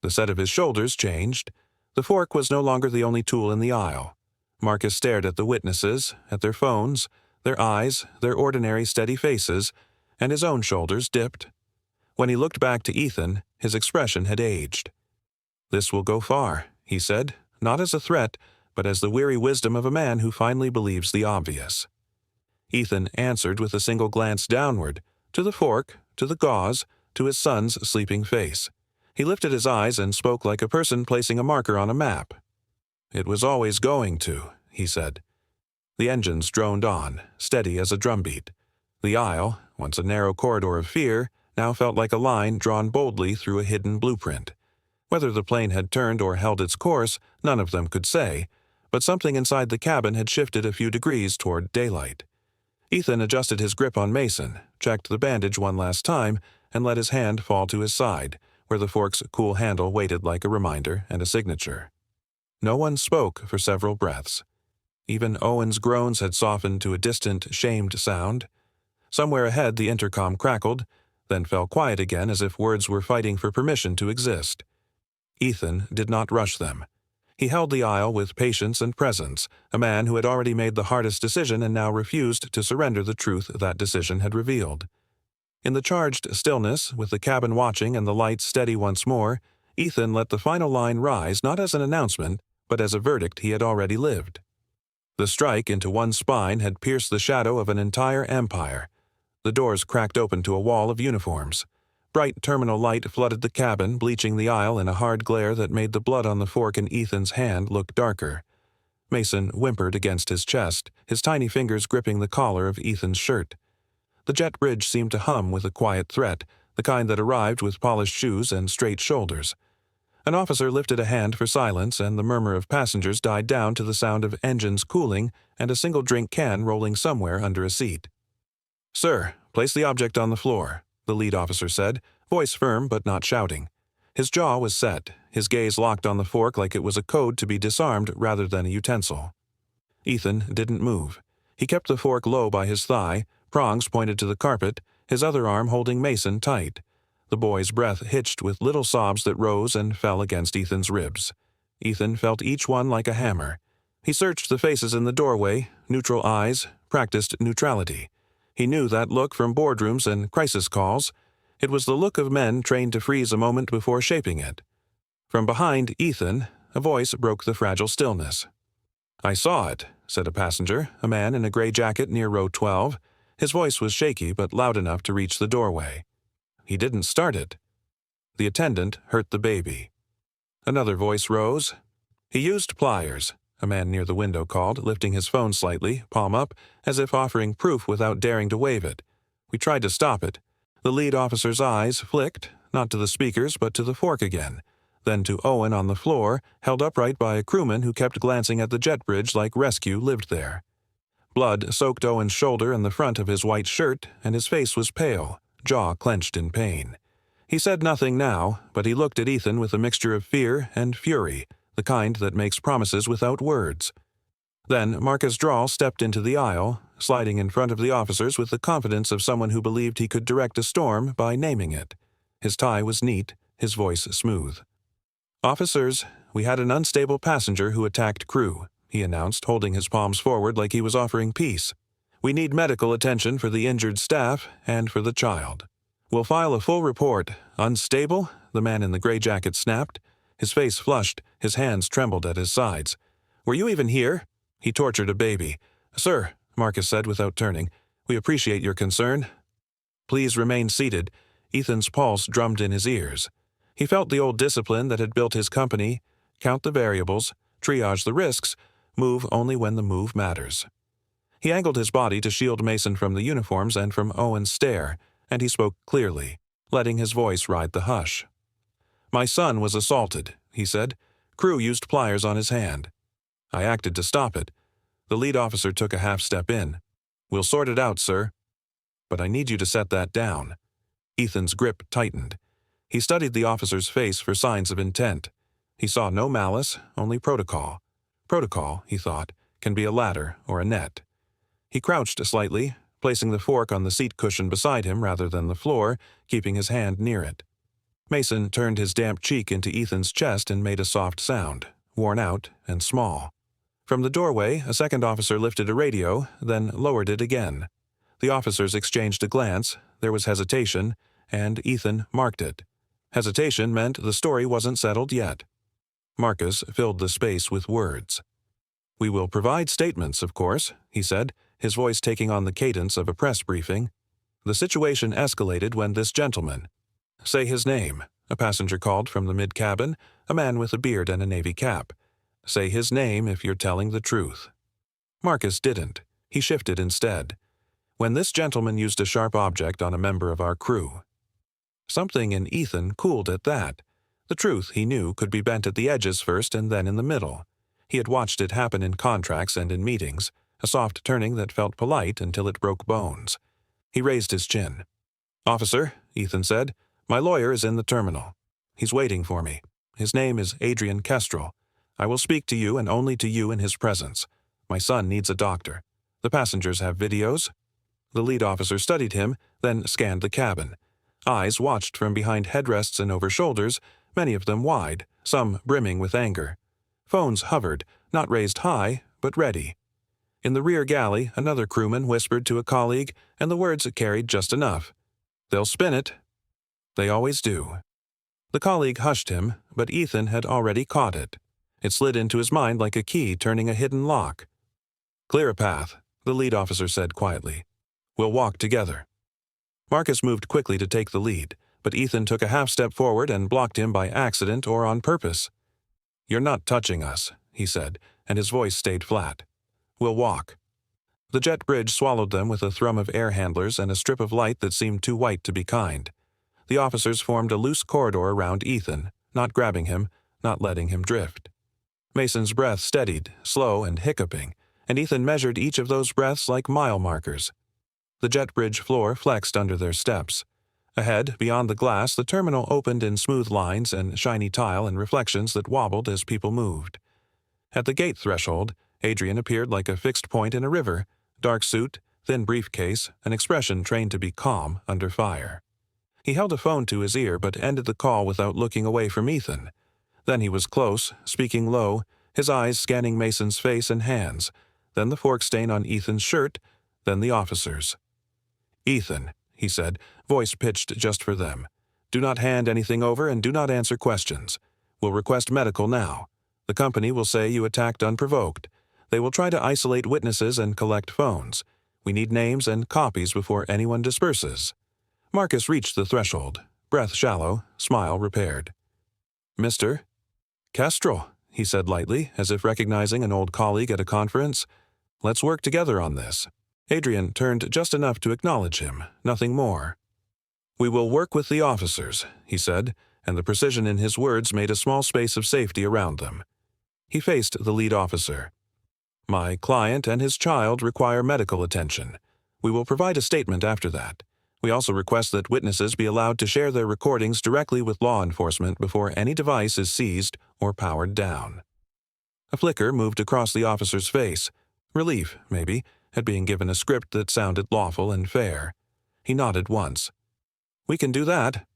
The set of his shoulders changed. The fork was no longer the only tool in the aisle. Marcus stared at the witnesses, at their phones, their eyes, their ordinary steady faces, and his own shoulders dipped. When he looked back to Ethan, his expression had aged. "This will go far," he said, not as a threat, but as the weary wisdom of a man who finally believes the obvious. Ethan answered with a single glance downward, to the fork, to the gauze, to his son's sleeping face. He lifted his eyes and spoke like a person placing a marker on a map. "It was always going to," he said. The engines droned on, steady as a drumbeat. The aisle, once a narrow corridor of fear, now felt like a line drawn boldly through a hidden blueprint. Whether the plane had turned or held its course, none of them could say, but something inside the cabin had shifted a few degrees toward daylight. Ethan adjusted his grip on Mason, checked the bandage one last time, and let his hand fall to his side, where the fork's cool handle waited like a reminder and a signature. No one spoke for several breaths. Even Owen's groans had softened to a distant, shamed sound. Somewhere ahead the intercom crackled, then fell quiet again as if words were fighting for permission to exist. Ethan did not rush them. He held the aisle with patience and presence, a man who had already made the hardest decision and now refused to surrender the truth that decision had revealed. In the charged stillness, with the cabin watching and the lights steady once more, Ethan let the final line rise not as an announcement, but as a verdict he had already lived. The strike into one spine had pierced the shadow of an entire empire. The doors cracked open to a wall of uniforms. Bright terminal light flooded the cabin, bleaching the aisle in a hard glare that made the blood on the fork in Ethan's hand look darker. Mason whimpered against his chest, his tiny fingers gripping the collar of Ethan's shirt. The jet bridge seemed to hum with a quiet threat, the kind that arrived with polished shoes and straight shoulders. An officer lifted a hand for silence, and the murmur of passengers died down to the sound of engines cooling and a single drink can rolling somewhere under a seat. "Sir, place the object on the floor," the lead officer said, voice firm but not shouting. His jaw was set, his gaze locked on the fork like it was a code to be disarmed rather than a utensil. Ethan didn't move. He kept the fork low by his thigh, prongs pointed to the carpet, his other arm holding Mason tight. The boy's breath hitched with little sobs that rose and fell against Ethan's ribs. Ethan felt each one like a hammer. He searched the faces in the doorway, neutral eyes, practiced neutrality. He knew that look from boardrooms and crisis calls. It was the look of men trained to freeze a moment before shaping it. From behind Ethan, a voice broke the fragile stillness. "I saw it," said a passenger, a man in a gray jacket near row 12. His voice was shaky but loud enough to reach the doorway. "He didn't start it." The attendant hurt the baby. Another voice rose. "He used pliers. a man near the window called, lifting his phone slightly, palm up, as if offering proof without daring to wave it. We tried to stop it. The lead officer's eyes flicked, not to the speakers but to the fork again, then to Owen on the floor, held upright by a crewman who kept glancing at the jet bridge like rescue lived there. Blood soaked Owen's shoulder and the front of his white shirt, and his face was pale, jaw clenched in pain. He said nothing now, but he looked at Ethan with a mixture of fear and fury, the kind that makes promises without words. Then Marcus Drawle stepped into the aisle, sliding in front of the officers with the confidence of someone who believed he could direct a storm by naming it. His tie was neat, his voice smooth. "Officers, we had an unstable passenger who attacked crew," he announced, holding his palms forward like he was offering peace. "We need medical attention for the injured staff and for the child. We'll file a full report. Unstable?" the man in the gray jacket snapped. His face flushed, his hands trembled at his sides. "Were you even here?" He tortured a baby. "Sir," Marcus said without turning, "we appreciate your concern." "Please remain seated." Ethan's pulse drummed in his ears. He felt the old discipline that had built his company: count the variables, triage the risks, move only when the move matters. He angled his body to shield Mason from the uniforms and from Owen's stare, and he spoke clearly, letting his voice ride the hush. "My son was assaulted," he said. "Crew used pliers on his hand. I acted to stop it." The lead officer took a half step in. "We'll sort it out, sir. But I need you to set that down." Ethan's grip tightened. He studied the officer's face for signs of intent. He saw no malice, only protocol. Protocol, he thought, can be a ladder or a net. He crouched slightly, placing the fork on the seat cushion beside him rather than the floor, keeping his hand near it. Mason turned his damp cheek into Ethan's chest and made a soft sound, worn out and small. From the doorway, a second officer lifted a radio, then lowered it again. The officers exchanged a glance, there was hesitation, and Ethan marked it. Hesitation meant the story wasn't settled yet. Marcus filled the space with words. "We will provide statements, of course," he said, his voice taking on the cadence of a press briefing. "The situation escalated when this gentleman—" "Say his name," a passenger called from the mid-cabin, a man with a beard and a navy cap. "Say his name if you're telling the truth." Marcus didn't. He shifted instead. "When this gentleman used a sharp object on a member of our crew." Something in Ethan cooled at that. The truth, he knew, could be bent at the edges first and then in the middle. He had watched it happen in contracts and in meetings, a soft turning that felt polite until it broke bones. He raised his chin. "Officer," Ethan said, "my lawyer is in the terminal. He's waiting for me. His name is Adrian Kestrel. I will speak to you and only to you in his presence. My son needs a doctor. The passengers have videos." The lead officer studied him, then scanned the cabin. Eyes watched from behind headrests and over shoulders, many of them wide, some brimming with anger. Phones hovered, not raised high, but ready. In the rear galley, another crewman whispered to a colleague, and the words carried just enough. "They'll spin it." "They always do." The colleague hushed him, but Ethan had already caught it. It slid into his mind like a key turning a hidden lock. "Clear a path," the lead officer said quietly. "We'll walk together." Marcus moved quickly to take the lead, but Ethan took a half step forward and blocked him by accident or on purpose. "You're not touching us," he said, and his voice stayed flat. "We'll walk." The jet bridge swallowed them with a thrum of air handlers and a strip of light that seemed too white to be kind. The officers formed a loose corridor around Ethan, not grabbing him, not letting him drift. Mason's breath steadied, slow and hiccuping, and Ethan measured each of those breaths like mile markers. The jet bridge floor flexed under their steps. Ahead, beyond the glass, the terminal opened in smooth lines and shiny tile and reflections that wobbled as people moved. At the gate threshold, Adrian appeared like a fixed point in a river, dark suit, thin briefcase, an expression trained to be calm under fire. He held a phone to his ear but ended the call without looking away from Ethan. Then he was close, speaking low, his eyes scanning Mason's face and hands, then the fork stain on Ethan's shirt, then the officer's. "Ethan," he said, voice pitched just for them, "do not hand anything over and do not answer questions. We'll request medical now. The company will say you attacked unprovoked. They will try to isolate witnesses and collect phones. We need names and copies before anyone disperses." Marcus reached the threshold, breath shallow, smile repaired. "Mr. Kestrel," he said lightly, as if recognizing an old colleague at a conference. "Let's work together on this." Adrian turned just enough to acknowledge him, nothing more. "We will work with the officers," he said, and the precision in his words made a small space of safety around them. He faced the lead officer. "My client and his child require medical attention. We will provide a statement after that. We also request that witnesses be allowed to share their recordings directly with law enforcement before any device is seized or powered down." A flicker moved across the officer's face. Relief, maybe, at being given a script that sounded lawful and fair. He nodded once. "We can do that."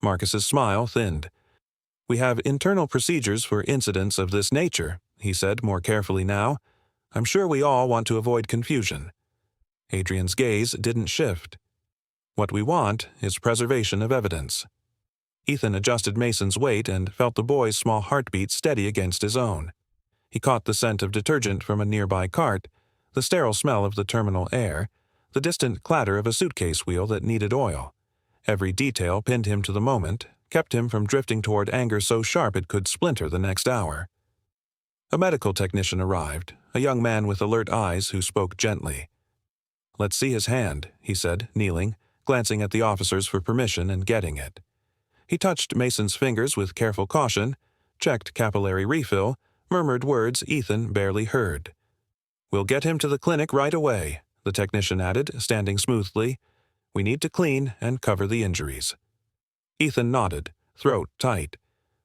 Marcus's smile thinned. "We have internal procedures for incidents of this nature," he said more carefully now. "I'm sure we all want to avoid confusion." Adrian's gaze didn't shift. "What we want is preservation of evidence." Ethan adjusted Mason's weight and felt the boy's small heartbeat steady against his own. He caught the scent of detergent from a nearby cart, the sterile smell of the terminal air, the distant clatter of a suitcase wheel that needed oil. Every detail pinned him to the moment, kept him from drifting toward anger so sharp it could splinter the next hour. A medical technician arrived, a young man with alert eyes who spoke gently. "Let's see his hand," he said, kneeling, glancing at the officers for permission and getting it. He touched Mason's fingers with careful caution, checked capillary refill, murmured words Ethan barely heard. "We'll get him to the clinic right away," the technician added, standing smoothly. "We need to clean and cover the injuries." Ethan nodded, throat tight.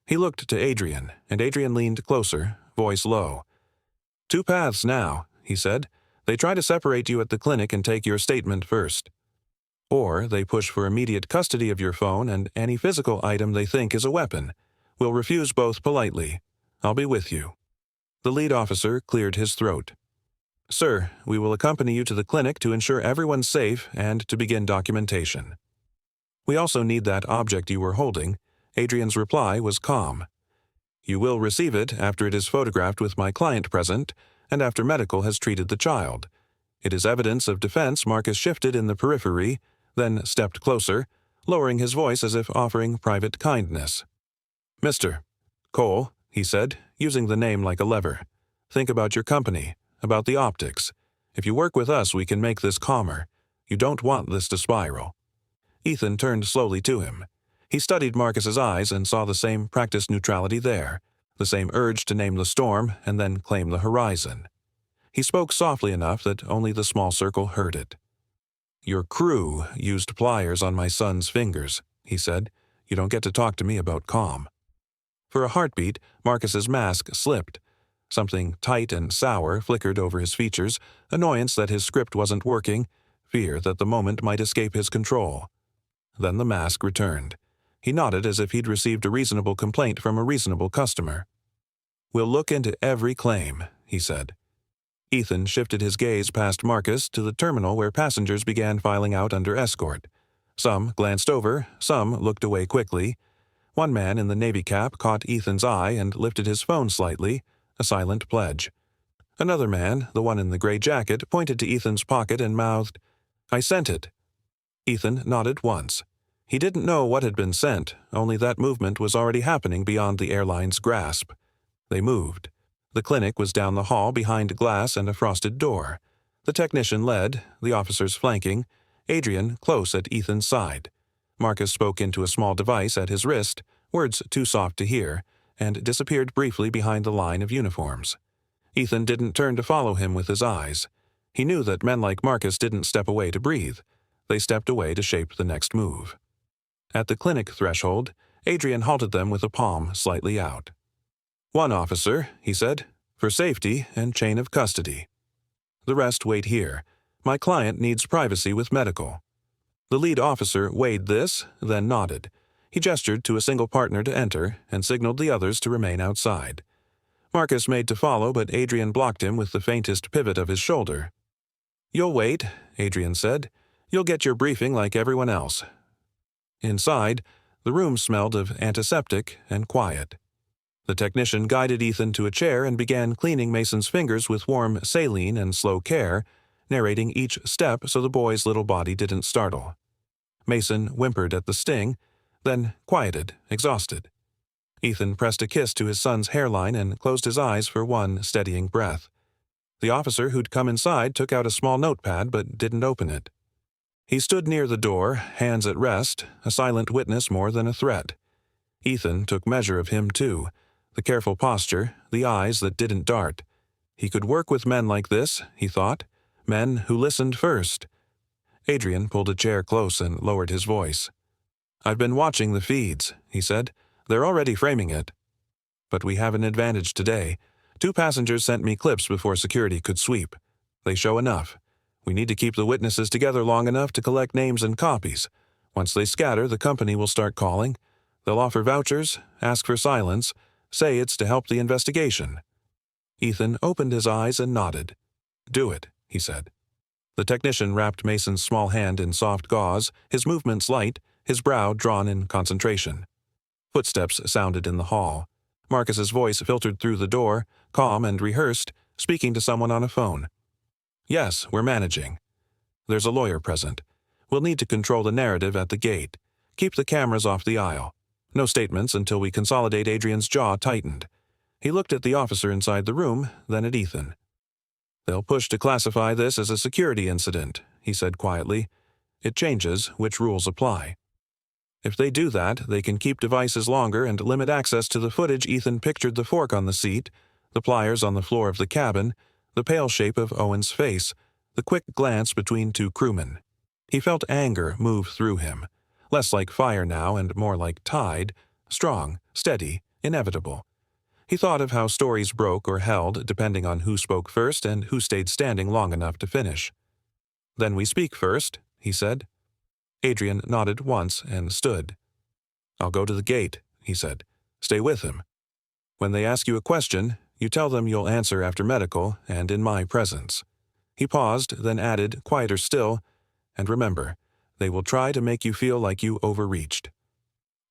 He looked to Adrian, and Adrian leaned closer, voice low. "Two paths now," he said. "They try to separate you at the clinic and take your statement first. Or they push for immediate custody of your phone and any physical item they think is a weapon. We'll refuse both politely. I'll be with you." The lead officer cleared his throat. "Sir, we will accompany you to the clinic to ensure everyone's safe and to begin documentation." "We also need that object you were holding." Adrian's reply was calm. "You will receive it after it is photographed with my client present and after medical has treated the child." It is evidence of defense. Marcus shifted in the periphery, then stepped closer, lowering his voice as if offering private kindness. "Mr. Cole," he said, using the name like a lever. "Think about your company, about the optics. If you work with us, we can make this calmer. You don't want this to spiral." Ethan turned slowly to him. He studied Marcus's eyes and saw the same practiced neutrality there, the same urge to name the storm and then claim the horizon. He spoke softly enough that only the small circle heard it. "Your crew used pliers on my son's fingers," he said. "You don't get to talk to me about calm." For a heartbeat, Marcus's mask slipped. Something tight and sour flickered over his features, annoyance that his script wasn't working, fear that the moment might escape his control. Then the mask returned. He nodded as if he'd received a reasonable complaint from a reasonable customer. "We'll look into every claim," he said. Ethan shifted his gaze past Marcus to the terminal where passengers began filing out under escort. Some glanced over, some looked away quickly. One man in the navy cap caught Ethan's eye and lifted his phone slightly, a silent pledge. Another man, the one in the gray jacket, pointed to Ethan's pocket and mouthed, "I sent it." Ethan nodded once. He didn't know what had been sent, only that movement was already happening beyond the airline's grasp. They moved. The clinic was down the hall behind glass and a frosted door. The technician led, the officers flanking, Adrian close at Ethan's side. Marcus spoke into a small device at his wrist, words too soft to hear, and disappeared briefly behind the line of uniforms. Ethan didn't turn to follow him with his eyes. He knew that men like Marcus didn't step away to breathe. They stepped away to shape the next move. At the clinic threshold, Adrian halted them with a palm slightly out. "One officer," he said, "for safety and chain of custody. The rest wait here. My client needs privacy with medical." The lead officer weighed this, then nodded. He gestured to a single partner to enter and signaled the others to remain outside. Marcus made to follow, but Adrian blocked him with the faintest pivot of his shoulder. "You'll wait," Adrian said. "You'll get your briefing like everyone else." Inside, the room smelled of antiseptic and quiet. The technician guided Ethan to a chair and began cleaning Mason's fingers with warm saline and slow care, narrating each step so the boy's little body didn't startle. Mason whimpered at the sting, then quieted, exhausted. Ethan pressed a kiss to his son's hairline and closed his eyes for one steadying breath. The officer who'd come inside took out a small notepad but didn't open it. He stood near the door, hands at rest, a silent witness more than a threat. Ethan took measure of him too, the careful posture, the eyes that didn't dart. He could work with men like this, he thought, men who listened first. Adrian pulled a chair close and lowered his voice. "I've been watching the feeds," he said. "They're already framing it. But we have an advantage today. 2 passengers sent me clips before security could sweep. They show enough. We need to keep the witnesses together long enough to collect names and copies. Once they scatter, the company will start calling. They'll offer vouchers, ask for silence, say it's to help the investigation." Ethan opened his eyes and nodded. "Do it," he said. The technician wrapped Mason's small hand in soft gauze, his movements light, his brow drawn in concentration. Footsteps sounded in the hall. Marcus's voice filtered through the door, calm and rehearsed, speaking to someone on a phone. "Yes, we're managing. There's a lawyer present. We'll need to control the narrative at the gate. Keep the cameras off the aisle. No statements until we consolidate." Adrian's jaw tightened. He looked at the officer inside the room, then at Ethan. "They'll push to classify this as a security incident," he said quietly. "It changes which rules apply. If they do that, they can keep devices longer and limit access to the footage." Ethan pictured the fork on the seat, the pliers on the floor of the cabin, the pale shape of Owen's face, the quick glance between 2 crewmen. He felt anger move through him, less like fire now and more like tide, strong, steady, inevitable. He thought of how stories broke or held depending on who spoke first and who stayed standing long enough to finish. "Then we speak first," he said. Adrian nodded once and stood. "I'll go to the gate," he said. "Stay with him. When they ask you a question, you tell them you'll answer after medical and in my presence." He paused, then added, quieter still, "And remember, they will try to make you feel like you overreached.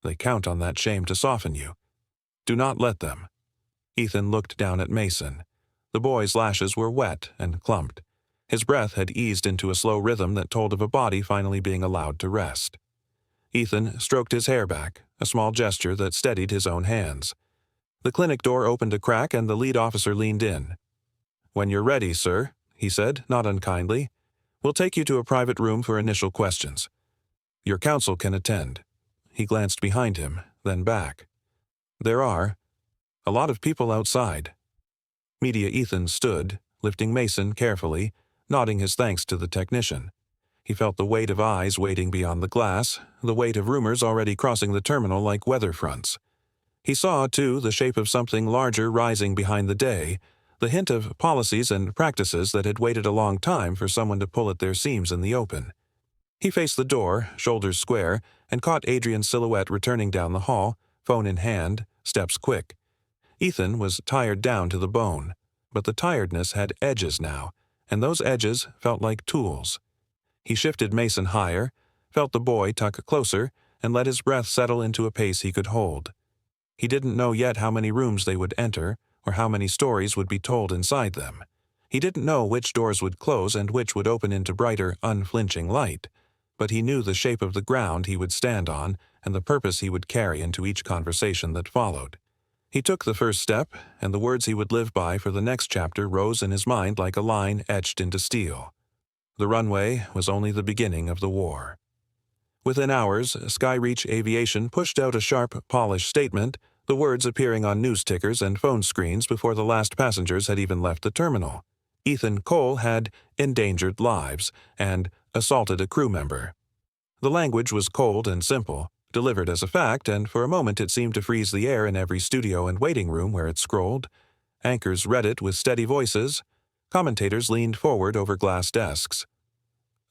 They count on that shame to soften you. Do not let them." Ethan looked down at Mason. The boy's lashes were wet and clumped. His breath had eased into a slow rhythm that told of a body finally being allowed to rest. Ethan stroked his hair back, a small gesture that steadied his own hands. The clinic door opened a crack and the lead officer leaned in. "When you're ready, sir," he said, not unkindly, "we'll take you to a private room for initial questions. Your counsel can attend." He glanced behind him, then back. "There are a lot of people outside." Media Ethan stood, lifting Mason carefully, nodding his thanks to the technician. He felt the weight of eyes waiting beyond the glass, the weight of rumors already crossing the terminal like weather fronts. He saw, too, the shape of something larger rising behind the day, the hint of policies and practices that had waited a long time for someone to pull at their seams in the open. He faced the door, shoulders square, and caught Adrian's silhouette returning down the hall, phone in hand, steps quick. Ethan was tired down to the bone, but the tiredness had edges now, and those edges felt like tools. He shifted Mason higher, felt the boy tuck closer, and let his breath settle into a pace he could hold. He didn't know yet how many rooms they would enter, or how many stories would be told inside them. He didn't know which doors would close and which would open into brighter, unflinching light, but he knew the shape of the ground he would stand on and the purpose he would carry into each conversation that followed. He took the first step, and the words he would live by for the next chapter rose in his mind like a line etched into steel. The runway was only the beginning of the war. Within hours, Skyreach Aviation pushed out a sharp, polished statement, the words appearing on news tickers and phone screens before the last passengers had even left the terminal. Ethan Cole had endangered lives and assaulted a crew member. The language was cold and simple, delivered as a fact, and for a moment it seemed to freeze the air in every studio and waiting room where it scrolled. Anchors read it with steady voices. Commentators leaned forward over glass desks.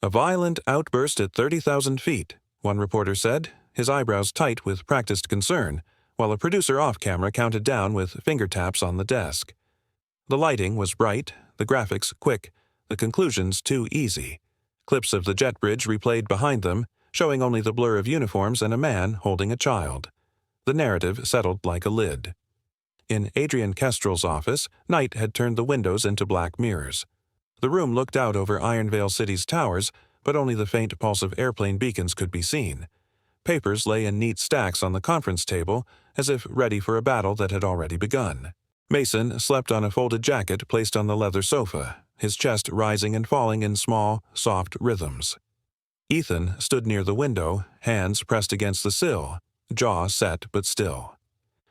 "A violent outburst at 30,000 feet, one reporter said, his eyebrows tight with practiced concern, while a producer off-camera counted down with finger taps on the desk. The lighting was bright, the graphics quick, the conclusions too easy. Clips of the jet bridge replayed behind them, showing only the blur of uniforms and a man holding a child. The narrative settled like a lid. In Adrian Kestrel's office, night had turned the windows into black mirrors. The room looked out over Ironvale City's towers, but only the faint pulse of airplane beacons could be seen. Papers lay in neat stacks on the conference table, as if ready for a battle that had already begun. Mason slept on a folded jacket placed on the leather sofa, his chest rising and falling in small, soft rhythms. Ethan stood near the window, hands pressed against the sill, jaw set but still.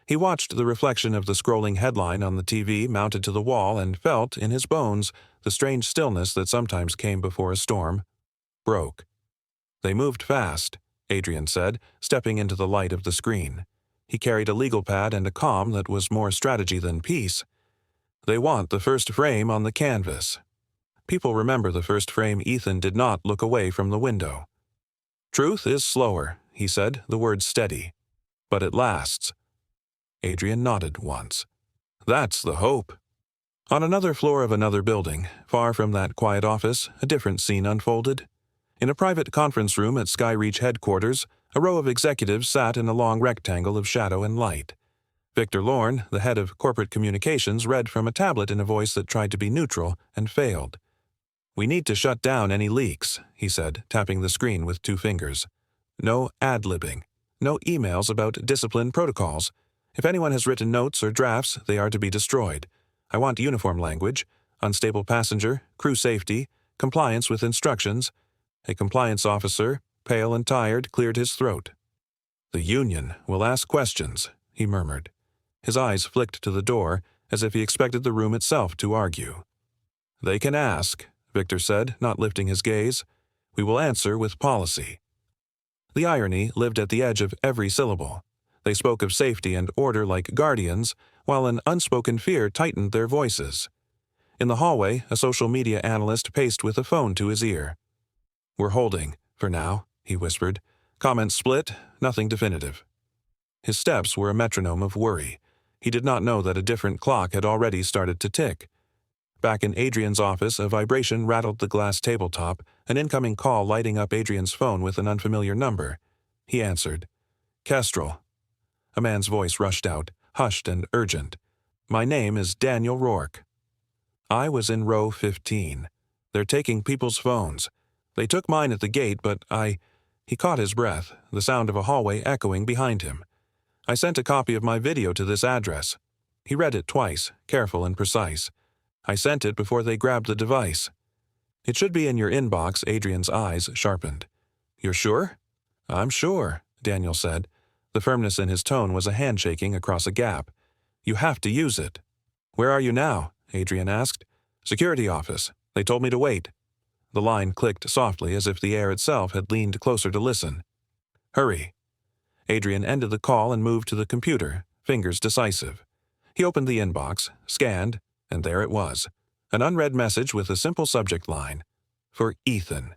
He watched the reflection of the scrolling headline on the TV mounted to the wall and felt, in his bones, the strange stillness that sometimes came before a storm. Broke. "They moved fast," Adrian said, stepping into the light of the screen. He carried a legal pad and a comm that was more strategy than peace. "They want the first frame on the canvas." People remember the first frame. Ethan did not look away from the window. "Truth is slower," he said, the words steady. "But it lasts." Adrian nodded once. "That's the hope." On another floor of another building, far from that quiet office, a different scene unfolded. In a private conference room at Skyreach headquarters, a row of executives sat in a long rectangle of shadow and light. Victor Lorne, the head of corporate communications, read from a tablet in a voice that tried to be neutral and failed. "We need to shut down any leaks," he said, tapping the screen with 2 fingers. "No ad-libbing. No emails about discipline protocols. If anyone has written notes or drafts, they are to be destroyed. I want uniform language, unstable passenger, crew safety, compliance with instructions." A compliance officer, pale and tired, cleared his throat. "The union will ask questions," he murmured. His eyes flicked to the door, as if he expected the room itself to argue. "They can ask," Victor said, not lifting his gaze. "We will answer with policy." The irony lived at the edge of every syllable. They spoke of safety and order like guardians, while an unspoken fear tightened their voices. In the hallway, a social media analyst paced with a phone to his ear. "We're holding, for now," he whispered. "Comments split, nothing definitive." His steps were a metronome of worry. He did not know that a different clock had already started to tick. Back in Adrian's office, a vibration rattled the glass tabletop, an incoming call lighting up Adrian's phone with an unfamiliar number. He answered. "Kestrel." A man's voice rushed out, hushed and urgent. "My name is Daniel Rourke. I was in row 15. They're taking people's phones. They took mine at the gate, but He caught his breath, the sound of a hallway echoing behind him. "I sent a copy of my video to this address." He read it twice, careful and precise. "I sent it before they grabbed the device." "It should be in your inbox." Adrian's eyes sharpened. "You're sure?" "I'm sure," Daniel said. The firmness in his tone was a handshaking across a gap. "You have to use it." "Where are you now?" Adrian asked. "Security office. They told me to wait." The line clicked softly, as if the air itself had leaned closer to listen. "Hurry." Adrian ended the call and moved to the computer, fingers decisive. He opened the inbox, scanned, and there it was. An unread message with a simple subject line. For Ethan.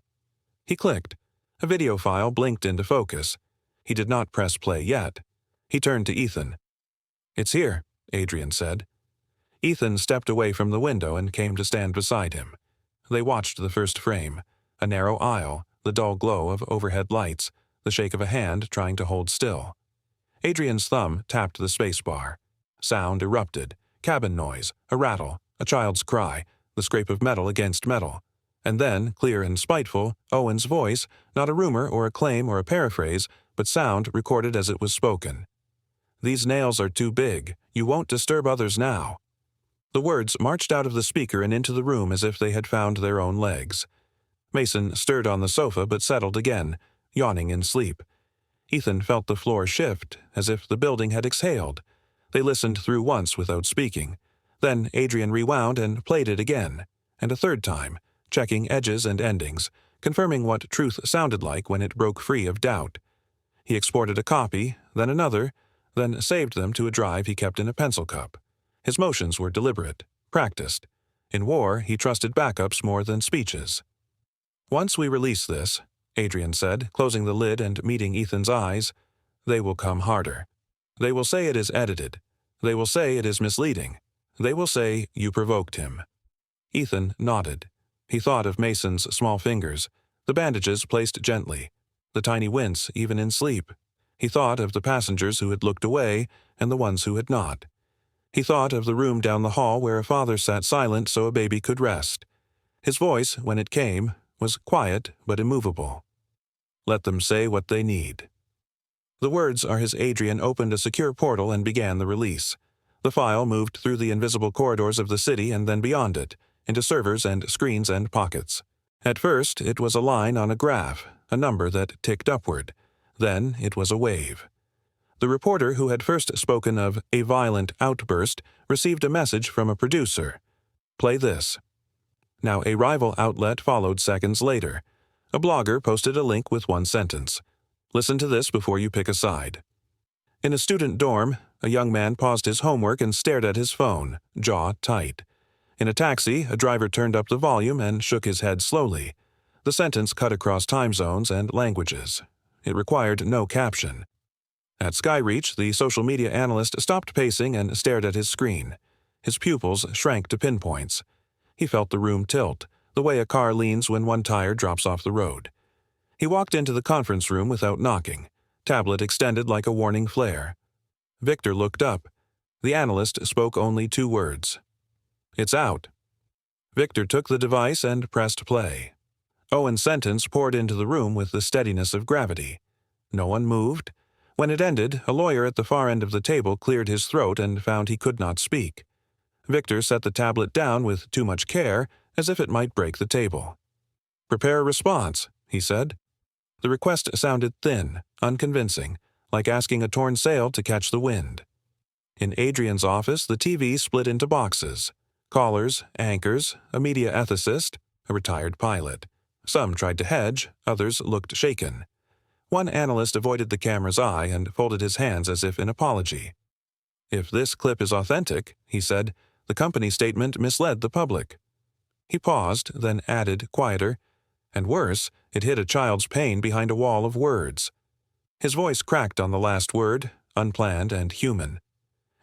He clicked. A video file blinked into focus. He did not press play yet. He turned to Ethan. "It's here," Adrian said. Ethan stepped away from the window and came to stand beside him. They watched the first frame, a narrow aisle, the dull glow of overhead lights, the shake of a hand trying to hold still. Adrian's thumb tapped the spacebar. Sound erupted, cabin noise, a rattle, a child's cry, the scrape of metal against metal. And then, clear and spiteful, Owen's voice, not a rumor or a claim or a paraphrase, but sound recorded as it was spoken. "These nails are too big. You won't disturb others now." The words marched out of the speaker and into the room as if they had found their own legs. Mason stirred on the sofa but settled again, yawning in sleep. Ethan felt the floor shift, as if the building had exhaled. They listened through once without speaking. Then Adrian rewound and played it again, and a third time, checking edges and endings, confirming what truth sounded like when it broke free of doubt. He exported a copy, then another, then saved them to a drive he kept in a pencil cup. His motions were deliberate, practiced. In war, he trusted backups more than speeches. "Once we release this," Adrian said, closing the lid and meeting Ethan's eyes, "they will come harder. They will say it is edited. They will say it is misleading. They will say you provoked him." Ethan nodded. He thought of Mason's small fingers, the bandages placed gently, the tiny wince even in sleep. He thought of the passengers who had looked away and the ones who had not. He thought of the room down the hall where a father sat silent so a baby could rest. His voice, when it came, was quiet but immovable. "Let them say what they need." The words are as Adrian opened a secure portal and began the release. The file moved through the invisible corridors of the city and then beyond it, into servers and screens and pockets. At first, it was a line on a graph, a number that ticked upward. Then it was a wave. The reporter who had first spoken of a violent outburst received a message from a producer. Play this. Now a rival outlet followed seconds later. A blogger posted a link with one sentence. Listen to this before you pick a side. In a student dorm, a young man paused his homework and stared at his phone, jaw tight. In a taxi, a driver turned up the volume and shook his head slowly. The sentence cut across time zones and languages. It required no caption. At Skyreach, the social media analyst stopped pacing and stared at his screen. His pupils shrank to pinpoints. He felt the room tilt, the way a car leans when one tire drops off the road. He walked into the conference room without knocking, tablet extended like a warning flare. Victor looked up. The analyst spoke only 2 words. "It's out." Victor took the device and pressed play. Owen's sentence poured into the room with the steadiness of gravity. No one moved. When it ended, a lawyer at the far end of the table cleared his throat and found he could not speak. Victor set the tablet down with too much care, as if it might break the table. "Prepare a response," he said. The request sounded thin, unconvincing, like asking a torn sail to catch the wind. In Adrian's office, the TV split into boxes. Callers, anchors, a media ethicist, a retired pilot. Some tried to hedge, others looked shaken. One analyst avoided the camera's eye and folded his hands as if in apology. "If this clip is authentic," he said, "the company statement misled the public." He paused, then added, quieter, "And worse, it hid a child's pain behind a wall of words." His voice cracked on the last word, unplanned and human.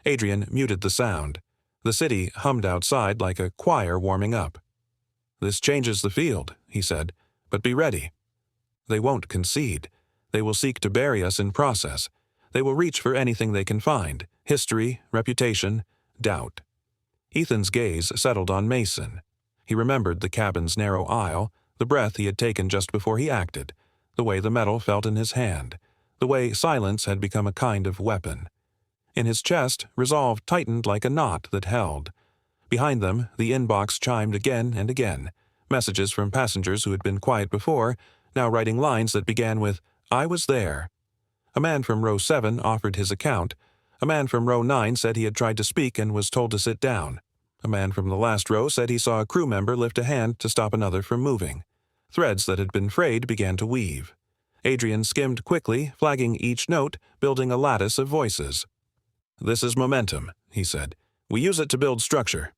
Adrian muted the sound. The city hummed outside like a choir warming up. "This changes the field," he said, "but be ready. They won't concede. They will seek to bury us in process. They will reach for anything they can find: history, reputation, doubt." Ethan's gaze settled on Mason. He remembered the cabin's narrow aisle, the breath he had taken just before he acted, the way the metal felt in his hand, the way silence had become a kind of weapon. In his chest, resolve tightened like a knot that held. Behind them, the inbox chimed again and again, messages from passengers who had been quiet before, now writing lines that began with, "I was there." A man from row 7 offered his account. A man from row 9 said he had tried to speak and was told to sit down. A man from the last row said he saw a crew member lift a hand to stop another from moving. Threads that had been frayed began to weave. Adrian skimmed quickly, flagging each note, building a lattice of voices. "This is momentum," he said. "We use it to build structure."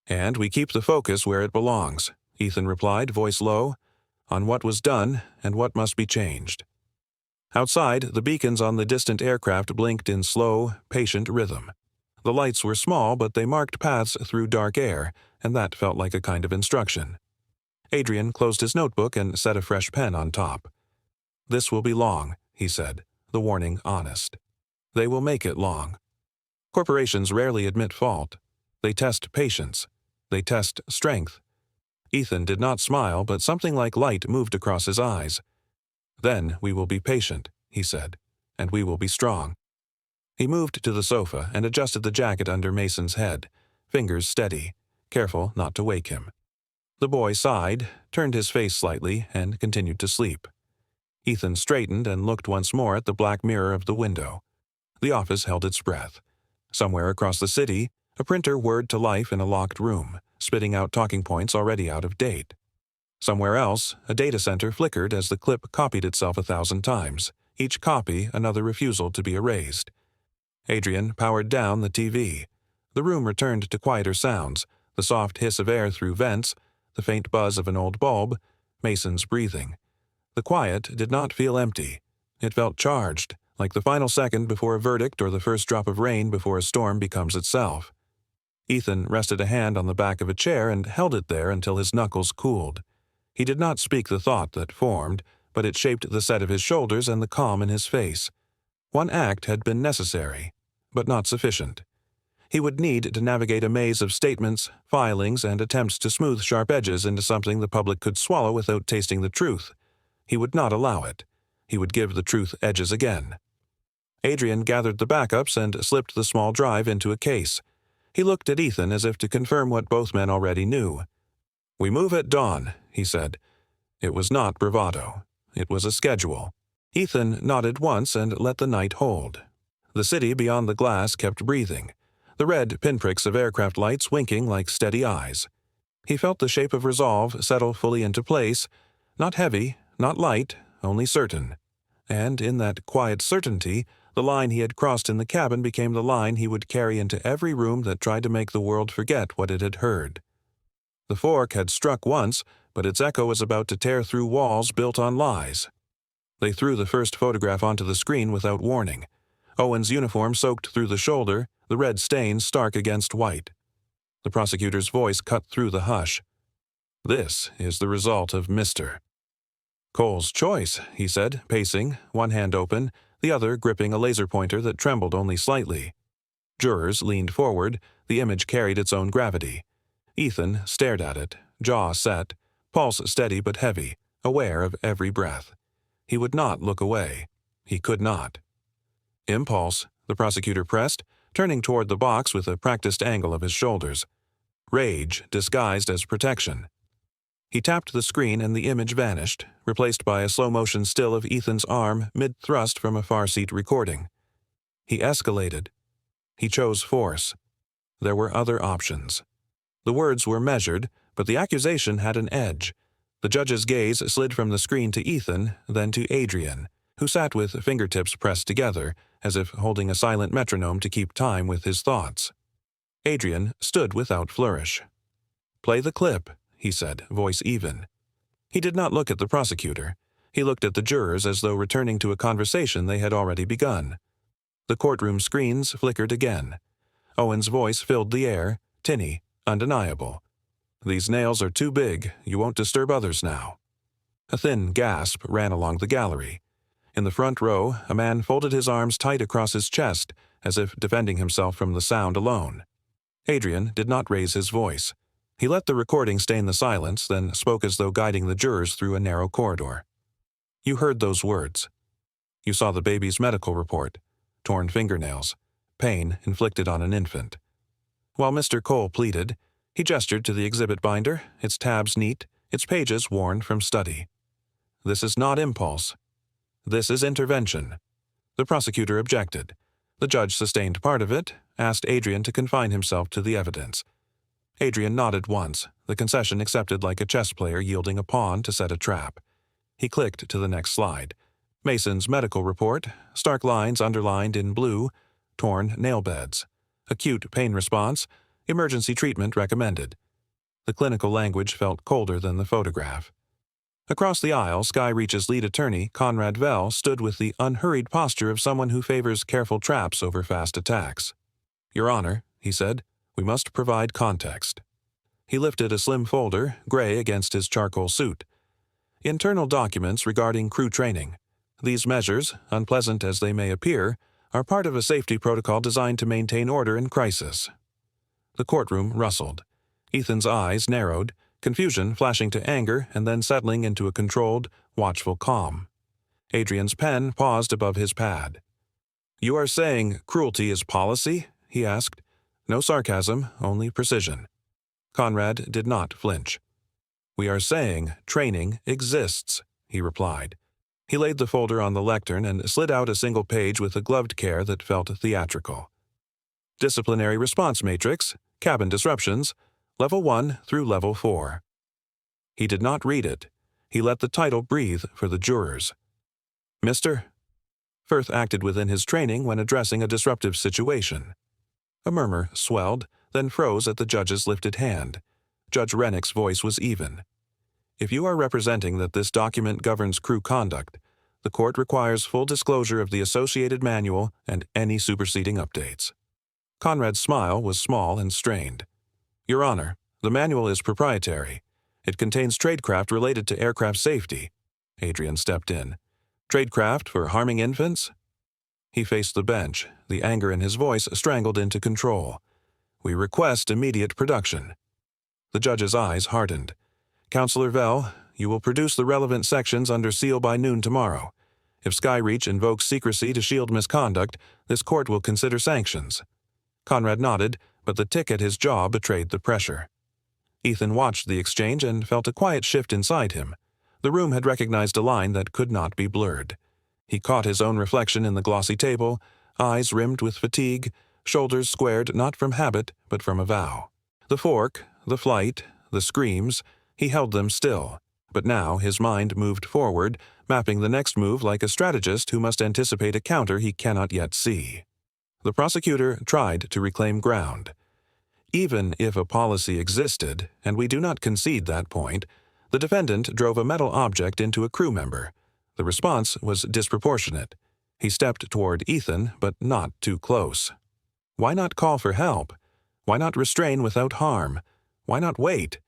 "And we keep the focus where it belongs," Ethan replied, voice low, "on what was done and what must be changed." Outside, the beacons on the distant aircraft blinked in slow, patient rhythm. The lights were small, but they marked paths through dark air, and that felt like a kind of instruction. Adrian closed his notebook and set a fresh pen on top. "This will be long," he said, the warning honest. "They will make it long." Corporations rarely admit fault. They test patience. They test strength. Ethan did not smile, but something like light moved across his eyes. "Then we will be patient," he said, "and we will be strong." He moved to the sofa and adjusted the jacket under Mason's head, fingers steady, careful not to wake him. The boy sighed, turned his face slightly, and continued to sleep. Ethan straightened and looked once more at the black mirror of the window. The office held its breath. Somewhere across the city, a printer whirred to life in a locked room, spitting out talking points already out of date. Somewhere else, a data center flickered as the clip copied itself 1,000 times, each copy another refusal to be erased. Adrian powered down the TV. The room returned to quieter sounds, the soft hiss of air through vents, the faint buzz of an old bulb, Mason's breathing. The quiet did not feel empty. It felt charged, like the final second before a verdict or the first drop of rain before a storm becomes itself. Ethan rested a hand on the back of a chair and held it there until his knuckles cooled. He did not speak the thought that formed, but it shaped the set of his shoulders and the calm in his face. One act had been necessary, but not sufficient. He would need to navigate a maze of statements, filings, and attempts to smooth sharp edges into something the public could swallow without tasting the truth. He would not allow it. He would give the truth edges again. Adrian gathered the backups and slipped the small drive into a case. He looked at Ethan as if to confirm what both men already knew. "We move at dawn," he said. It was not bravado. It was a schedule. Ethan nodded once and let the night hold. The city beyond the glass kept breathing, the red pinpricks of aircraft lights winking like steady eyes. He felt the shape of resolve settle fully into place, not heavy, not light, only certain. And in that quiet certainty, the line he had crossed in the cabin became the line he would carry into every room that tried to make the world forget what it had heard. The fork had struck once, but its echo was about to tear through walls built on lies. They threw the first photograph onto the screen without warning. Owen's uniform soaked through the shoulder, the red stain stark against white. The prosecutor's voice cut through the hush. "This is the result of Mr. Cole's choice," he said, pacing, one hand open, the other gripping a laser pointer that trembled only slightly. Jurors leaned forward, the image carried its own gravity. Ethan stared at it, jaw set, pulse steady but heavy, aware of every breath. He would not look away. He could not. "Impulse," the prosecutor pressed, turning toward the box with a practiced angle of his shoulders. "Rage disguised as protection." He tapped the screen and the image vanished, replaced by a slow-motion still of Ethan's arm mid-thrust from a far-seat recording. He escalated. He chose force. There were other options. The words were measured, but the accusation had an edge. The judge's gaze slid from the screen to Ethan, then to Adrian, who sat with fingertips pressed together, as if holding a silent metronome to keep time with his thoughts. Adrian stood without flourish. "Play the clip," he said, voice even. He did not look at the prosecutor. He looked at the jurors as though returning to a conversation they had already begun. The courtroom screens flickered again. Owen's voice filled the air, tinny, undeniable. "These nails are too big. You won't disturb others now." A thin gasp ran along the gallery. In the front row, a man folded his arms tight across his chest, as if defending himself from the sound alone. Adrian did not raise his voice. He let the recording stain the silence, then spoke as though guiding the jurors through a narrow corridor. "You heard those words. You saw the baby's medical report. Torn fingernails. Pain inflicted on an infant." While Mr. Cole pleaded, he gestured to the exhibit binder, its tabs neat, its pages worn from study. "This is not impulse. This is intervention." The prosecutor objected. The judge sustained part of it, asked Adrian to confine himself to the evidence. Adrian nodded once, the concession accepted like a chess player yielding a pawn to set a trap. He clicked to the next slide. Mason's medical report, stark lines underlined in blue, torn nail beds. Acute pain response, emergency treatment recommended. The clinical language felt colder than the photograph. Across the aisle, Sky Reach's lead attorney, Conrad Vell, stood with the unhurried posture of someone who favors careful traps over fast attacks. "Your Honor," he said, "we must provide context." He lifted a slim folder, gray against his charcoal suit. "Internal documents regarding crew training. These measures, unpleasant as they may appear, are part of a safety protocol designed to maintain order in crisis." The courtroom rustled. Ethan's eyes narrowed, confusion flashing to anger and then settling into a controlled, watchful calm. Adrian's pen paused above his pad. "You are saying cruelty is policy?" he asked. No sarcasm, only precision. Conrad did not flinch. "We are saying training exists," he replied. He laid the folder on the lectern and slid out a single page with a gloved care that felt theatrical. Disciplinary response matrix, cabin disruptions, Level 1 through Level 4. He did not read it. He let the title breathe for the jurors. "Mr." Firth acted within his training when addressing a disruptive situation. A murmur swelled, then froze at the judge's lifted hand. Judge Rennick's voice was even. "If you are representing that this document governs crew conduct, the court requires full disclosure of the associated manual and any superseding updates." Conrad's smile was small and strained. "Your Honor, the manual is proprietary. It contains tradecraft related to aircraft safety." Adrian stepped in. "Tradecraft for harming infants?" He faced the bench, the anger in his voice strangled into control. "We request immediate production." The judge's eyes hardened. "Counselor Vell, you will produce the relevant sections under seal by noon tomorrow. If Skyreach invokes secrecy to shield misconduct, this court will consider sanctions. Conrad nodded, but the tick at his jaw betrayed the pressure. Ethan watched the exchange and felt a quiet shift inside him. The room had recognized a line that could not be blurred. He caught his own reflection in the glossy table, eyes rimmed with fatigue, shoulders squared not from habit but from a vow. The fork, the flight, the screams, he held them still, but now his mind moved forward, mapping the next move like a strategist who must anticipate a counter he cannot yet see. The prosecutor tried to reclaim ground. Even if a policy existed, and we do not concede that point, the defendant drove a metal object into a crew member. The response was disproportionate. He stepped toward Ethan, but not too close. Why not call for help? Why not restrain without harm? Why not wait?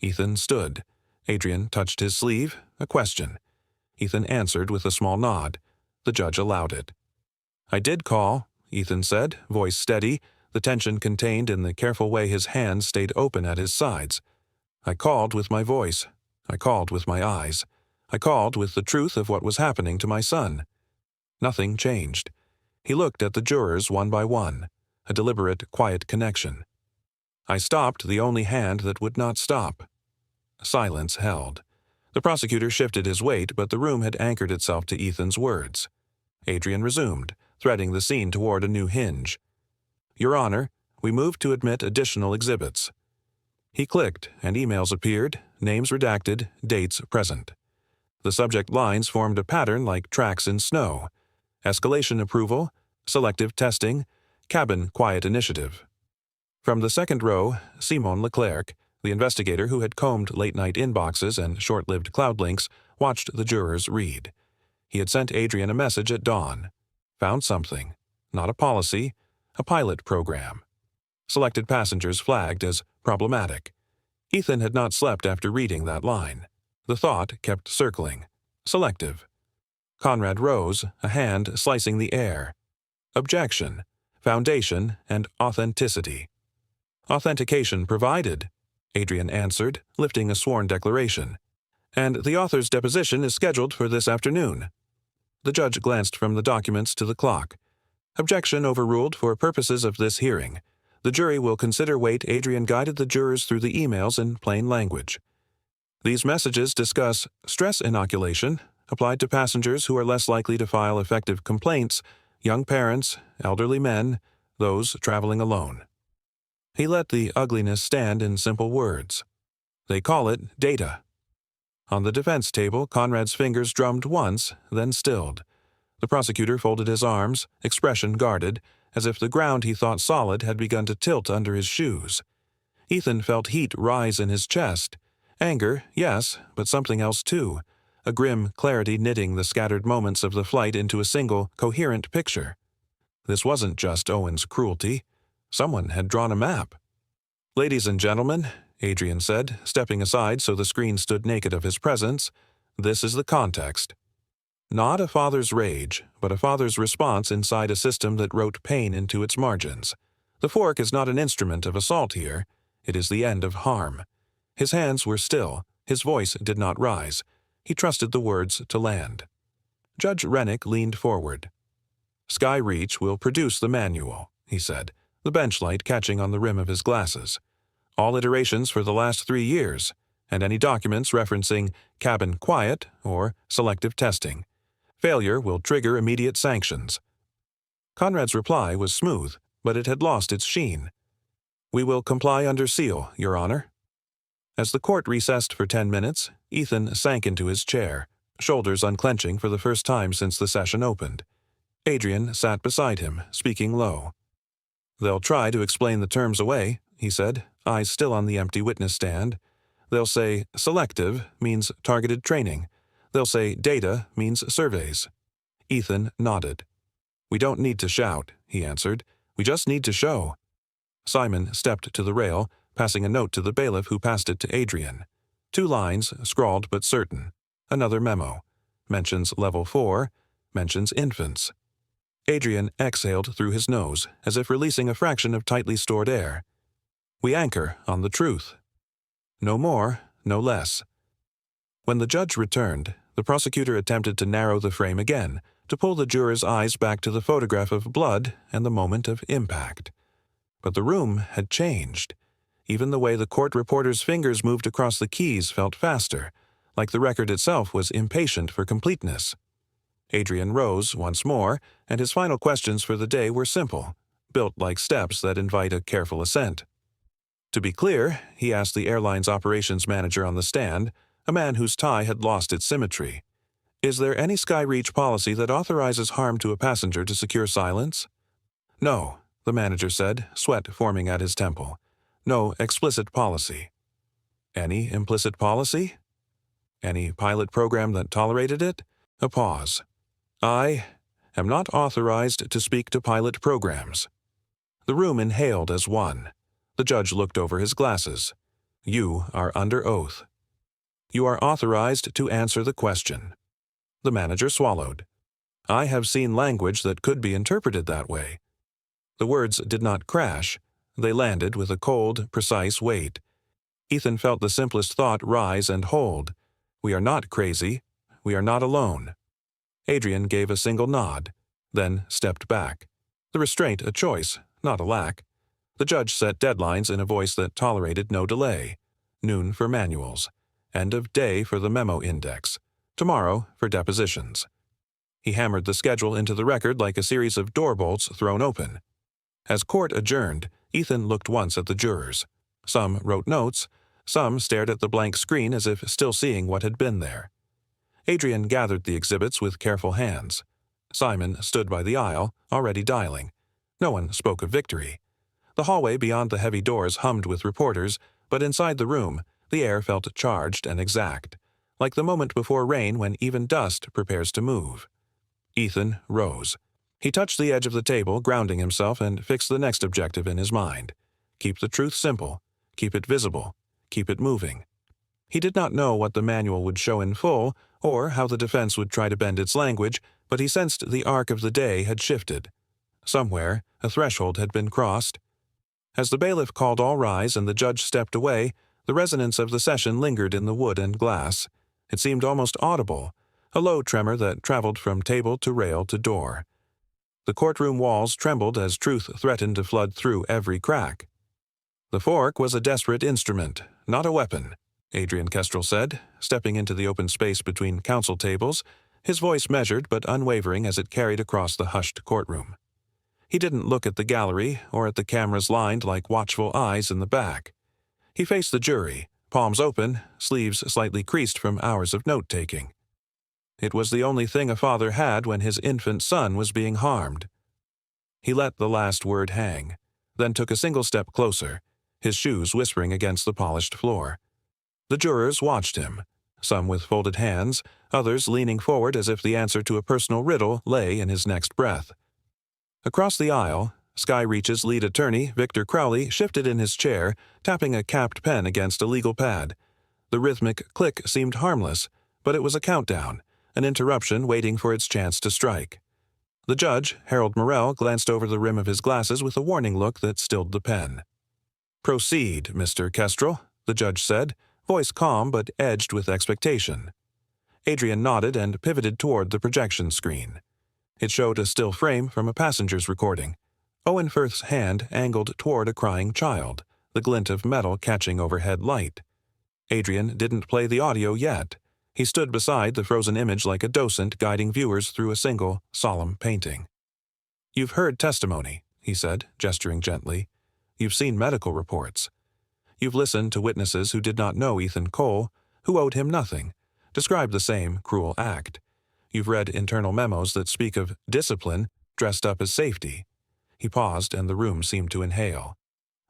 Ethan stood. Adrian touched his sleeve, a question. Ethan answered with a small nod. The judge allowed it. "I did call," Ethan said, voice steady, the tension contained in the careful way his hands stayed open at his sides. "I called with my voice. I called with my eyes. I called with the truth of what was happening to my son." Nothing changed. He looked at the jurors one by one, a deliberate, quiet connection. "I stopped the only hand that would not stop." Silence held. The prosecutor shifted his weight, but the room had anchored itself to Ethan's words. Adrian resumed, threading the scene toward a new hinge. "Your Honor, we move to admit additional exhibits." He clicked, and emails appeared, names redacted, dates present. The subject lines formed a pattern like tracks in snow. Escalation approval, selective testing, cabin quiet initiative. From the second row, Simon Leclerc, the investigator who had combed late-night inboxes and short-lived cloud links, watched the jurors read. He had sent Adrian a message at dawn. Found something. Not a policy, a pilot program. Selected passengers flagged as problematic. Ethan had not slept after reading that line. The thought kept circling. Selective. Conrad rose, a hand slicing the air. Objection, foundation, and authenticity. "Authentication provided," Adrian answered, lifting a sworn declaration. "And the author's deposition is scheduled for this afternoon." The judge glanced from the documents to the clock. "Objection overruled for purposes of this hearing. The jury will consider weight Adrian guided the jurors through the emails in plain language. These messages discuss stress inoculation, applied to passengers who are less likely to file effective complaints, young parents, elderly men, those traveling alone." He let the ugliness stand in simple words. "They call it data." On the defense table, Conrad's fingers drummed once, then stilled. The prosecutor folded his arms, expression guarded, as if the ground he thought solid had begun to tilt under his shoes. Ethan felt heat rise in his chest. Anger, yes, but something else too. A grim clarity knitting the scattered moments of the flight into a single, coherent picture. This wasn't just Owen's cruelty. Someone had drawn a map. "Ladies and gentlemen," Adrian said, stepping aside so the screen stood naked of his presence, "this is the context. Not a father's rage, but a father's response inside a system that wrote pain into its margins. The fork is not an instrument of assault here. It is the end of harm." His hands were still. His voice did not rise. He trusted the words to land. Judge Rennick leaned forward. "Skyreach will produce the manual," he said, the bench light catching on the rim of his glasses. "All iterations for the last 3 years, and any documents referencing cabin quiet or selective testing. Failure will trigger immediate sanctions." Conrad's reply was smooth, but it had lost its sheen. "We will comply under seal, Your Honor." As the court recessed for 10 minutes, Ethan sank into his chair, shoulders unclenching for the first time since the session opened. Adrian sat beside him, speaking low. "They'll try to explain the terms away," he said, eyes still on the empty witness stand. "They'll say selective means targeted training. They'll say data means surveys." Ethan nodded. "We don't need to shout," he answered. "We just need to show." Simon stepped to the rail, passing a note to the bailiff who passed it to Adrian. 2 lines, scrawled but certain. Another memo. Mentions level 4, mentions infants. Adrian exhaled through his nose, as if releasing a fraction of tightly stored air. "We anchor on the truth. No more, no less." When the judge returned, The prosecutor attempted to narrow the frame again, to pull the juror's eyes back to the photograph of blood and the moment of impact. But the room had changed. Even the way the court reporter's fingers moved across the keys felt faster, like the record itself was impatient for completeness. Adrian rose once more, and his final questions for the day were simple, built like steps that invite a careful ascent. To be clear, he asked the airline's operations manager on the stand, a man whose tie had lost its symmetry. Is there any Skyreach policy that authorizes harm to a passenger to secure silence? No, the manager said, sweat forming at his temple. No explicit policy. Any implicit policy? Any pilot program that tolerated it? A pause. I am not authorized to speak to pilot programs. The room inhaled as one. The judge looked over his glasses. You are under oath. You are authorized to answer the question. The manager swallowed. I have seen language that could be interpreted that way. The words did not crash. They landed with a cold, precise weight. Ethan felt the simplest thought rise and hold. We are not crazy. We are not alone. Adrian gave a single nod, then stepped back. The restraint a choice, not a lack. The judge set deadlines in a voice that tolerated no delay. Noon for manuals. End of day for the memo index. Tomorrow for depositions. He hammered the schedule into the record like a series of door bolts thrown open. As court adjourned, Ethan looked once at the jurors. Some wrote notes, some stared at the blank screen as if still seeing what had been there. Adrian gathered the exhibits with careful hands. Simon stood by the aisle, already dialing. No one spoke of victory. The hallway beyond the heavy doors hummed with reporters, but inside the room, the air felt charged and exact, like the moment before rain when even dust prepares to move. Ethan rose. He touched the edge of the table, grounding himself, and fixed the next objective in his mind. Keep the truth simple. Keep it visible. Keep it moving. He did not know what the manual would show in full, or how the defense would try to bend its language, but he sensed the arc of the day had shifted. Somewhere, a threshold had been crossed. As the bailiff called all rise and the judge stepped away, the resonance of the session lingered in the wood and glass. It seemed almost audible, a low tremor that traveled from table to rail to door. The courtroom walls trembled as truth threatened to flood through every crack. The fork was a desperate instrument, not a weapon, Adrian Kestrel said, stepping into the open space between counsel tables, his voice measured but unwavering as it carried across the hushed courtroom. He didn't look at the gallery or at the cameras lined like watchful eyes in the back. He faced the jury, palms open, sleeves slightly creased from hours of note-taking. It was the only thing a father had when his infant son was being harmed. He let the last word hang, then took a single step closer, his shoes whispering against the polished floor. The jurors watched him, some with folded hands, others leaning forward as if the answer to a personal riddle lay in his next breath. Across the aisle, Skyreach's lead attorney, Victor Crowley, shifted in his chair, tapping a capped pen against a legal pad. The rhythmic click seemed harmless, but it was a countdown, an interruption waiting for its chance to strike. The judge, Harold Morrell, glanced over the rim of his glasses with a warning look that stilled the pen. "Proceed, Mr. Kestrel," the judge said, voice calm but edged with expectation. Adrian nodded and pivoted toward the projection screen. It showed a still frame from a passenger's recording. Owen Firth's hand angled toward a crying child, the glint of metal catching overhead light. Adrian didn't play the audio yet. He stood beside the frozen image like a docent guiding viewers through a single, solemn painting. "You've heard testimony," he said, gesturing gently. "You've seen medical reports. You've listened to witnesses who did not know Ethan Cole, who owed him nothing, described the same cruel act. You've read internal memos that speak of discipline dressed up as safety." He paused, and the room seemed to inhale.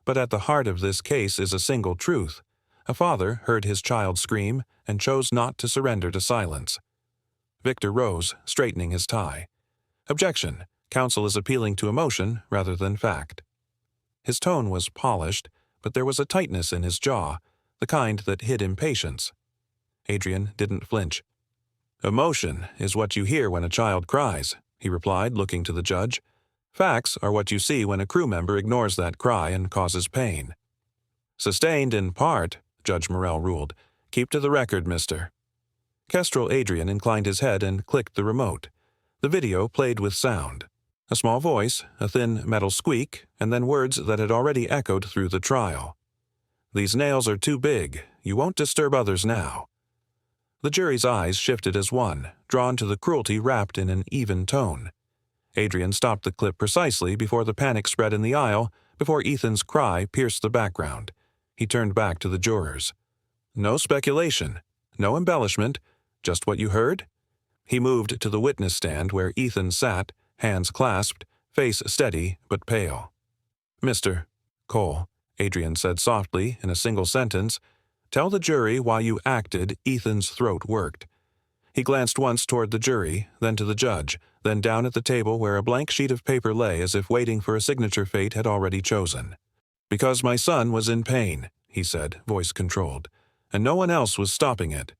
"But at the heart of this case is a single truth. A father heard his child scream and chose not to surrender to silence." Victor rose, straightening his tie. "Objection. Counsel is appealing to emotion rather than fact." His tone was polished, but there was a tightness in his jaw, the kind that hid impatience. Adrian didn't flinch. "Emotion is what you hear when a child cries," he replied, looking to the judge. "Facts are what you see when a crew member ignores that cry and causes pain." "Sustained in part," Judge Morrell ruled. "Keep to the record, mister." Kestrel Adrian inclined his head and clicked the remote. The video played with sound. A small voice, a thin metal squeak, and then words that had already echoed through the trial. "These nails are too big. You won't disturb others now." The jury's eyes shifted as one, drawn to the cruelty wrapped in an even tone. Adrian stopped the clip precisely before the panic spread in the aisle, before Ethan's cry pierced the background. He turned back to the jurors. "No speculation, no embellishment, just what you heard?" He moved to the witness stand where Ethan sat, hands clasped, face steady but pale. "Mr. Cole," Adrian said softly in a single sentence, "tell the jury why you acted Ethan's throat worked." He glanced once toward the jury, then to the judge, then down at the table where a blank sheet of paper lay as if waiting for a signature fate had already chosen. "Because my son was in pain," he said, voice controlled, "and no one else was stopping it."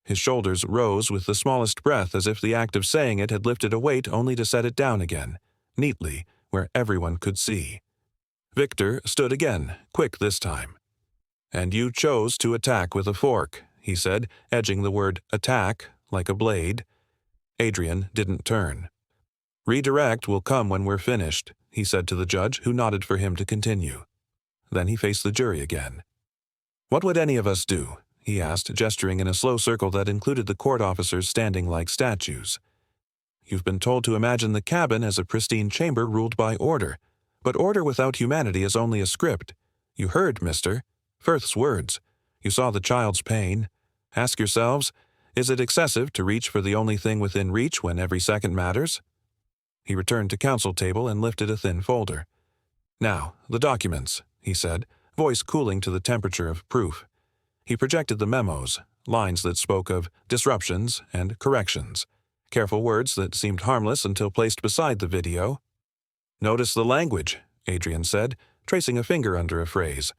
His shoulders rose with the smallest breath as if the act of saying it had lifted a weight only to set it down again, neatly, where everyone could see. Victor stood again, quick this time. "And you chose to attack with a fork," he said, edging the word attack like a blade. Adrian didn't turn. "Redirect will come when we're finished," he said to the judge, who nodded for him to continue. Then he faced the jury again. "What would any of us do?" he asked, gesturing in a slow circle that included the court officers standing like statues. "You've been told to imagine the cabin as a pristine chamber ruled by order, but order without humanity is only a script. You heard, Mr. Firth's words. You saw the child's pain. Ask yourselves, is it excessive to reach for the only thing within reach when every second matters?" He returned to counsel table and lifted a thin folder. "Now, the documents," he said, voice cooling to the temperature of proof. He projected the memos, lines that spoke of disruptions and corrections, careful words that seemed harmless until placed beside the video. "Notice the language," Adrian said, tracing a finger under a phrase.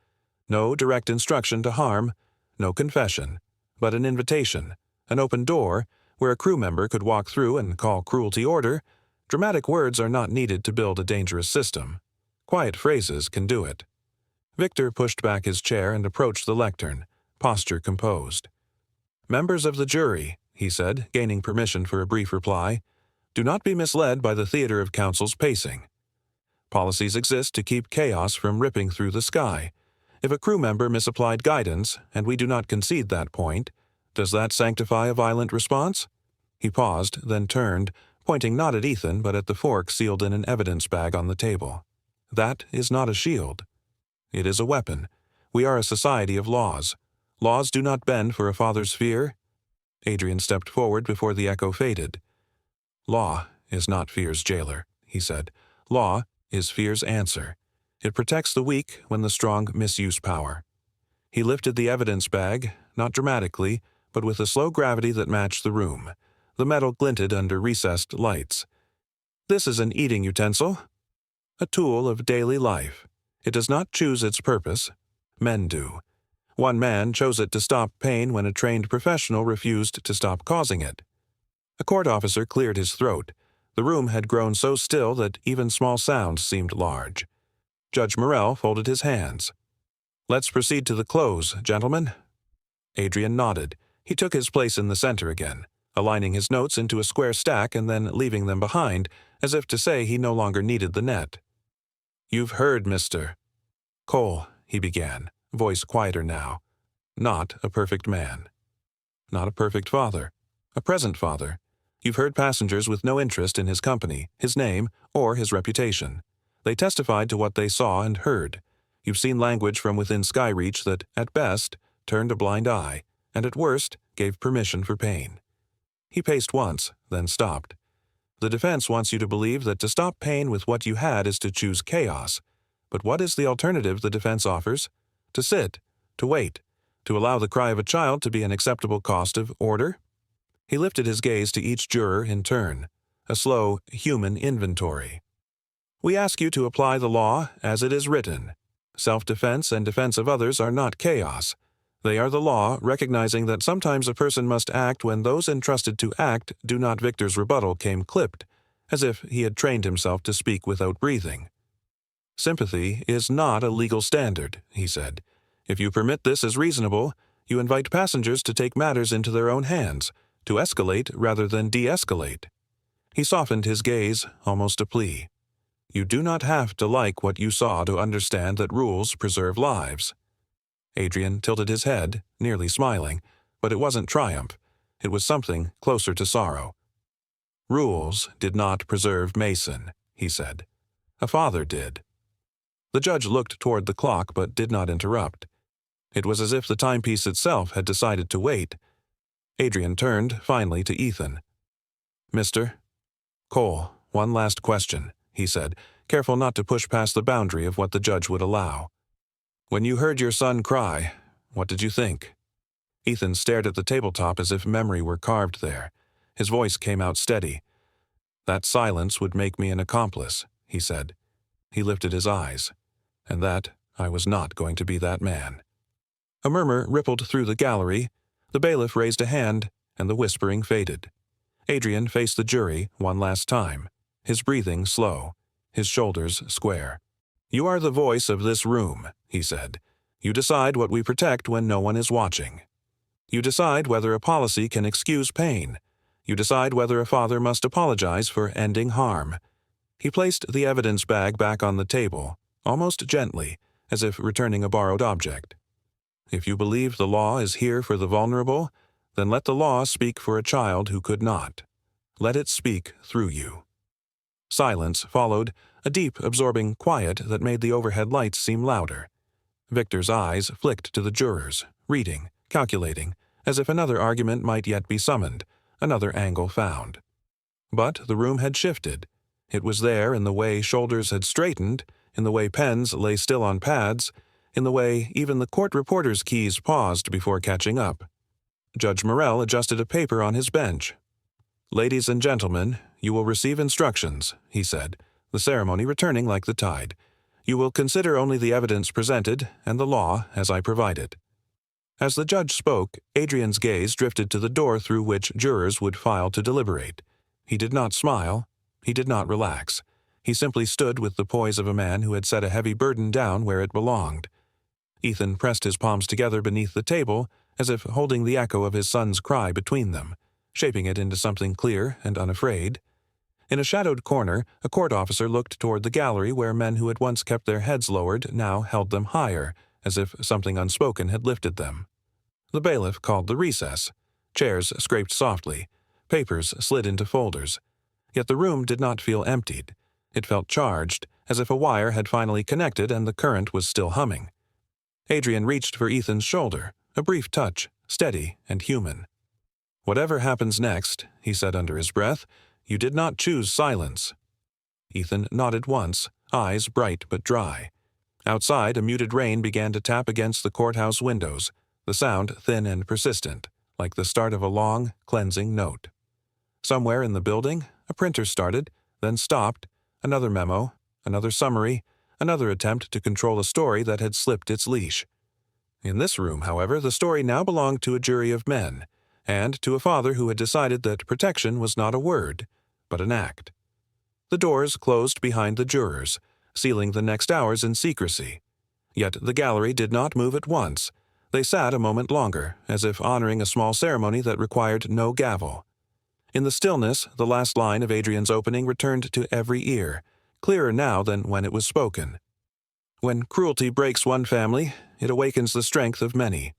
"No direct instruction to harm, no confession, but an invitation, an open door, where a crew member could walk through and call cruelty order. Dramatic words are not needed to build a dangerous system. Quiet phrases can do it." Victor pushed back his chair and approached the lectern, posture composed. "Members of the jury," he said, gaining permission for a brief reply, "do not be misled by the theater of counsel's pacing. Policies exist to keep chaos from ripping through the sky. If a crew member misapplied guidance, and we do not concede that point, does that sanctify a violent response?" He paused, then turned, pointing not at Ethan but at the fork sealed in an evidence bag on the table. "That is not a shield. It is a weapon. We are a society of laws. Laws do not bend for a father's fear." Adrian stepped forward before the echo faded. "Law is not fear's jailer," he said. "Law is fear's answer. It protects the weak when the strong misuse power." He lifted the evidence bag, not dramatically, but with a slow gravity that matched the room. The metal glinted under recessed lights. "This is an eating utensil, a tool of daily life. It does not choose its purpose. Men do. One man chose it to stop pain when a trained professional refused to stop causing it." A court officer cleared his throat. The room had grown so still that even small sounds seemed large. Judge Morrell folded his hands. "Let's proceed to the close, gentlemen." Adrian nodded. He took his place in the center again, aligning his notes into a square stack and then leaving them behind, as if to say he no longer needed the net. "You've heard, Mr. Cole," he began, voice quieter now. "Not a perfect man. Not a perfect father. A present father. You've heard passengers with no interest in his company, his name, or his reputation. They testified to what they saw and heard. You've seen language from within Skyreach that, at best, turned a blind eye, and at worst, gave permission for pain." He paced once, then stopped. "The defense wants you to believe that to stop pain with what you had is to choose chaos. But what is the alternative the defense offers? To sit, to wait, to allow the cry of a child to be an acceptable cost of order?" He lifted his gaze to each juror in turn, a slow, human inventory. "We ask you to apply the law as it is written. Self-defense and defense of others are not chaos. They are the law, recognizing that sometimes a person must act when those entrusted to act do not." Victor's rebuttal came clipped, as if he had trained himself to speak without breathing. "Sympathy is not a legal standard," he said. "If you permit this as reasonable, You invite passengers to take matters into their own hands, to escalate rather than de-escalate. He softened his gaze, almost a plea. You do not have to like what you saw to understand that rules preserve lives. Adrian tilted his head, nearly smiling, but it wasn't triumph. It was something closer to sorrow. Rules did not preserve Mason, he said. A father did. The judge looked toward the clock but did not interrupt. It was as if the timepiece itself had decided to wait. Adrian turned, finally, to Ethan. Mr. Cole, one last question, he said, careful not to push past the boundary of what the judge would allow. When you heard your son cry, what did you think? Ethan stared at the tabletop as if memory were carved there. His voice came out steady. That silence would make me an accomplice, he said. He lifted his eyes. And that I was not going to be that man. A murmur rippled through the gallery. The bailiff raised a hand, and the whispering faded. Adrian faced the jury one last time, his breathing slow, his shoulders square. You are the voice of this room, he said. You decide what we protect when no one is watching. You decide whether a policy can excuse pain. You decide whether a father must apologize for ending harm. He placed the evidence bag back on the table, almost gently, as if returning a borrowed object. If you believe the law is here for the vulnerable, then let the law speak for a child who could not. Let it speak through you. Silence followed, a deep, absorbing quiet that made the overhead lights seem louder. Victor's eyes flicked to the jurors, reading, calculating, as if another argument might yet be summoned, another angle found. But the room had shifted. It was there in the way shoulders had straightened, in the way pens lay still on pads, in the way even the court reporter's keys paused before catching up. Judge Morrell adjusted a paper on his bench. Ladies and gentlemen, you will receive instructions, he said, the ceremony returning like the tide. You will consider only the evidence presented and the law as I provide it. As the judge spoke, Adrian's gaze drifted to the door through which jurors would file to deliberate. He did not smile. He did not relax. He simply stood with the poise of a man who had set a heavy burden down where it belonged. Ethan pressed his palms together beneath the table, as if holding the echo of his son's cry between them, shaping it into something clear and unafraid. In a shadowed corner, a court officer looked toward the gallery where men who had once kept their heads lowered now held them higher, as if something unspoken had lifted them. The bailiff called the recess. Chairs scraped softly. Papers slid into folders. Yet the room did not feel emptied. It felt charged, as if a wire had finally connected and the current was still humming. Adrian reached for Ethan's shoulder, a brief touch, steady and human. Whatever happens next, he said under his breath, you did not choose silence. Ethan nodded once, eyes bright but dry. Outside, a muted rain began to tap against the courthouse windows, the sound thin and persistent, like the start of a long, cleansing note. Somewhere in the building, a printer started, then stopped, another memo, another summary, another attempt to control a story that had slipped its leash. In this room, however, the story now belonged to a jury of men, and to a father who had decided that protection was not a word, but an act. The doors closed behind the jurors, sealing the next hours in secrecy. Yet the gallery did not move at once. They sat a moment longer, as if honoring a small ceremony that required no gavel. In the stillness, the last line of Adrian's opening returned to every ear, clearer now than when it was spoken. When cruelty breaks one family, it awakens the strength of many.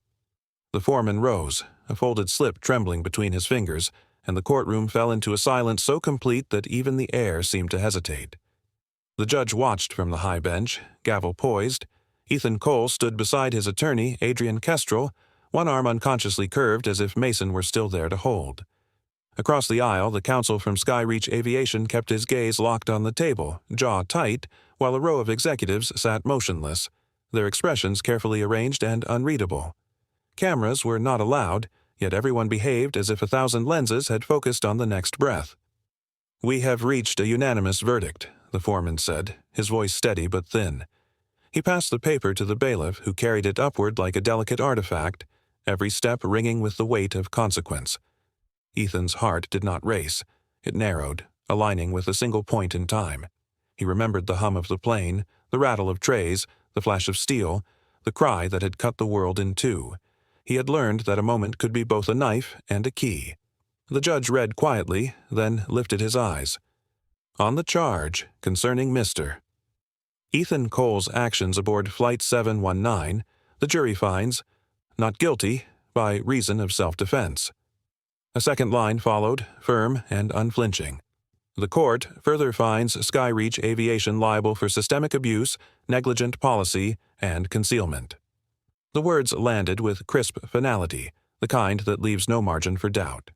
The foreman rose, a folded slip trembling between his fingers, and the courtroom fell into a silence so complete that even the air seemed to hesitate. The judge watched from the high bench, gavel poised. Ethan Cole stood beside his attorney, Adrian Kestrel, one arm unconsciously curved as if Mason were still there to hold. Across the aisle, the counsel from Skyreach Aviation kept his gaze locked on the table, jaw tight, while a row of executives sat motionless, their expressions carefully arranged and unreadable. Cameras were not allowed, yet everyone behaved as if 1,000 lenses had focused on the next breath. "We have reached a unanimous verdict," the foreman said, his voice steady but thin. He passed the paper to the bailiff, who carried it upward like a delicate artifact, every step ringing with the weight of consequence. Ethan's heart did not race. It narrowed, aligning with a single point in time. He remembered the hum of the plane, the rattle of trays, the flash of steel, the cry that had cut the world in two. He had learned that a moment could be both a knife and a key. The judge read quietly, then lifted his eyes. On the charge concerning Mr. Ethan Cole's actions aboard Flight 719, the jury finds not guilty by reason of self-defense. A second line followed, firm and unflinching. The court further finds Skyreach Aviation liable for systemic abuse, negligent policy, and concealment. The words landed with crisp finality, the kind that leaves no margin for doubt.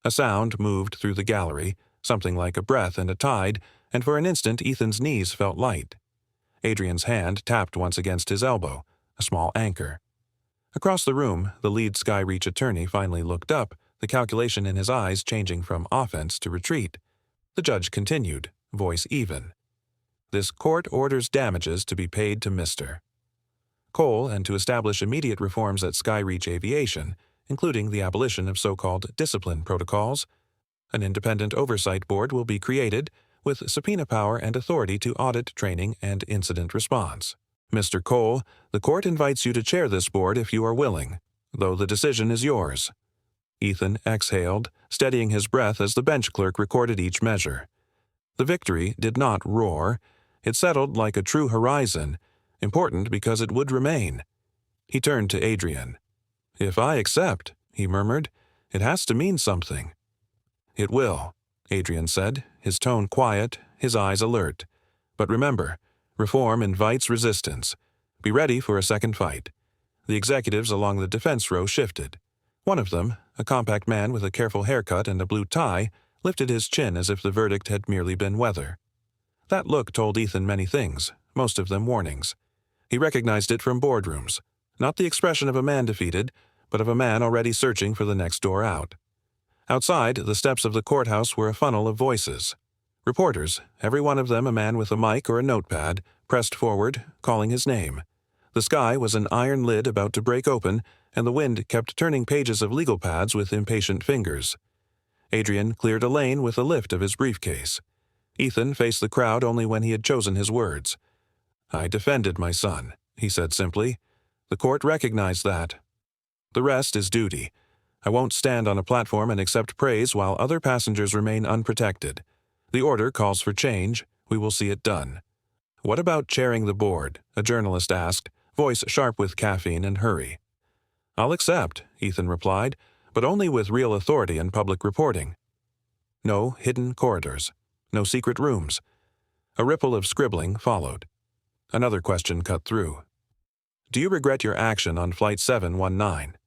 A sound moved through the gallery, something like a breath and a tide, and for an instant Ethan's knees felt light. Adrian's hand tapped once against his elbow, a small anchor. Across the room, the lead Skyreach attorney finally looked up, the calculation in his eyes changing from offense to retreat. The judge continued, voice even. This court orders damages to be paid to Mr. Cole and to establish immediate reforms at Skyreach Aviation, including the abolition of so-called discipline protocols. An independent oversight board will be created with subpoena power and authority to audit training and incident response. Mr. Cole, the court invites you to chair this board if you are willing, though the decision is yours. Ethan exhaled, steadying his breath as the bench clerk recorded each measure. The victory did not roar. It settled like a true horizon, important because it would remain. He turned to Adrian. "If I accept," he murmured, "it has to mean something." "It will," Adrian said, his tone quiet, his eyes alert. "But remember, reform invites resistance. Be ready for a second fight." The executives along the defense row shifted. One of them, a compact man with a careful haircut and a blue tie, lifted his chin as if the verdict had merely been weather. That look told Ethan many things, most of them warnings. He recognized it from boardrooms, not the expression of a man defeated, but of a man already searching for the next door out. Outside, the steps of the courthouse were a funnel of voices. Reporters, every one of them a man with a mic or a notepad, pressed forward, calling his name. The sky was an iron lid about to break open, and the wind kept turning pages of legal pads with impatient fingers. Adrian cleared a lane with a lift of his briefcase. Ethan faced the crowd only when he had chosen his words. "I defended my son," he said simply. "The court recognized that. The rest is duty. I won't stand on a platform and accept praise while other passengers remain unprotected. The order calls for change. We will see it done." "What about chairing the board?" a journalist asked, voice sharp with caffeine and hurry. "I'll accept," Ethan replied, "but only with real authority and public reporting. No hidden corridors. No secret rooms." A ripple of scribbling followed. Another question cut through. "Do you regret your action on Flight 719?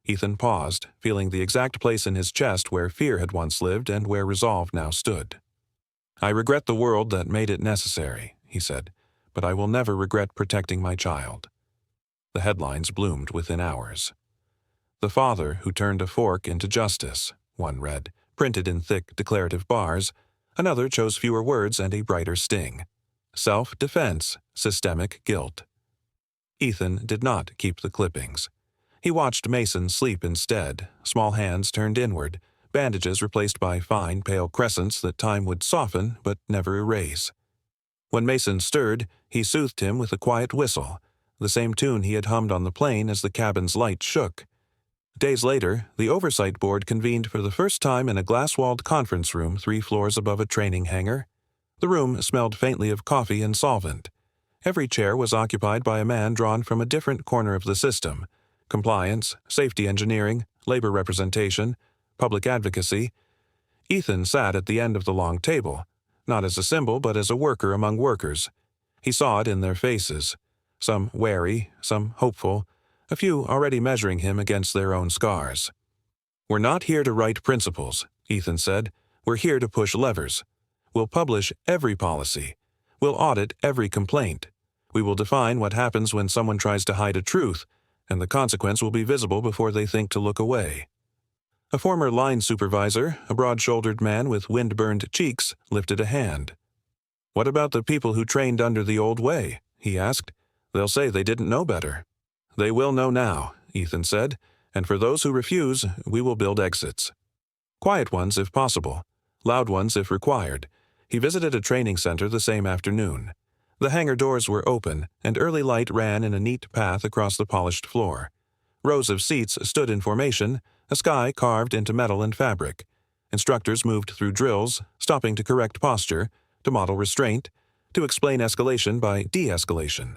Ethan paused, feeling the exact place in his chest where fear had once lived and where resolve now stood. "I regret the world that made it necessary," he said, "but I will never regret protecting my child." The headlines bloomed within hours. "The father who turned a fork into justice," one read, printed in thick declarative bars. Another chose fewer words and a brighter sting. "Self-defense, systemic guilt." Ethan did not keep the clippings. He watched Mason sleep instead, small hands turned inward, bandages replaced by fine, pale crescents that time would soften but never erase. When Mason stirred, he soothed him with a quiet whistle, the same tune he had hummed on the plane as the cabin's light shook. Days later, the Oversight Board convened for the first time in a glass-walled conference room 3 floors above a training hangar. The room smelled faintly of coffee and solvent. Every chair was occupied by a man drawn from a different corner of the system: compliance, safety engineering, labor representation, public advocacy. Ethan sat at the end of the long table, not as a symbol but as a worker among workers. He saw it in their faces, some wary, some hopeful, a few already measuring him against their own scars. "We're not here to write principles," Ethan said. "We're here to push levers. We'll publish every policy. We'll audit every complaint. We will define what happens when someone tries to hide a truth, and the consequence will be visible before they think to look away." A former line supervisor, a broad-shouldered man with wind-burned cheeks, lifted a hand. "What about the people who trained under the old way?" he asked. "They'll say they didn't know better." "They will know now," Ethan said, "and for those who refuse, we will build exits. Quiet ones if possible, loud ones if required." He visited a training center the same afternoon. The hangar doors were open, and early light ran in a neat path across the polished floor. Rows of seats stood in formation, a sky carved into metal and fabric. Instructors moved through drills, stopping to correct posture, to model restraint, to explain escalation by de-escalation.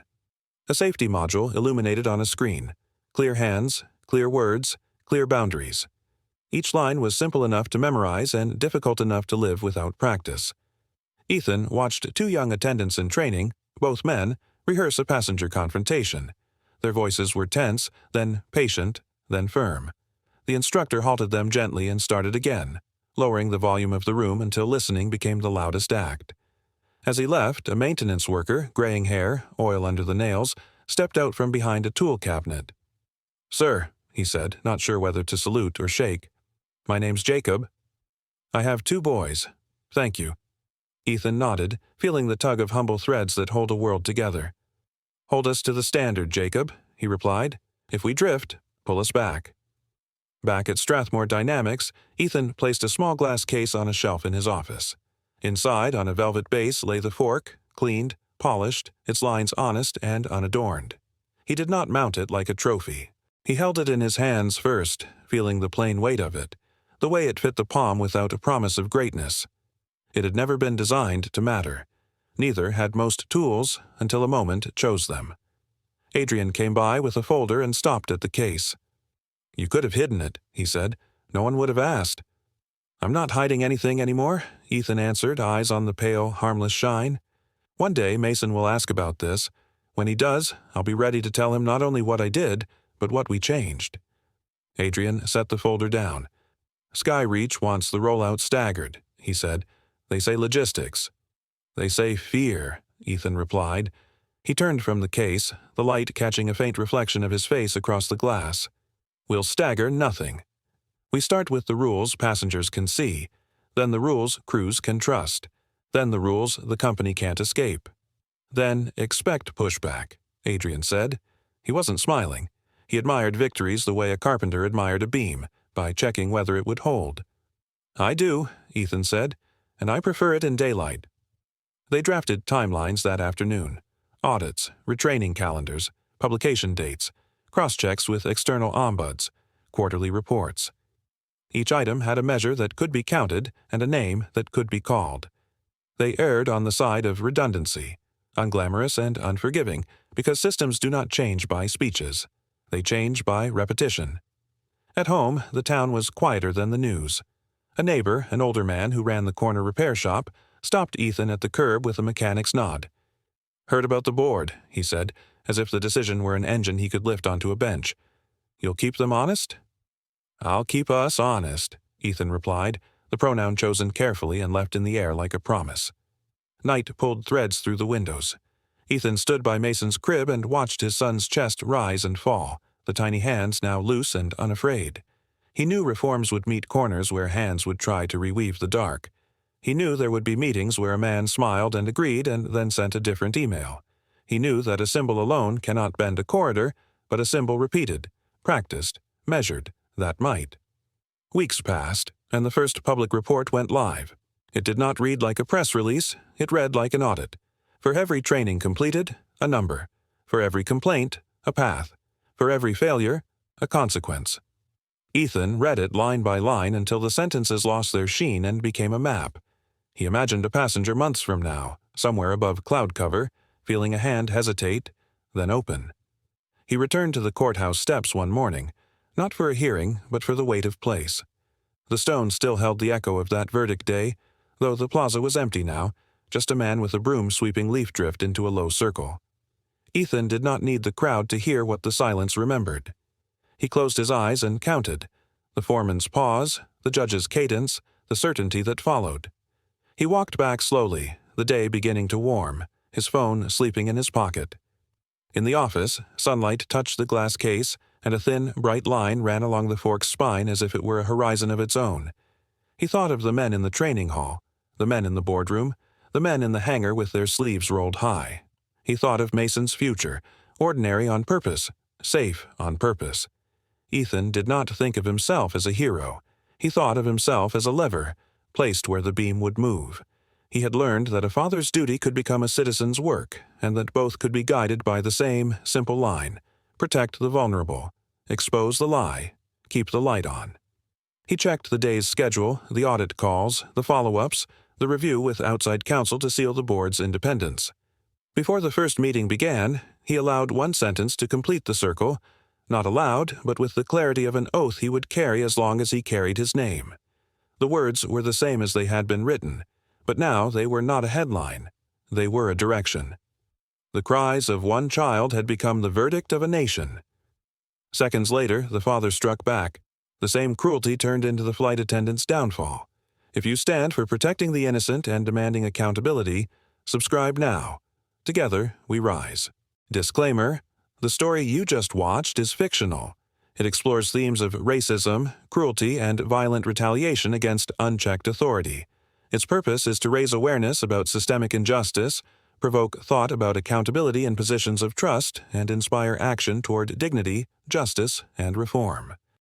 A safety module illuminated on a screen. Clear hands, clear words, clear boundaries. Each line was simple enough to memorize and difficult enough to live without practice. Ethan watched two young attendants in training, both men, rehearse a passenger confrontation. Their voices were tense, then patient, then firm. The instructor halted them gently and started again, lowering the volume of the room until listening became the loudest act. As he left, a maintenance worker, graying hair, oil under the nails, stepped out from behind a tool cabinet. "Sir," he said, not sure whether to salute or shake. "My name's Jacob. I have 2 boys. Thank you." Ethan nodded, feeling the tug of humble threads that hold a world together. "Hold us to the standard, Jacob," he replied. "If we drift, pull us back." Back at Strathmore Dynamics, Ethan placed a small glass case on a shelf in his office. Inside, on a velvet base, lay the fork, cleaned, polished, its lines honest and unadorned. He did not mount it like a trophy. He held it in his hands first, feeling the plain weight of it, the way it fit the palm without a promise of greatness. It had never been designed to matter. Neither had most tools until a moment chose them. Adrian came by with a folder and stopped at the case. "You could have hidden it," he said. "No one would have asked." "I'm not hiding anything anymore," Ethan answered, eyes on the pale, harmless shine. "One day Mason will ask about this. When he does, I'll be ready to tell him not only what I did, but what we changed." Adrian set the folder down. "Skyreach wants the rollout staggered," he said. "They say logistics." "They say fear," Ethan replied. He turned from the case, the light catching a faint reflection of his face across the glass. "We'll stagger nothing. We start with the rules passengers can see, then the rules crews can trust, then the rules the company can't escape. Then expect pushback," Adrian said. He wasn't smiling. He admired victories the way a carpenter admired a beam, by checking whether it would hold. "I do," Ethan said, "and I prefer it in daylight." They drafted timelines that afternoon. Audits, retraining calendars, publication dates, cross-checks with external ombuds, quarterly reports. Each item had a measure that could be counted and a name that could be called. They erred on the side of redundancy, unglamorous and unforgiving, because systems do not change by speeches. They change by repetition. At home, the town was quieter than the news. A neighbor, an older man who ran the corner repair shop, stopped Ethan at the curb with a mechanic's nod. "Heard about the board," he said, as if the decision were an engine he could lift onto a bench. "You'll keep them honest?" "I'll keep us honest," Ethan replied, the pronoun chosen carefully and left in the air like a promise. Night pulled threads through the windows. Ethan stood by Mason's crib and watched his son's chest rise and fall, the tiny hands now loose and unafraid. He knew reforms would meet corners where hands would try to reweave the dark. He knew there would be meetings where a man smiled and agreed and then sent a different email. He knew that a symbol alone cannot bend a corridor, but a symbol repeated, practiced, measured, that might. Weeks passed, and the first public report went live. It did not read like a press release, it read like an audit. For every training completed, a number. For every complaint, a path. For every failure, a consequence. Ethan read it line by line until the sentences lost their sheen and became a map. He imagined a passenger months from now, somewhere above cloud cover, feeling a hand hesitate, then open. He returned to the courthouse steps one morning, not for a hearing, but for the weight of place. The stone still held the echo of that verdict day, though the plaza was empty now, just a man with a broom sweeping leaf drift into a low circle. Ethan did not need the crowd to hear what the silence remembered. He closed his eyes and counted, the foreman's pause, the judge's cadence, the certainty that followed. He walked back slowly, the day beginning to warm, his phone sleeping in his pocket. In the office, sunlight touched the glass case, and a thin, bright line ran along the fork's spine as if it were a horizon of its own. He thought of the men in the training hall, the men in the boardroom, the men in the hangar with their sleeves rolled high. He thought of Mason's future, ordinary on purpose, safe on purpose. Ethan did not think of himself as a hero. He thought of himself as a lever, placed where the beam would move. He had learned that a father's duty could become a citizen's work, and that both could be guided by the same simple line: protect the vulnerable, expose the lie, keep the light on. He checked the day's schedule, the audit calls, the follow-ups, the review with outside counsel to seal the board's independence. Before the first meeting began, he allowed one sentence to complete the circle, not aloud, but with the clarity of an oath he would carry as long as he carried his name. The words were the same as they had been written, but now they were not a headline. They were a direction. The cries of one child had become the verdict of a nation. Seconds later, the father struck back. The same cruelty turned into the flight attendant's downfall. If you stand for protecting the innocent and demanding accountability, subscribe now. Together, we rise. Disclaimer: the story you just watched is fictional. It explores themes of racism, cruelty, and violent retaliation against unchecked authority. Its purpose is to raise awareness about systemic injustice, provoke thought about accountability in positions of trust, and inspire action toward dignity, justice, and reform.